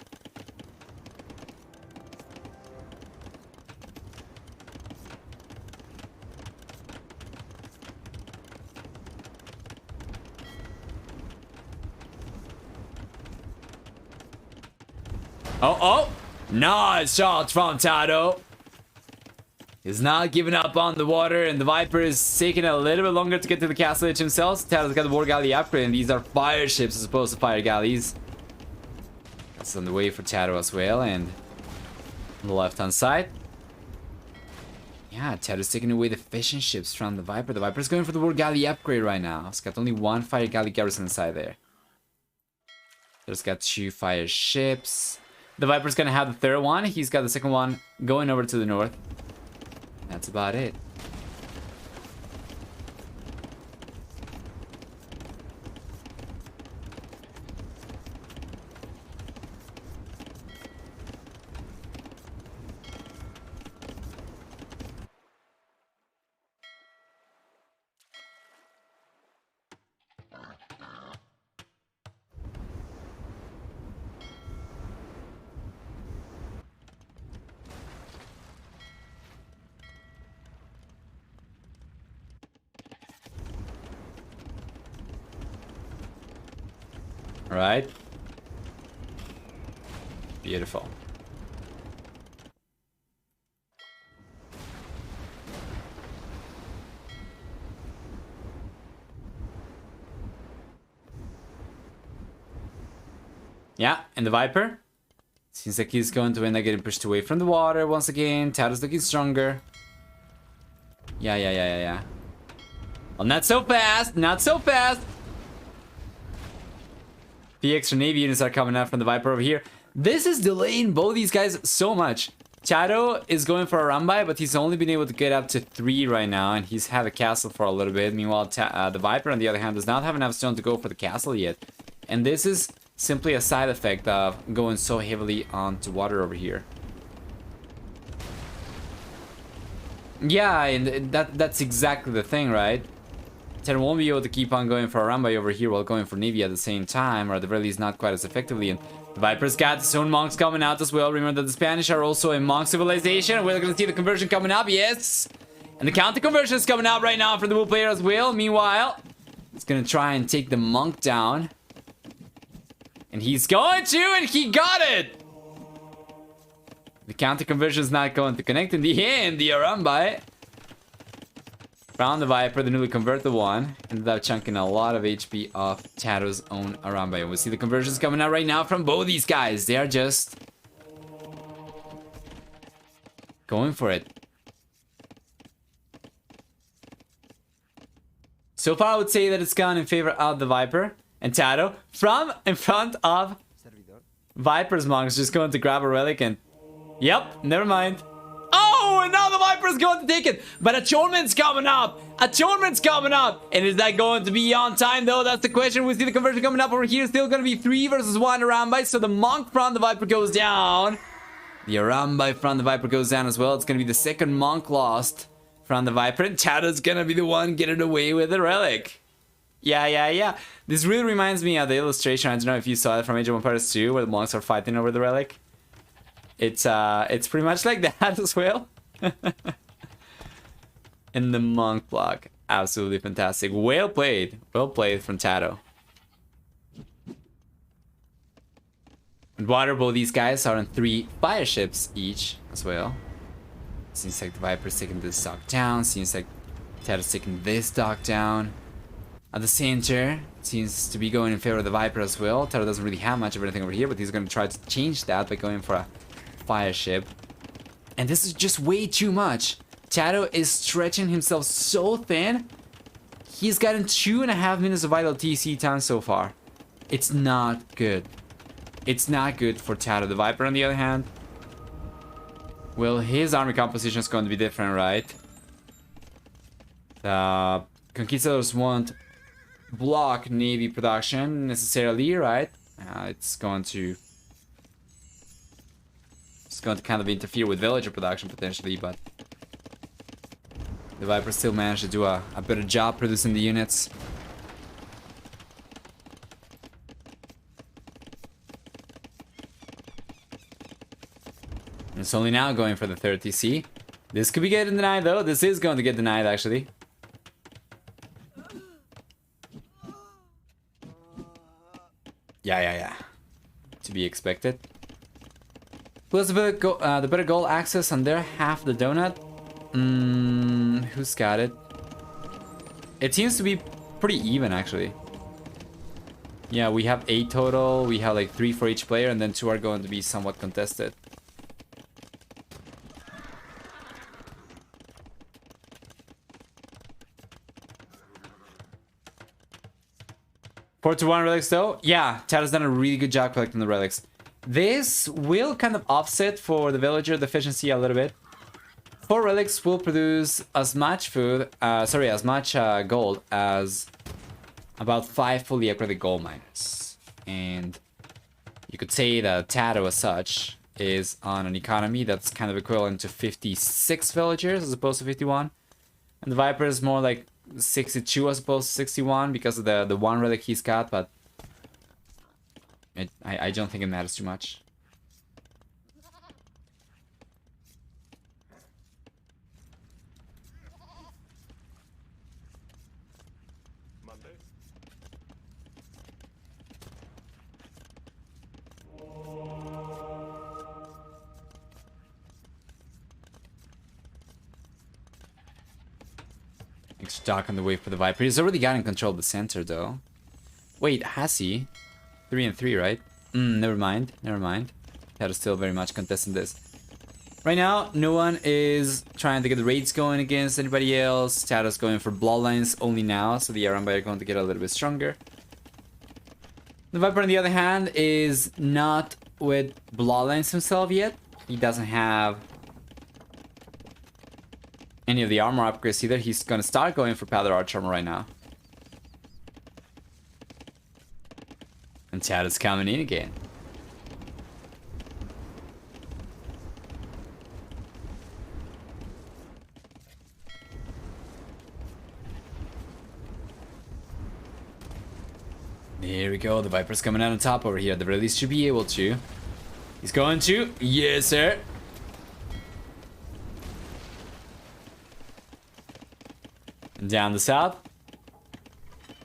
Oh! Nice shot from Taro. He's not giving up on the water, and the Viper is taking a little bit longer to get to the Castle Age himself. Taro's got the war galley upgrade, and these are fire ships as opposed to fire galleys. That's on the way for Taro as well, and on the left-hand side. Yeah, Taro's taking away the fishing ships from the Viper. The Viper's going for the war galley upgrade right now. It's got only one fire galley garrison inside there. There's got 2 fire ships. The Viper's gonna have the third one. He's got the second one going over to the north. That's about it. All right. Beautiful. Yeah, and the Viper seems like he's going to end up getting pushed away from the water once again. Taro's looking stronger. Yeah. Well, not so fast. Not so fast. The extra Navy units are coming out from the Viper over here. This is delaying both these guys so much. Taro is going for Arambai, but he's only been able to get up to 3 right now, and he's had a castle for a little bit. Meanwhile, the Viper, on the other hand, does not have enough stone to go for the castle yet. And this is simply a side effect of going so heavily onto water over here. Yeah, and that's exactly the thing, right? Taro won't be able to keep on going for Arambai over here while going for Navy at the same time, or at the very least not quite as effectively. And the Viper's got his own monks coming out as well. Remember that the Spanish are also a monk civilization. We're gonna see the conversion coming up, yes! And the counter conversion is coming out right now for the blue player as well. Meanwhile, he's gonna try and take the monk down. And he's going to, and he got it! The counter conversion is not going to connect in the end. The Arambai found the Viper, the newly converted one. Ended up chunking a lot of HP off Tato's own Arambai. We see the conversions coming out right now from both these guys. They are just going for it. So far, I would say that it's gone in favor of the Viper and Tato from in front of Viper's monks, just going to grab a relic and yep, never mind. Oh, and now the Viper's going to take it. But Atonement's coming up. Atonement's coming up. And is that going to be on time, though? That's the question. We see the conversion coming up over here. Still going to be 3 versus 1 Arambai. So the monk from the Viper goes down. The Arambai from the Viper goes down as well. It's going to be the second monk lost from the Viper. And Tato's going to be the one getting away with the relic. Yeah. This really reminds me of the illustration. I don't know if you saw it from Age of Empires 2, where the monks are fighting over the relic. It's pretty much like that as well. And the monk block, absolutely fantastic. Well played from Tato. And water, both these guys are on 3 fire ships each as well. Seems like the Viper's taking this dock down. Seems like Tato's taking this dock down. At the center, seems to be going in favor of the Viper as well. Tato doesn't really have much of anything over here, but he's going to try to change that by going for a fire ship. And this is just way too much. Tato is stretching himself so thin. He's gotten 2.5 minutes of vital TC time so far. It's not good. It's not good for Tato. The Viper, on the other hand, well, his army composition is going to be different, right? The Conquistadors won't block Navy production necessarily, right? It's going to kind of interfere with villager production potentially, but the Viper still managed to do a better job producing the units. And it's only now going for the 3rd TC. This could be getting denied though. This is going to get denied actually. Yeah. To be expected. Who has the better goal access on their half the donut? Who's got it? It seems to be pretty even, actually. Yeah, we have 8 total. We have like 3 for each player, and then 2 are going to be somewhat contested. Four to 1 relics, though. Yeah, Tato's done a really good job collecting the relics. This will kind of offset for the villager deficiency a little bit. 4 relics will produce as much food, as much gold as about 5 fully upgraded gold miners. And you could say that Tato as such is on an economy that's kind of equivalent to 56 villagers as opposed to 51. And the Viper is more like 62 as opposed to 61 because of the 1 relic he's got, but I don't think it matters too much. Extra dock on the way for the Viper. He's already got in control of the center though. Wait, has he? 3 and 3, right? Never mind. That is still very much contesting this. Right now, no one is trying to get the raids going against anybody else. Tato's going for bloodlines only now, so the Arambai are going to get a little bit stronger. The Viper, on the other hand, is not with bloodlines himself yet. He doesn't have any of the armor upgrades either. He's going to start going for powder arch armor right now. And Tato's coming in again. There we go. The Viper's coming out on top over here. The release should be able to. He's going to. Yes, sir. Down the south.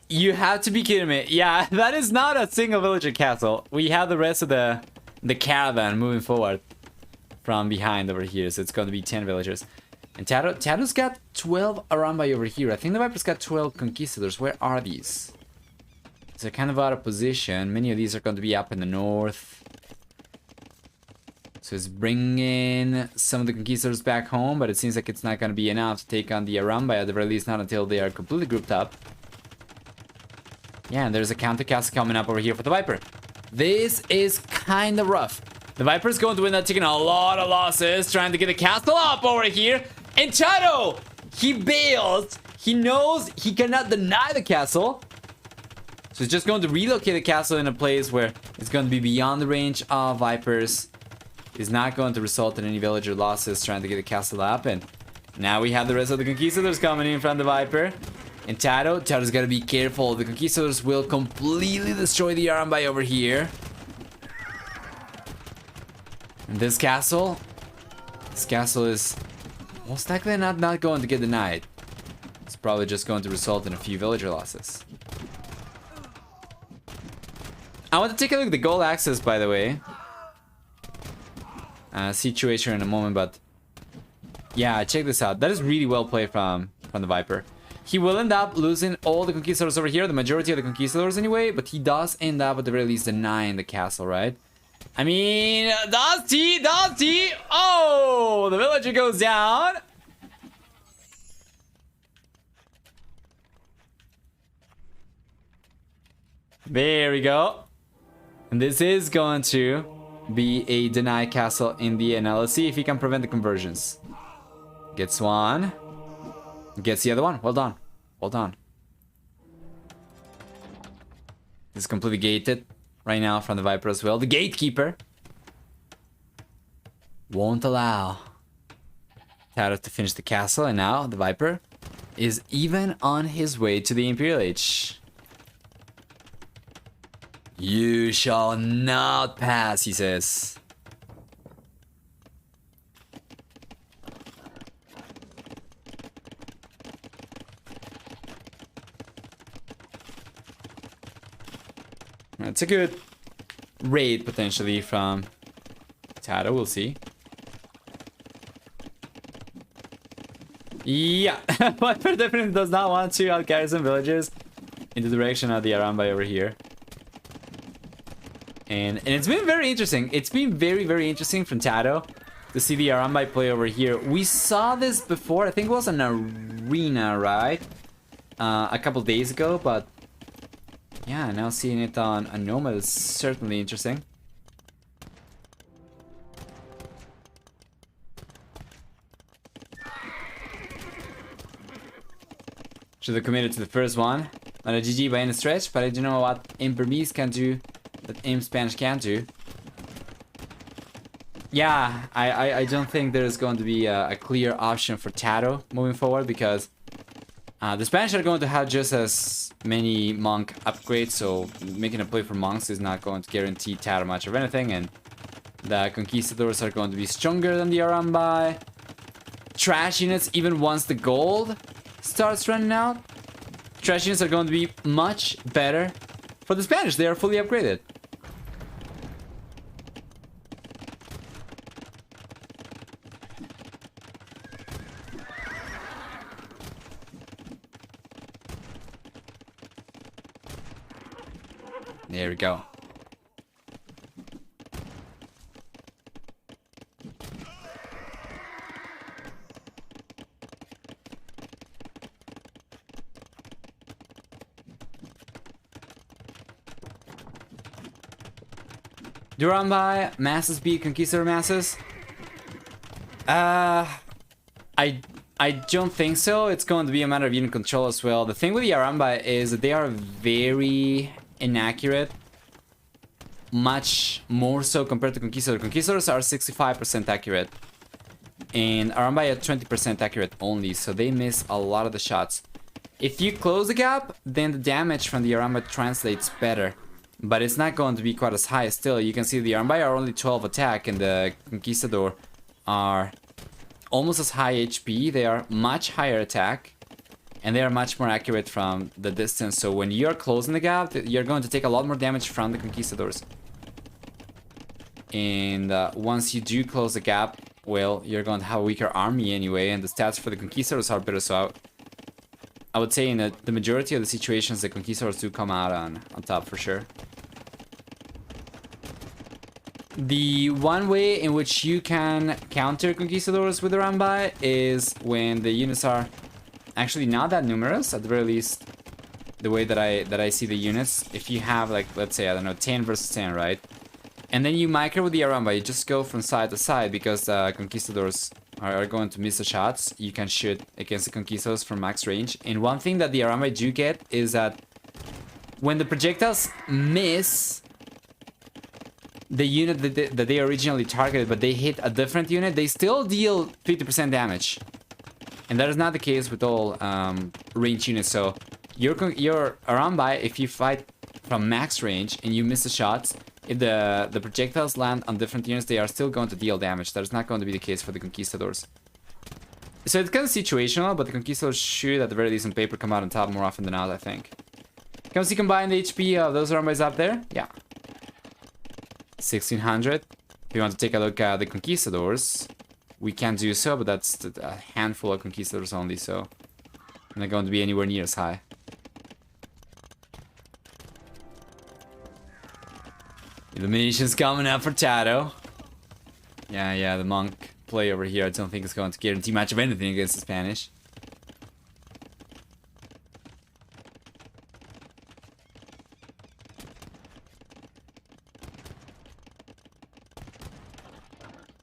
You have to be kidding me. Yeah, that is not a single villager castle. We have the rest of the caravan moving forward from behind over here. So it's going to be 10 villagers. And Tado's got 12 Arambai over here. I think the Viper's got 12 conquistadors. Where are these? They're kind of out of position. Many of these are going to be up in the north. So it's bringing some of the conquistadors back home, but it seems like it's not going to be enough to take on the Arambai, at the very least not until they are completely grouped up. Yeah, and there's a counter castle coming up over here for the Viper. This is kind of rough. The Viper's going to end up taking a lot of losses, trying to get the castle up over here. And Tado, he bails. He knows he cannot deny the castle. So he's just going to relocate the castle in a place where it's going to be beyond the range of Vipers. It's not going to result in any villager losses trying to get the castle up. And now we have the rest of the conquistadors coming in from the Viper. And Tado's got to be careful. The conquistadors will completely destroy the Arambai over here. And this castle is most likely not going to get denied. It's probably just going to result in a few villager losses. I want to take a look at the gold axis, by the way. Situation in a moment, but yeah, check this out. That is really well played from the Viper. He will end up losing all the conquistadors over here, the majority of the conquistadors anyway, but he does end up at the very least denying the castle, right? I mean, does he? Oh, the villager goes down. There we go. And this is going to be a denied castle in the end. Now let's see if he can prevent the conversions. Gets one. Gets the other one. Well done. Well done. This is completely gated right now from the Viper as well. The gatekeeper won't allow Tado to finish the castle. And now the Viper is even on his way to the Imperial Age. You shall not pass, he says. That's a good raid potentially from Tado, we'll see. Yeah, Viper definitely does not want to out-garrison villagers in the direction of the Arambai over here. And it's been very interesting. It's been very, very interesting from Tado to see the Arambai play over here. We saw this before. I think it was an arena, right? A couple days ago, but yeah, now seeing it on a Nomad is certainly interesting. Should have committed to the first one. Not a GG by any stretch, but I do know what Imp Burmese can do that Imp Spanish can do. Yeah, I don't think there's going to be a clear option for Tado moving forward, because the Spanish are going to have just as many monk upgrades, so making a play for monks is not going to guarantee Tado much of anything, and the conquistadors are going to be stronger than the Arambai. Trash units, even once the gold starts running out, trash units are going to be much better for the Spanish. They are fully upgraded. There we go. Arambai masses beat conquistador masses? I don't think so. It's going to be a matter of unit control as well. The thing with the Arambai is that they are very inaccurate. Much more so compared to Conquistador. Conquistadors are 65% accurate. And Arambai are 20% accurate only, so they miss a lot of the shots. If you close the gap, then the damage from the Arambai translates better. But it's not going to be quite as high still. You can see the Arambai are only 12 attack and the Conquistador are almost as high HP. They are much higher attack. and they are much more accurate from the distance. So when you're closing the gap, you're going to take a lot more damage from the Conquistadors. And once you do close the gap, well, you're going to have a weaker army anyway, and the stats for the Conquistadors are better. So I would say in the majority of the situations, the Conquistadors do come out on top for sure. The one way in which you can counter Conquistadors with the run-by is when the units are actually not that numerous, at the very least, the way that I see the units. If you have, like, let's say, I don't know, 10 versus 10, right? And then you micro with the run-by, you just go from side to side because the Conquistadors are going to miss the shots. You can shoot against the Conquistadors from max range. And one thing that the run-by do get is that when the projectiles miss the unit that they originally targeted, but they hit a different unit, they still deal 50% damage. And that is not the case with all range units. So your run-by, if you fight from max range and you miss the shots, if the projectiles land on different units, they are still going to deal damage. That is not going to be the case for the Conquistadors. So it's kind of situational, but the Conquistadors should, at the very least on paper, come out on top more often than not, I think. Can we see combined HP of those run-bys up there? Yeah. 1600. If you want to take a look at the Conquistadors, we can do so, but that's a handful of Conquistadors only, so I'm not going to be anywhere near as high. Illumination's coming up for Tato. Yeah, the monk play over here I don't think is going to guarantee much of anything against the Spanish.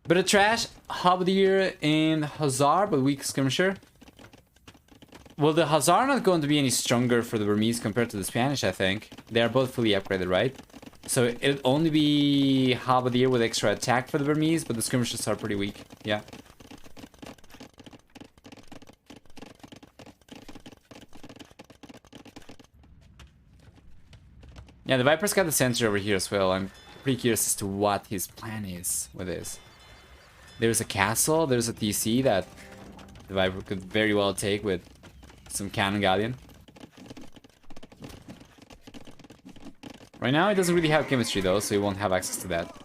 Bit of trash, Halberdier and Hussar, but weak skirmisher. Well, the Hussar not going to be any stronger for the Burmese compared to the Spanish, I think. They are both fully upgraded, right? So it'll only be Halberdier with extra attack for the Burmese, but the skirmishers are pretty weak. Yeah. Yeah, the Viper's got the sensor over here as well. I'm pretty curious as to what his plan is with this. There's a castle, there's a TC that the Viper could very well take with some cannon galleon. Right now, it doesn't really have chemistry though, so he won't have access to that.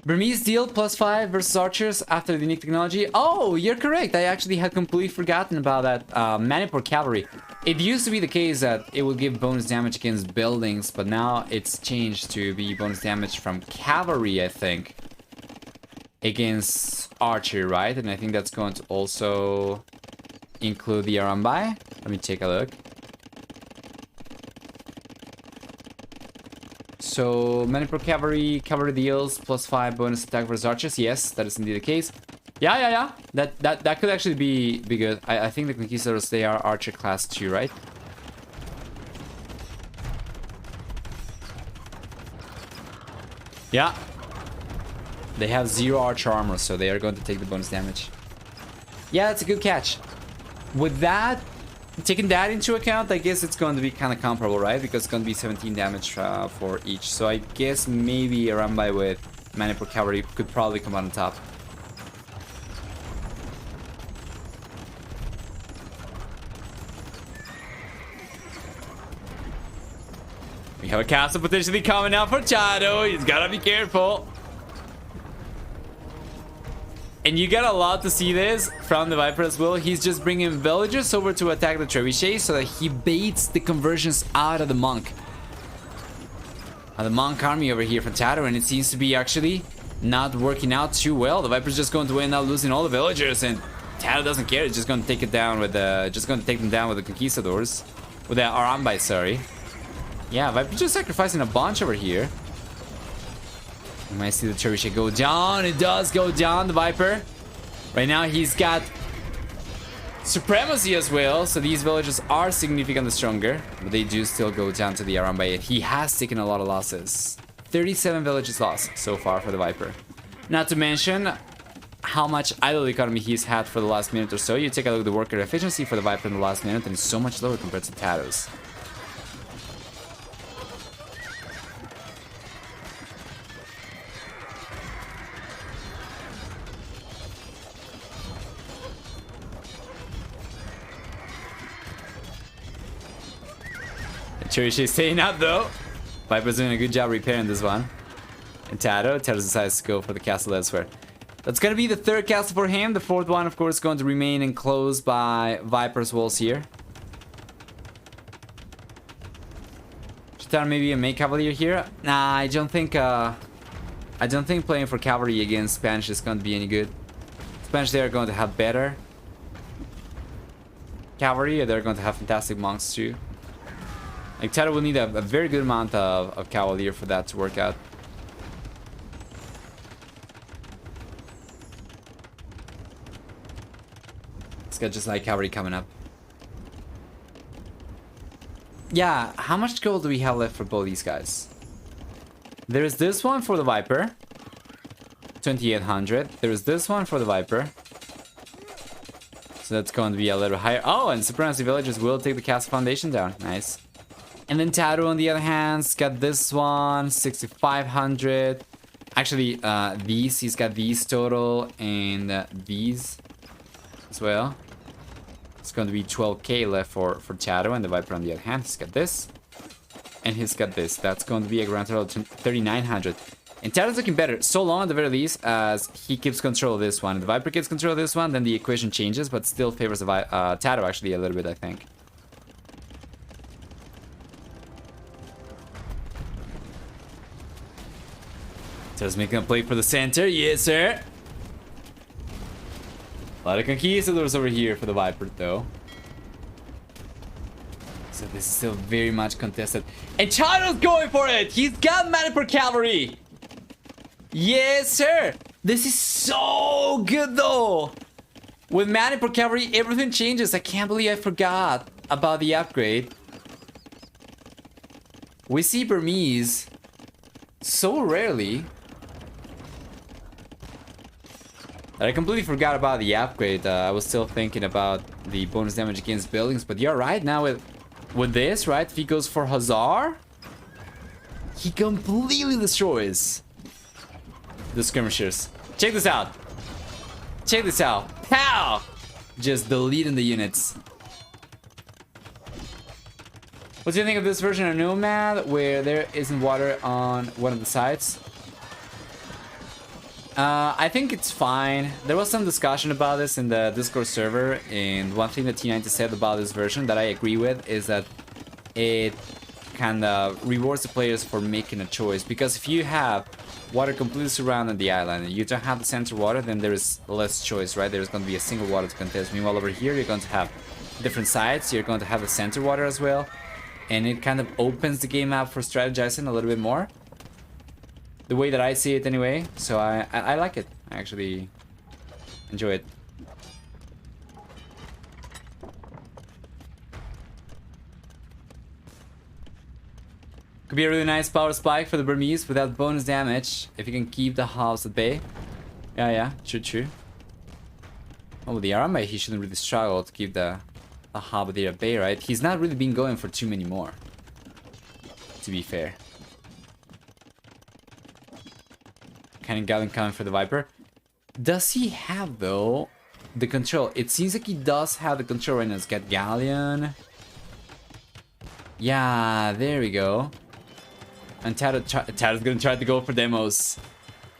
Burmese deal +5 versus archers after the unique technology. Oh, you're correct. I actually had completely forgotten about that. Manipur cavalry. It used to be the case that it would give bonus damage against buildings, but now it's changed to be bonus damage from cavalry, I think, against archery, right? And I think that's going to also include the run-by. Let me take a look. So Manipur cavalry deals +5 bonus attack versus archers. Yes, that is indeed the case. Yeah. That could actually be good. I think the Conquistadors, they are archer class 2, right? Yeah. They have 0 archer armor, so they are going to take the bonus damage. Yeah, that's a good catch. With that, taking that into account, I guess it's going to be kind of comparable, right? Because it's going to be 17 damage for each. So I guess maybe a run-by with Manipur cavalry could probably come out on top. We have a castle potentially coming out for Chado. He's gotta be careful. And you get a lot to see this from the Viper as well. He's just bringing villagers over to attack the trebuchet so that he baits the conversions out of the monk. The monk army over here from Tato, and it seems to be actually not working out too well. The Viper's just going to end up losing all the villagers, and Tato doesn't care. He's just going to take it down with the, take them down with the Conquistadors, with the run-by, sorry. Yeah, Viper's just sacrificing a bunch over here. You might see the trebuchet go down. It does go down, the Viper. Right now, he's got supremacy as well, so these villagers are significantly stronger, but they do still go down to the run-by, and he has taken a lot of losses. 37 villages lost so far for the Viper. Not to mention how much idle economy he's had for the last minute or so. You take a look at the worker efficiency for the Viper in the last minute, and it's so much lower compared to Tato's. Cheryshi's staying out though. Viper's doing a good job repairing this one. And Taro decides to go for the castle elsewhere. That's gonna be the third castle for him. The fourth one, of course, going to remain enclosed by Viper's walls here. Should Taro maybe a main cavalier here? Nah, I don't think playing for cavalry against Spanish is going to be any good. Spanish, they are going to have better cavalry. They're going to have fantastic monks too. Like, Taro will need a very good amount of cavalier for that to work out. It's got just like cavalry coming up. Yeah, how much gold do we have left for both these guys? There's this one for the Viper. 2800. There's this one for the Viper. So that's going to be a little higher. Oh, and Supremacy Villagers will take the Castle Foundation down. Nice. And then Taro, on the other hand, has got this one, 6500. Actually, these, he's got these total, and these as well. It's going to be 12k left for Taro, and the Viper, on the other hand, he's got this. And he's got this. That's going to be a grand total of 3900. And Taro's looking better, so long at the very least as he keeps control of this one. If the Viper keeps control of this one, then the equation changes, but still favors the Taro actually a little bit, I think. Taro's making a play for the center, yes sir. A lot of conquistadors over here for the Viper though. So this is still very much contested. And Taro's going for it! He's got Manipur Cavalry! Yes, sir! This is so good, though! With Manipur Cavalry, everything changes. I can't believe I forgot about the upgrade. We see Burmese so rarely that I completely forgot about the upgrade. I was still thinking about the bonus damage against buildings, but you're right. Now with this, right? If he goes for Hazar, he completely destroys the skirmishers. Check this out. Check this out. Pow! Just deleting the units. What do you think of this version of Nomad where there isn't water on one of the sides? I think it's fine. There was some discussion about this in the Discord server, and one thing that T90 said about this version that I agree with is that it kind of rewards the players for making a choice. Because if you have water completely surrounding the island and you don't have the center water, then there is less choice, right? There's going to be a single water to contest. Meanwhile, over here, you're going to have different sides. You're going to have the center water as well. And it kind of opens the game up for strategizing a little bit more. The way that I see it anyway. So I like it. I actually enjoy it. Could be a really nice power spike for the Burmese without bonus damage. If you can keep the house at bay. Yeah, true. Oh, with the Arame, he shouldn't really struggle to keep the hub there at bay, right? He's not really been going for too many more, to be fair. Cannon Galleon coming for the Viper. Does he have, though, the control? It seems like he does have the control right now. It's got Galleon. Yeah, there we go. And Taro's gonna try to go for demos.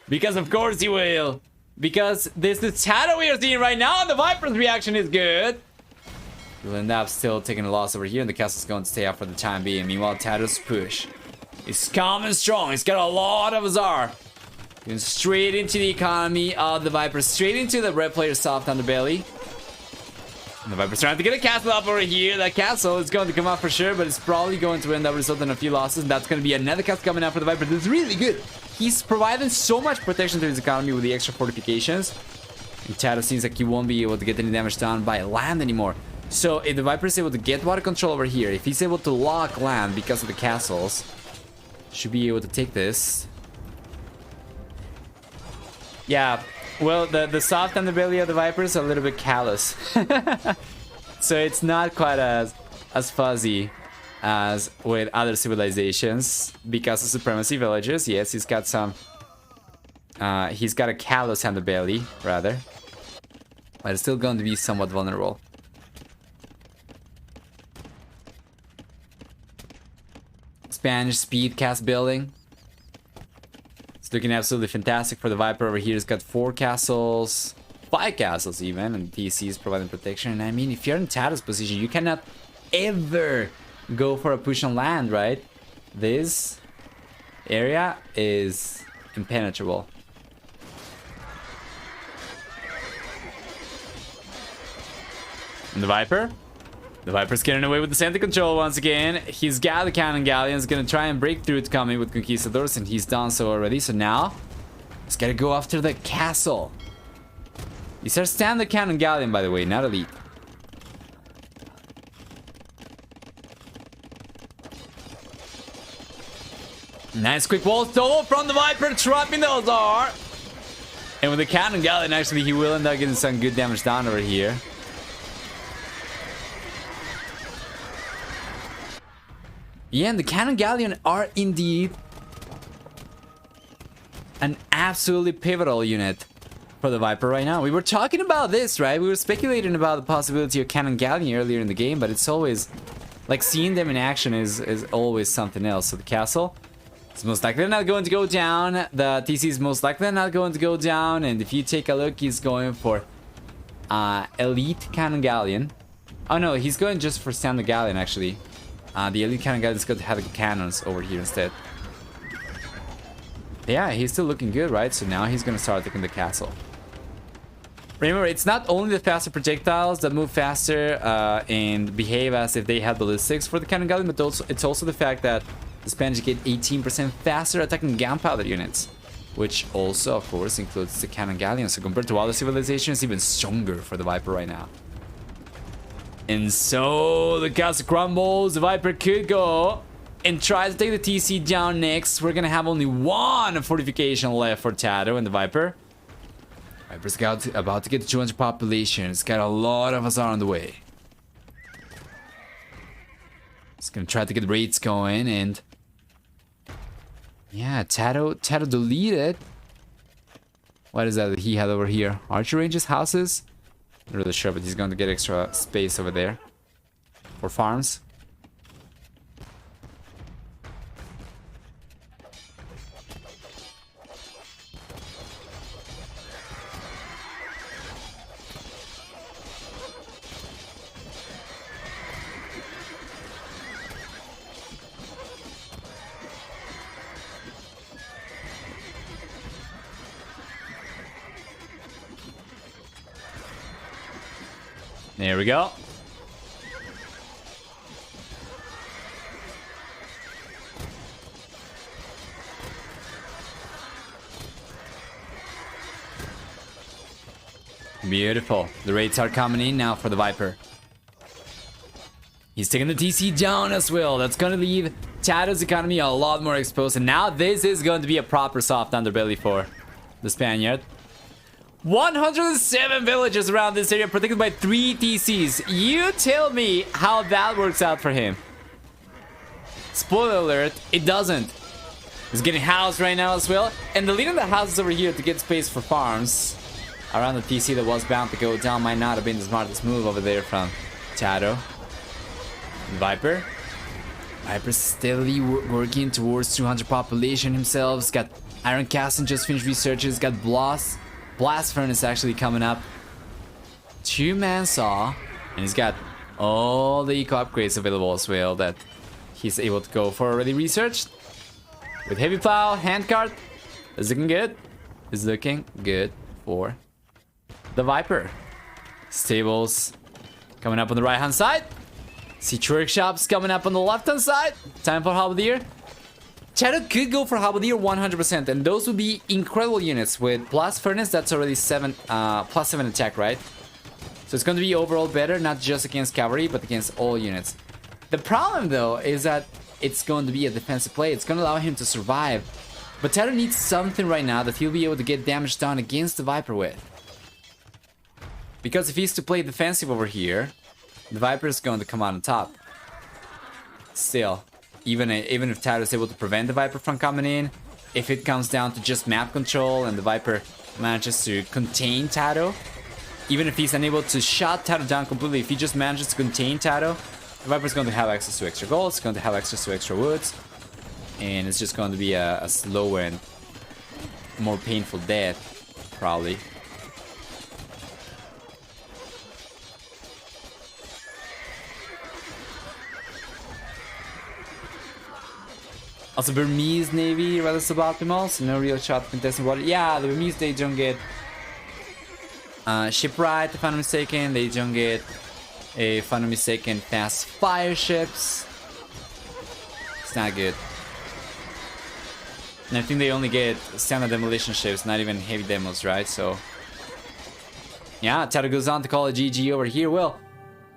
Because of course he will. Because this is Taro we are seeing right now, and the Viper's reaction is good. We'll end up still taking a loss over here, and the castle's going to stay out for the time being. Meanwhile, Taro's push is calm and strong. He's got a lot of Azar. Going straight into the economy of the Viper, straight into the red player's soft underbelly. And the Viper's trying to get a castle up over here. That castle is going to come out for sure, but it's probably going to end up resulting in a few losses. And that's going to be another castle coming out for the Viper. This is really good. He's providing so much protection to his economy with the extra fortifications. And Taro seems like he won't be able to get any damage done by land anymore. So if the Viper is able to get water control over here, if he's able to lock land because of the castles, should be able to take this. Yeah, well, the soft underbelly of the Viper is a little bit callous. So it's not quite as fuzzy as with other civilizations because of supremacy villages. Yes, he's got some... he's got a callous underbelly, rather. But it's still going to be somewhat vulnerable. Spanish speed cast building. It's looking absolutely fantastic for the Viper over here. It's got 4 castles, 5 castles even, and TC is providing protection. And I mean, if you're in Tato's position, you cannot ever go for a push on land, right? This area is impenetrable. And the Viper's getting away with the center control once again. He's got the cannon galleons, gonna try and break through to come in with conquistadors, and he's done so already. So now he's gotta go after the castle. These are standard cannon galleon, by the way, not elite. Nice quick wall stole from the Viper, trapping the Ozar. And with the cannon galleon, actually, he will end up getting some good damage down over here. Yeah, and the cannon galleon are indeed an absolutely pivotal unit for the Viper right now. We were talking about this, right? We were speculating about the possibility of cannon galleon earlier in the game, but it's always like seeing them in action is always something else. So the castle is most likely not going to go down. The TC is most likely not going to go down, and if you take a look, he's going for elite cannon galleon. Oh no, he's going just for standard galleon actually. The elite cannon galleon is going to have the cannons over here instead. Yeah, he's still looking good, right? So now he's going to start taking the castle. Remember, it's not only the faster projectiles that move faster and behave as if they had ballistics for the cannon galleon, but it's also the fact that the Spanish get 18% faster attacking gunpowder units, which also, of course, includes the cannon galleon. So compared to other civilizations, even stronger for the Viper right now. And so the castle crumbles. The Viper could go and try to take the TC down next. We're gonna have only 1 fortification left for Tato and the Viper. Viper's about to get to 200 population. It's got a lot of Azar on the way. It's gonna try to get raids going, and yeah, Tato deleted. What is that he had over here? Archer ranges, houses? Not really sure, but he's going to get extra space over there for farms. There we go. Beautiful. The raids are coming in now for the Viper. He's taking the TC down as well. That's going to leave Tato's economy a lot more exposed. And now this is going to be a proper soft underbelly for the Spaniard. 107 villages around this area protected by 3 TCs. You tell me how that works out for him. Spoiler alert, it doesn't. He's getting housed right now as well. And the leader of the house is over here to get space for farms. Around the TC that was bound to go down might not have been the smartest move over there from Tato. Viper. Viper's steadily working towards 200 population himself. He's got Iron Castle just finished research. He's got Blast Furnace actually coming up. 2-man saw. And he's got all the eco upgrades available as well that he's able to go for already researched. With heavy plow, handcart. Is looking good. Is looking good for the Viper. Stables coming up on the right hand side. Siege workshops coming up on the left hand side. Time for Halberdier. Shadow could go for Halberdier 100%, and those would be incredible units with Blast Furnace. That's already plus 7 attack, right? So it's going to be overall better, not just against cavalry, but against all units. The problem, though, is that it's going to be a defensive play. It's going to allow him to survive. But Tato needs something right now that he'll be able to get damage done against the Viper with. Because if he's to play defensive over here, the Viper is going to come out on top. Still, even if Tato is able to prevent the Viper from coming in, if it comes down to just map control and the Viper manages to contain Tato, even if he's unable to shut Tato down completely, if he just manages to contain Tato, the Viper is going to have access to extra gold, it's going to have access to extra woods, And it's just going to be a slower and more painful death, probably. Also, Burmese Navy, rather suboptimal, so no real shot at contesting water. Yeah, the Burmese, they don't get shipwright, if I'm not mistaken. They don't get, if I'm not mistaken, fast fire ships. It's not good. And I think they only get standard demolition ships, not even heavy demos, right? So, yeah, Tato goes on to call a GG over here. Well,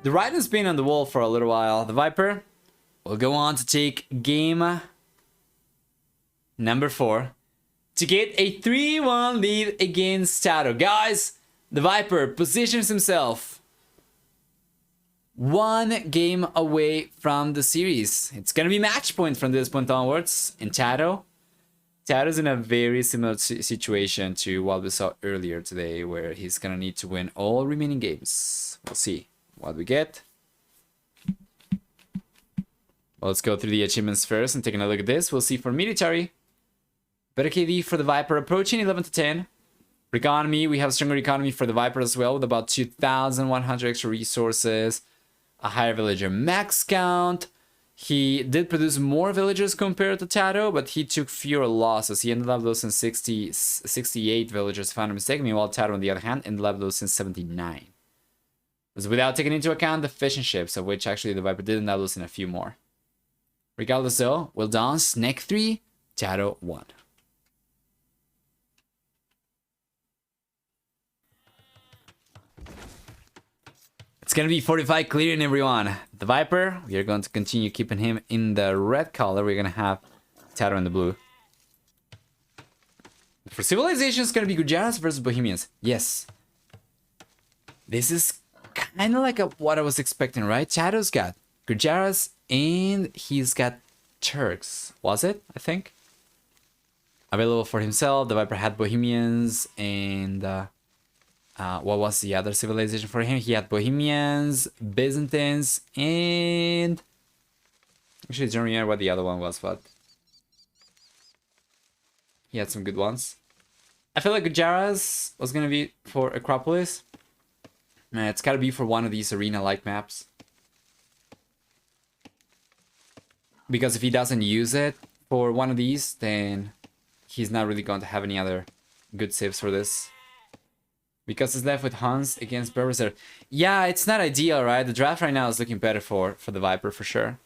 the writing's been on the wall for a little while. The Viper will go on to take game number 4 to get a 3-1 lead against Tato. Guys, the Viper positions himself 1 game away from the series. It's gonna be match point from this point onwards. And Tato's in a very similar situation to what we saw earlier today, where he's gonna need to win all remaining games. We'll see what we get. Well, let's go through the achievements first and taking a look at this. We'll see for military. Better KD for the Viper, approaching 11 to 10. For economy, we have stronger economy for the Viper as well, with about 2,100 extra resources, a higher villager max count. He did produce more villagers compared to Tato, but he took fewer losses. He ended up losing 68 villagers, if I'm not mistaken. Meanwhile, Tato, on the other hand, ended up losing 79. This is without taking into account the fishing ships, of which actually the Viper did end up losing a few more. Regardless though, well done. Snake 3, Tato 1. It's going to be 45 clearing, everyone. The Viper, we are going to continue keeping him in the red color. We're going to have Tato in the blue. For civilization, it's going to be Gujaras versus Bohemians. Yes. This is kind of like what I was expecting, right? Tato's got Gujaras and he's got Turks. Was it? I think. Available for himself. The Viper had Bohemians and... what was the other civilization for him? He had Bohemians, Byzantines, and... Actually, I don't remember what the other one was, but... He had some good ones. I feel like Gujaras was gonna be for Acropolis. It's gotta be for one of these arena-like maps. Because if he doesn't use it for one of these, then he's not really going to have any other good saves for this. Because he's left with Huns against Berserker. Yeah, it's not ideal, right? The draft right now is looking better for the Viper, for sure.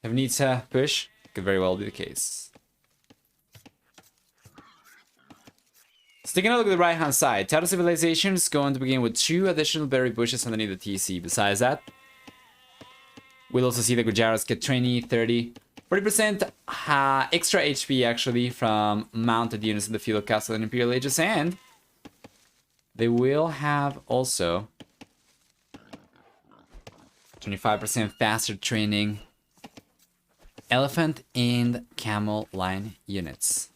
If needs a push, could very well be the case. So taking a look at the right-hand side. Tato Civilization is going to begin with 2 additional berry bushes underneath the TC. Besides that, we'll also see the Gujaras get 20, 30... 40% extra HP actually from mounted units in the Feudal Castle and Imperial Ages, and they will have also 25% faster training elephant and camel line units.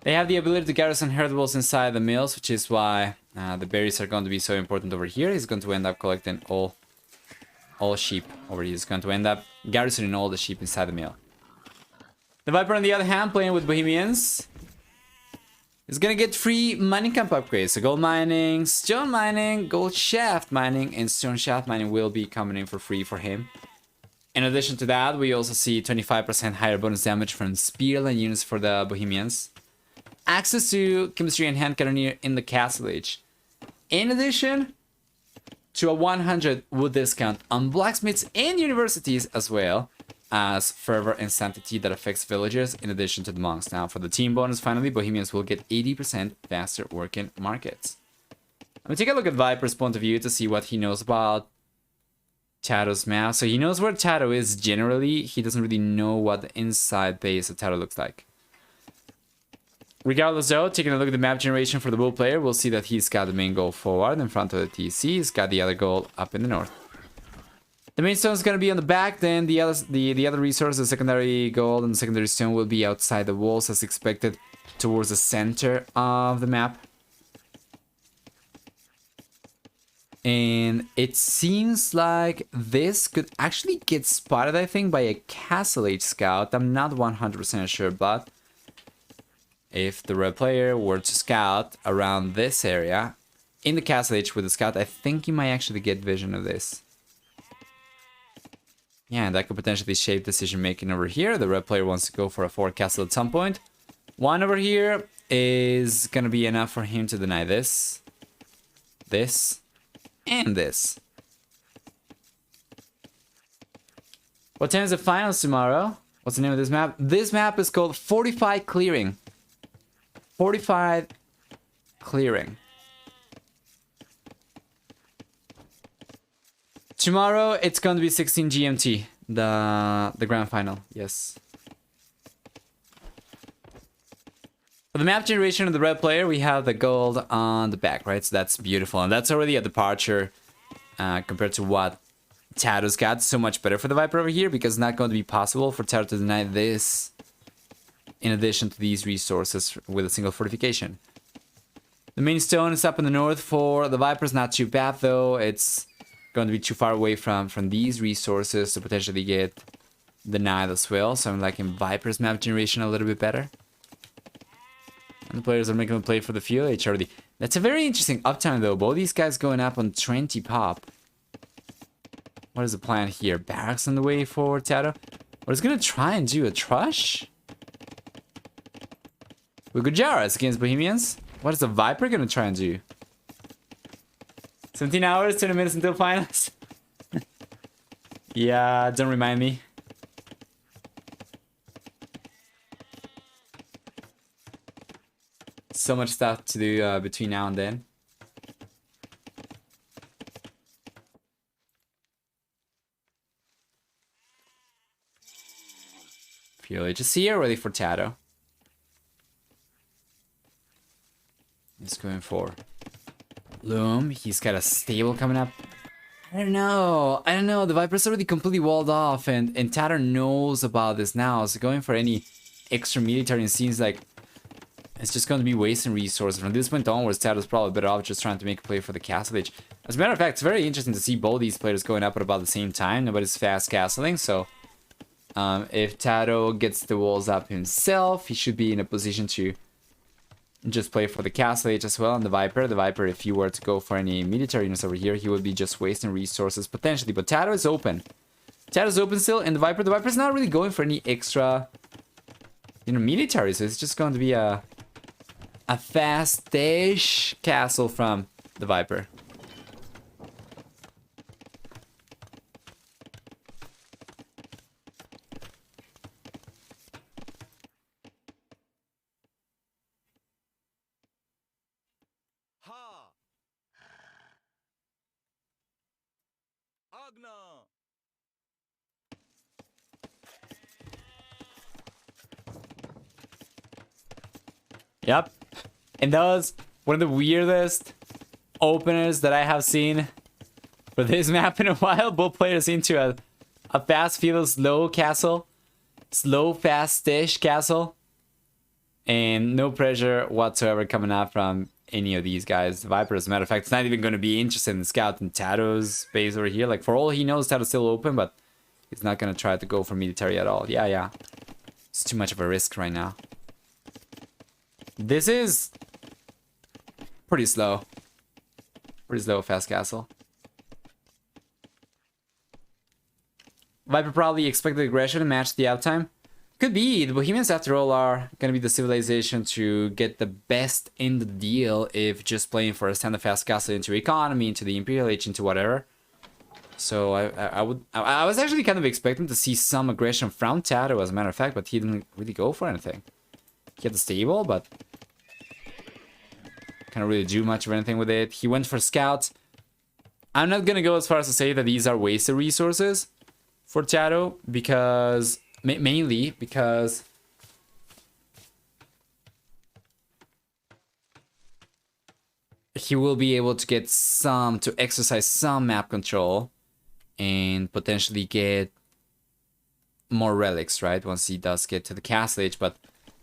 They have the ability to garrison herdables inside the mills, which is why the berries are going to be so important over here. He's going to end up collecting all sheep over here. He's going to end up garrisoning all the sheep inside the mill. The Viper, on the other hand, playing with Bohemians, is gonna get free mining camp upgrades. So gold mining, stone mining, gold shaft mining, and stone shaft mining will be coming in for free for him. In addition to that, we also see 25% higher bonus damage from spearline units for the Bohemians. Access to chemistry and hand cannoneer in the Castle Age. In addition to a 100 wood discount on blacksmiths and universities, as well as fervor and sanctity that affects villagers in addition to the monks. Now for the team bonus, finally, Bohemians will get 80% faster working markets. Let me take a look at Viper's point of view to see what he knows about Tato's map. So he knows where Tato is generally. He doesn't really know what the inside base of Tato looks like. Regardless though, taking a look at the map generation for the bull player, we'll see that he's got the main goal forward in front of the TC. He's got the other goal up in the north. The main stone is going to be on the back, then the other resource, the secondary gold and the secondary stone, will be outside the walls as expected towards the center of the map. And it seems like this could actually get spotted, I think, by a Castle Age scout. I'm not 100% sure, but if the red player were to scout around this area in the Castle Age with the scout, I think he might actually get vision of this. Yeah, and that could potentially shape decision making over here. The red player wants to go for a 4 castle at some point. 1 over here is gonna be enough for him to deny this, and this. What time is the finals tomorrow? What's the name of this map? This map is called 45 Clearing. 45 Clearing. Tomorrow it's going to be 16 GMT, the grand final. Yes. For the map generation of the red player, we have the gold on the back, right? So that's beautiful. And that's already a departure compared to what Tato's got. So much better for the Viper over here because it's not going to be possible for Tato to deny this in addition to these resources with a single fortification. The main stone is up in the north for the Viper's. Not too bad though. It's going to be too far away from these resources to potentially get denied as well. So I'm liking Viper's map generation a little bit better. And the players are making a play for the fuel H already. That's a very interesting uptime though. Both these guys going up on 20 pop. What is the plan here? Barracks on the way for Tato. What is going to try and do? A Trush? With Gujaras against Bohemians? What is the Viper going to try and do? 17 hours, 20 minutes until finals. Yeah, don't remind me. So much stuff to do between now and then. Purely just here, ready for Tato. He's going for Loom. He's got a stable coming up. I don't know. The Viper's already completely walled off, and Tato knows about this now. So going for any extra military, it seems like it's just going to be wasting resources. From this point onwards, Tato's probably better off just trying to make a play for the castle age. As a matter of fact, it's very interesting to see both these players going up at about the same time. Nobody's fast castling, so if Tato gets the walls up himself, he should be in a position to just play for the castle age as well. And the Viper, if he were to go for any military units over here, he would be just wasting resources potentially. But Tato is open. Tato's open still, and the Viper's not really going for any extra, military. So it's just going to be a fast-ish castle from the Viper. Ha! Agna! Yep. And that was one of the weirdest openers that I have seen for this map in a while. Both players into a fast field, slow castle. Slow, fast-ish castle. And no pressure whatsoever coming out from any of these guys. The Viper, as a matter of fact, is not even going to be interested in scouting Tato's base over here. Like, for all he knows, Tato's still open, but he's not going to try to go for military at all. Yeah. It's too much of a risk right now. This is pretty slow. Pretty slow, fast castle. Viper probably expected aggression to match the uptime. Could be. The Bohemians, after all, are going to be the civilization to get the best in the deal if just playing for a standard fast castle into economy, into the Imperial Age, into whatever. So I was actually kind of expecting to see some aggression from Tato, as a matter of fact, but he didn't really go for anything. He had the stable, but can't really do much of anything with it. He went for scouts. I'm not going to go as far as to say that these are wasted resources for Tato, because mainly because he will be able to get to exercise some map control and potentially get more relics, right? Once he does get to the castle age, but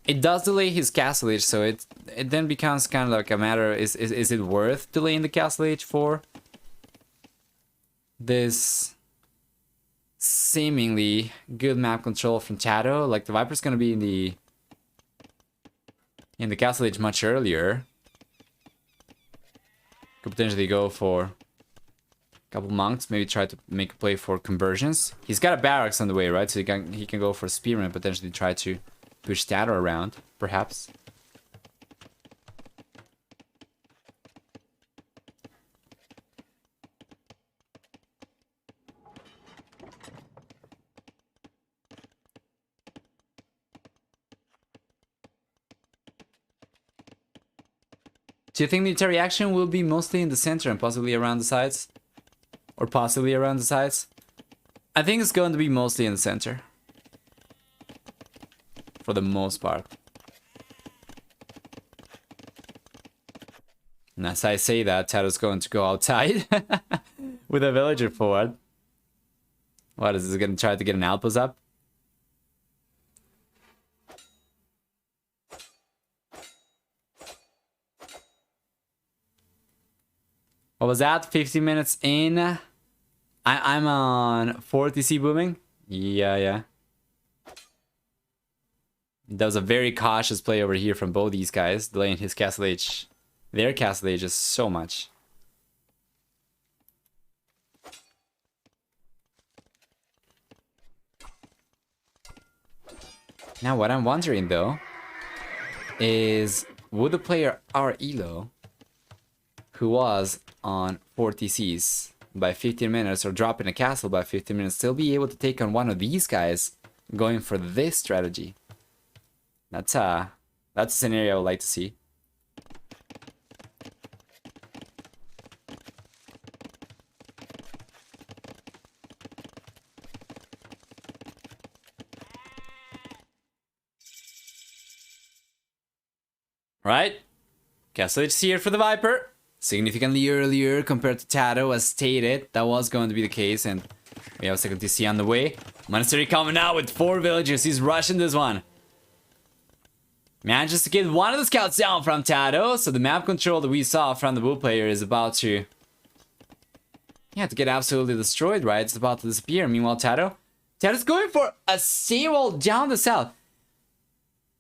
it does delay his castle age, so it then becomes kind of like a matter, is it worth delaying the castle age for this seemingly good map control from Tato. Like the Viper's gonna be in the castle age much earlier. Could potentially go for a couple monks, maybe try to make a play for conversions. He's got a barracks on the way, right? So he can go for spearman and potentially try to push Tato around, perhaps. Do you think the military action will be mostly in the center and possibly around the sides? Or possibly around the sides? I think it's going to be mostly in the center. For the most part. And as I say that, Tato's going to go outside with a villager forward. What is this, going to try to get an outpost up? What was that? 15 minutes in. I'm on 4TC booming. Yeah. That was a very cautious play over here from both these guys, delaying his castle age. Their castle age is so much. Now what I'm wondering though is, would the player R Elo, who was on 4TCs by 15 minutes or dropping a castle by 15 minutes, still be able to take on one of these guys going for this strategy? That's a scenario I would like to see. Right? Castle Age here for the Viper. Significantly earlier compared to Tato, as stated. That was going to be the case, and we have a second TC on the way. Monastery coming out with 4 villagers. He's rushing this one. Manages to get one of the scouts down from Tato, so the map control that we saw from the blue player is about to... yeah, to get absolutely destroyed, right? It's about to disappear. Meanwhile, Tato's going for a seawall down the south.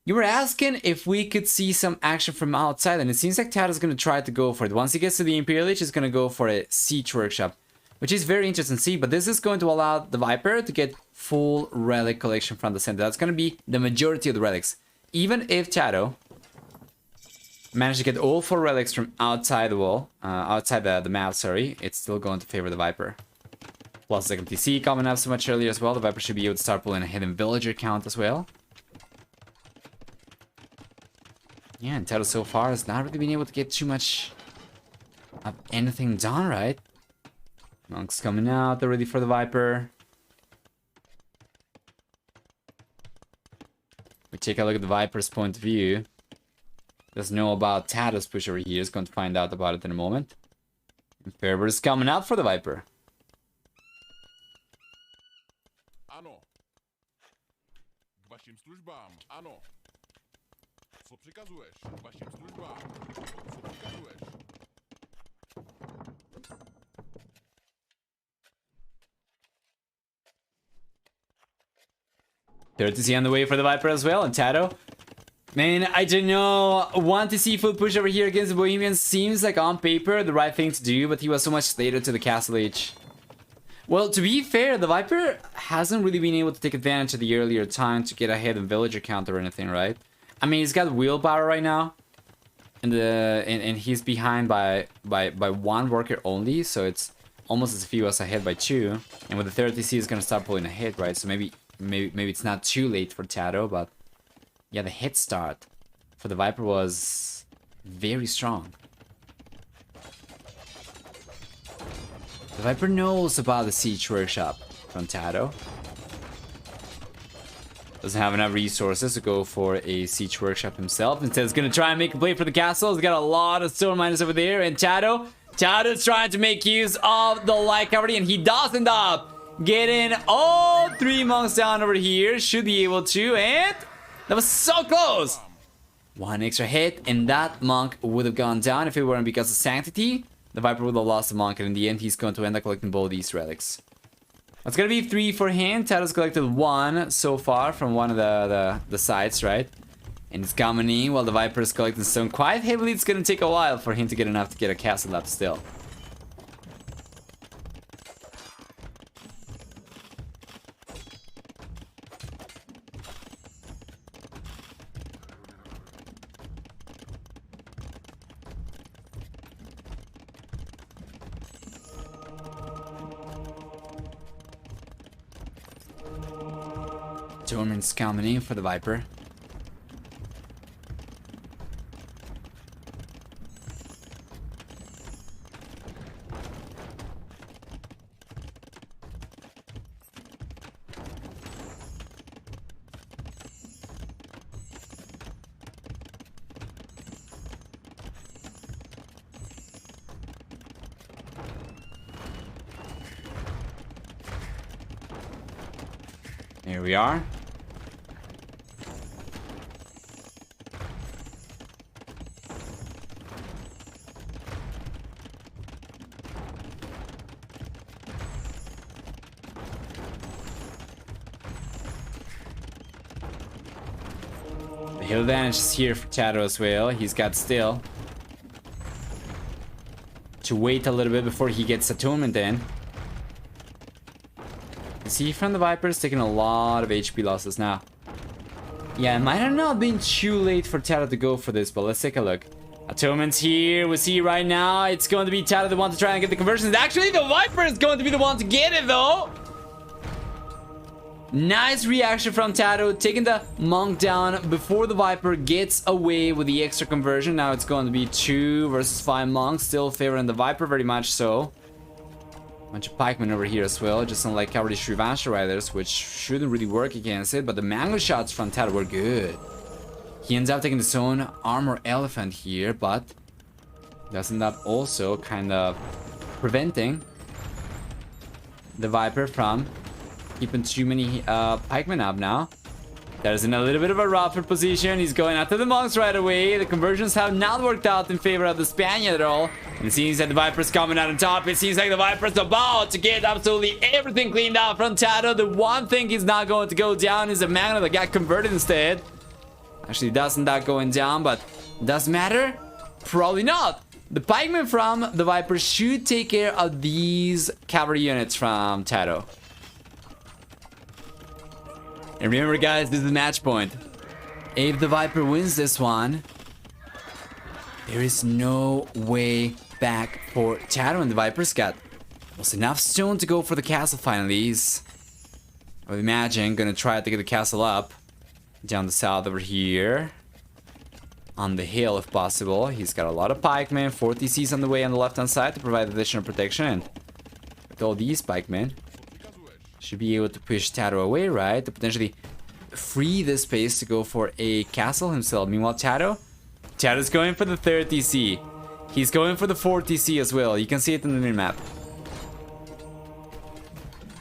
You were asking if we could see some action from outside, and it seems like Tato's going to try to go for it. Once he gets to the Imperial Age, he's going to go for a siege workshop, which is very interesting to see, but this is going to allow the Viper to get full relic collection from the center. That's going to be the majority of the relics. Even if Tato managed to get all 4 relics from outside the wall, outside the map, sorry, it's still going to favor the Viper. Plus second TC coming up so much earlier as well. The Viper should be able to start pulling a hidden villager count as well. Yeah, and Tato so far has not really been able to get too much of anything done, right? Monks coming out, they're ready for the Viper. We take a look at the Viper's point of view. Doesn't know about Tato's push over here. Is going to find out about it in a moment. And Ferber is coming out for the Viper. Ano. K vašim službám. Ano. Co přikazuješ? K vašim službám. Co přikazuješ? Third to see on the way for the Viper as well, and Tato. Man, I don't know. Want to see full push over here against the Bohemians seems like on paper the right thing to do, but he was so much later to the castle age. Well, to be fair, the Viper hasn't really been able to take advantage of the earlier time to get ahead in villager count or anything, right? I mean, he's got willpower right now, and he's behind by 1 worker only, so it's almost as if he was ahead by 2. And with the 30 TC, he's gonna start pulling ahead, right? So maybe it's not too late for Tato, but yeah, the hit start for the Viper was very strong. The Viper knows about the siege workshop from Tato. Doesn't have enough resources to go for a siege workshop himself. Instead, he's gonna try and make a play for the castle. He's got a lot of stone miners over there, and Tato's trying to make use of the light cavalry, and he does end up getting all 3 monks down over here. Should be able to, and that was so close. 1 extra hit, and that monk would have gone down if it weren't because of Sanctity. the Viper would have lost the Monk, and in the end, he's going to end up collecting both these relics. It's gonna be 3 for him. Tato's collected 1 so far from one of the sides, right? And it's coming in while the Viper is collecting stone quite heavily. It's gonna take a while for him to get enough to get a castle up still. Dorman's coming in for the Viper. Here we are. The hill advantage is here for Tato as well. He's got still to wait a little bit before he gets Atonement in. You see from the Vipers taking a lot of HP losses now. Yeah, it might have not been too late for Tato to go for this, but let's take a look. Atonement's here. We see right now it's going to be Tato the one to try and get the conversions. Actually, the Viper is going to be the one to get it though. Nice reaction from Tato, taking the Monk down before the Viper gets away with the extra conversion. Now it's going to be 2 versus 5 Monks, still favoring the Viper very much so. Bunch of pikemen over here as well, just unlike Cowardly Shrivasha Riders, which shouldn't really work against it, but the mango shots from Tato were good. He ends up taking his own armor elephant here, but does end up also kind of preventing the Viper from keeping too many pikemen up now. That is in a little bit of a rougher position. He's going after the Monks right away. The conversions have not worked out in favor of the Spaniard at all. And it seems that the Viper's coming out on top. It seems like the Viper's about to get absolutely everything cleaned out from Tato. The one thing he's not going to go down is the Magna that got converted instead. Actually, doesn't that going down, but does matter? Probably not. The pikemen from the Viper should take care of these cavalry units from Tato. And remember guys, this is the match point. If the Viper wins this one, there is no way back for Tato, and the Viper's got almost enough stone to go for the castle finally. He's, I would imagine, gonna try to get the castle up down the south over here. On the hill if possible. He's got a lot of pikemen, 4 TCs on the way on the left hand side to provide additional protection. And with all these pikemen, should be able to push Tato away, right? To potentially free this space to go for a castle himself. Meanwhile, Tato's going for the 3rd TC. He's going for the 4th TC as well. You can see it in the minimap.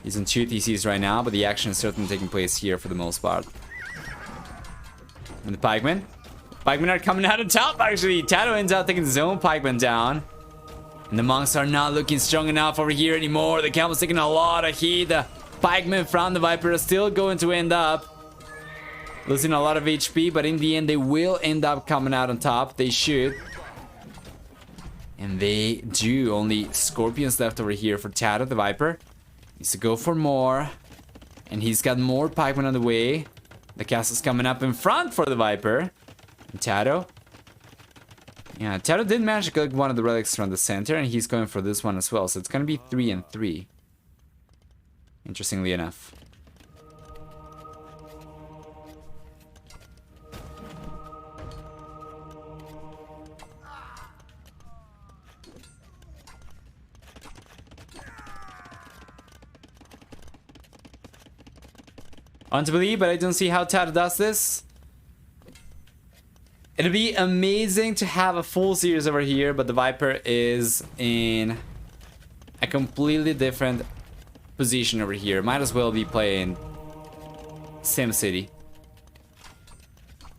He's on 2 TCs right now, but the action is certainly taking place here for the most part. And the pikemen are coming out on top, actually. Tato ends up taking his own pikemen down. And the Monks are not looking strong enough over here anymore. The camel's taking a lot of heat. The pikemen from the Viper are still going to end up losing a lot of HP, but in the end they will end up coming out on top. They should. And they do. Only Scorpions left over here for Tato. The Viper needs to go for more. And he's got more pikemen on the way. The castle's coming up in front for the Viper. And Tato. Yeah, Tato did manage to collect one of the relics from the center, and he's going for this one as well. So it's going to be 3 and 3. Interestingly enough. On to believe, but I don't see how Tato does this. It'd be amazing to have a full series over here, but the Viper is in a completely different position over here. Might as well be playing SimCity.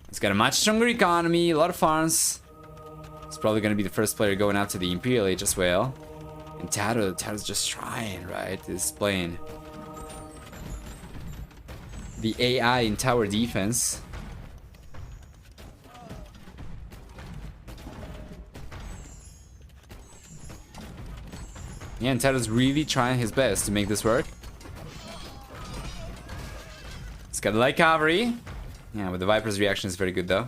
It's got a much stronger economy, a lot of farms. It's probably gonna be the first player going out to the Imperial Age as well. And Tado's just trying, right? He's playing the AI in tower defense. Yeah, and Tado's really trying his best to make this work. He's got a light cavalry. Yeah, with the Viper's reaction is very good though.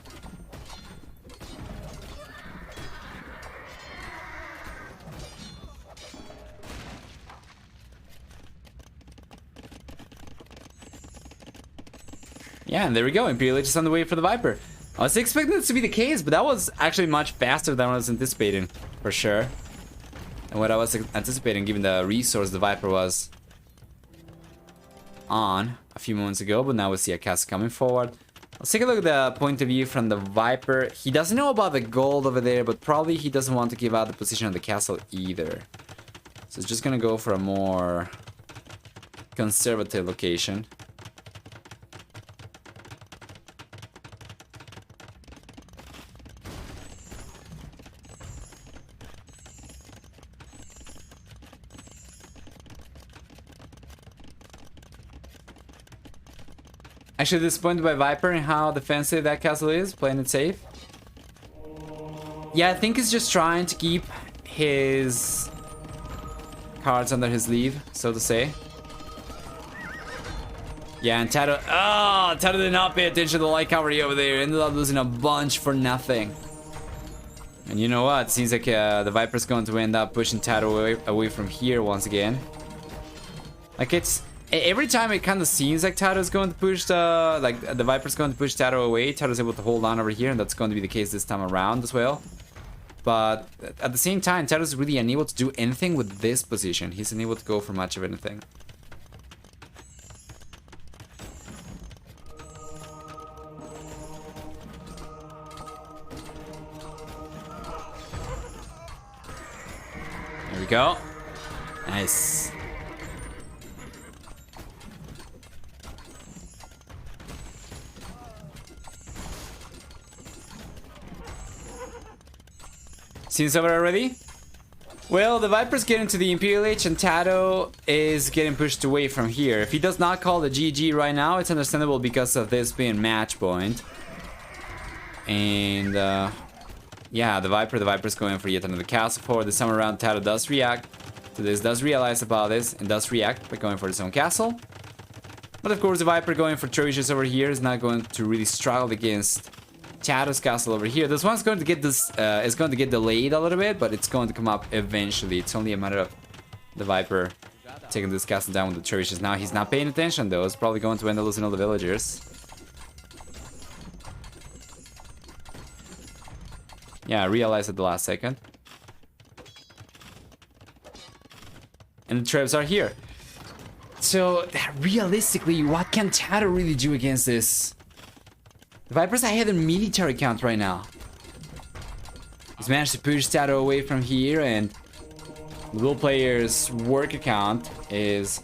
Yeah, and there we go. Imperial Age is on the way for the Viper. I was expecting this to be the case, but that was actually much faster than I was anticipating, for sure. And what I was anticipating, given the resource the Viper was on a few moments ago, but now we see a castle coming forward. Let's take a look at the point of view from the Viper. He doesn't know about the gold over there, but probably he doesn't want to give out the position of the castle either. So it's just gonna go for a more conservative location. Actually disappointed by Viper and how defensive that castle is, playing it safe. Yeah, I think he's just trying to keep his cards under his sleeve, so to say. Yeah, and Tado... Oh, Tado did not pay attention to the light cavalry over there. Ended up losing a bunch for nothing. And you know what? Seems like the Viper's going to end up pushing Tado away from here once again. Like it's... Every time it kind of seems like Tado's going to push the... Like, the Viper's going to push Tado away. Tado's able to hold on over here, and that's going to be the case this time around as well. But at the same time, Tado's really unable to do anything with this position. He's unable to go for much of anything. There we go. Nice. Scene's over already? Well, the Viper's getting to the Imperial Age and Tado is getting pushed away from here. If he does not call the GG right now, it's understandable because of this being match point. And yeah, the Viper's going for yet another castle forward. This time around, Tado does react to this, does realize about this, and does react by going for his own castle. But of course, the Viper going for trebuchets over here is not going to really struggle against Tado's castle over here. This one's going to get this is going to get delayed a little bit, but it's going to come up eventually. It's only a matter of the Viper taking this castle down with the trebuchets. Now he's not paying attention though. It's probably going to end up losing all the villagers. Yeah, I realized at the last second. And the trebs are here. So realistically, what can Tado really do against this? The Viper's ahead in military count right now. He's managed to push Tado away from here, and the Blue player's work account is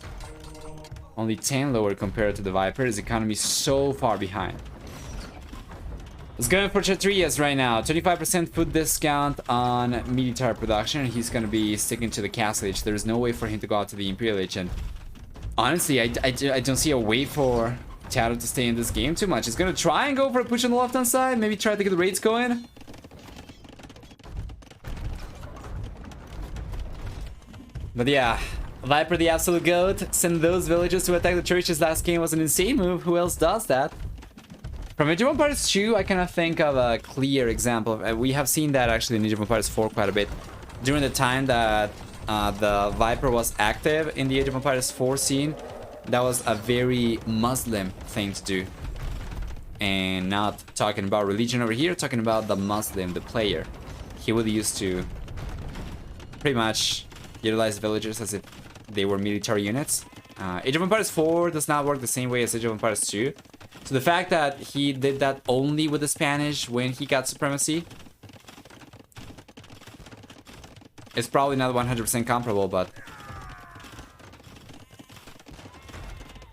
only 10 lower compared to the Viper. His economy is so far behind. He's going for Chatrias right now. 25% food discount on military production. He's going to be sticking to the castle age. There's no way for him to go out to the Imperial Age. And honestly, I don't see a way for Tado to stay in this game too much. He's gonna try and go for a push on the left-hand side. Maybe try to get the raids going. But yeah, Viper the absolute goat. Send those villagers to attack the churches last game was an insane move. Who else does that? From Age of Empires 2, I cannot think of a clear example. We have seen that actually in Age of Empires 4 quite a bit. During the time that the Viper was active in the Age of Empires 4 scene, that was a very Muslim thing to do. And not talking about religion over here, talking about the Muslim, the player. He would used to pretty much utilize villagers as if they were military units. Age of Empires 4 does not work the same way as Age of Empires 2. So the fact that he did that only with the Spanish when he got supremacy is probably not 100% comparable, but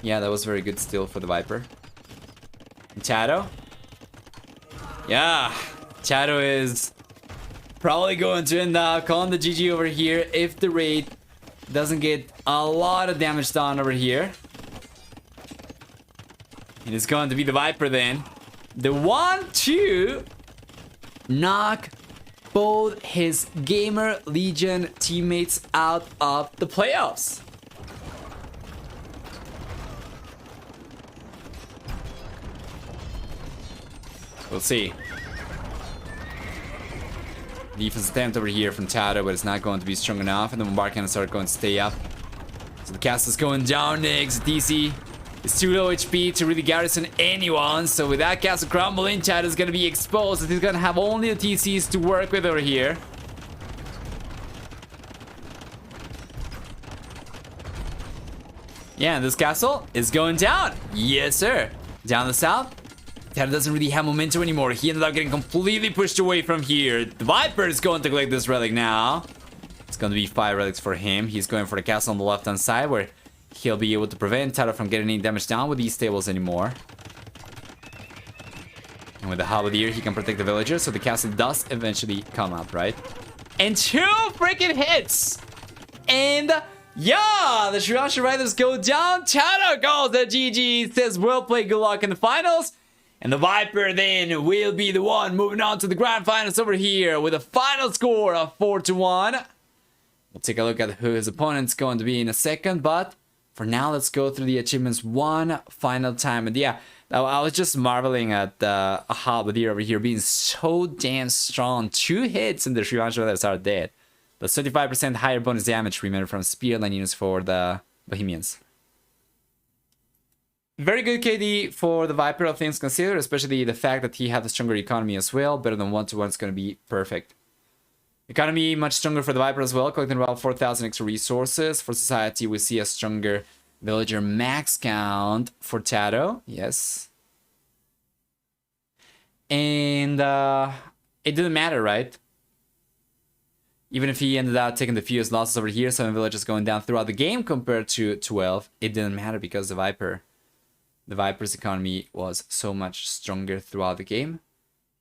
yeah, that was very good still for the Viper. And Tado? Yeah, Tado is probably going to end up calling the GG over here if the raid doesn't get a lot of damage done over here. It is going to be the Viper then. The 1-2 knock both his Gamer Legion teammates out of the playoffs. We'll see. Defense attempt over here from Tato, but it's not going to be strong enough, and the bombard cannons are going to stay up. So the castle is going down next. DC is too low HP to really garrison anyone, so with that castle crumbling, Tato is going to be exposed, and he's going to have only the TCs to work with over here. Yeah, and this castle is going down. Yes, sir. Down the south. Tato doesn't really have momentum anymore. He ended up getting completely pushed away from here. The Viper is going to collect this relic now. It's going to be 5 relics for him. He's going for the castle on the left-hand side where he'll be able to prevent Tato from getting any damage down with these stables anymore. And with the Halberdier, he can protect the villagers, so the castle does eventually come up, right? And 2 freaking hits! And yeah, the Shirashi Riders go down. Tato calls the GG, says well played, good luck in the finals. And the Viper then will be the one moving on to the grand finals over here with a final score of 4-1. We'll take a look at who his opponent's going to be in a second, but for now, let's go through the achievements one final time. And yeah, I was just marveling at Halberdier over here being so damn strong. 2 hits and the Shirashi Riders are dead. The 75% higher bonus damage remainder from spear line units for the Bohemians. Very good KD for the Viper, all things considered, especially the fact that he had a stronger economy as well. Better than 1-1 is going to be perfect. Economy much stronger for the Viper as well, collecting about 4,000 extra resources. For Society, we see a stronger villager max count for Tato. Yes. And it didn't matter, right? Even if he ended up taking the fewest losses over here, 7 villagers going down throughout the game compared to 12, it didn't matter because the Viper's economy was so much stronger throughout the game.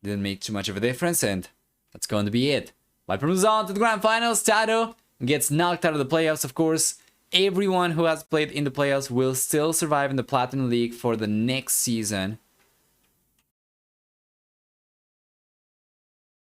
Didn't make too much of a difference, and that's going to be it. Viper moves on to the grand finals. Tato gets knocked out of the playoffs, of course. Everyone who has played in the playoffs will still survive in the Platinum League for the next season.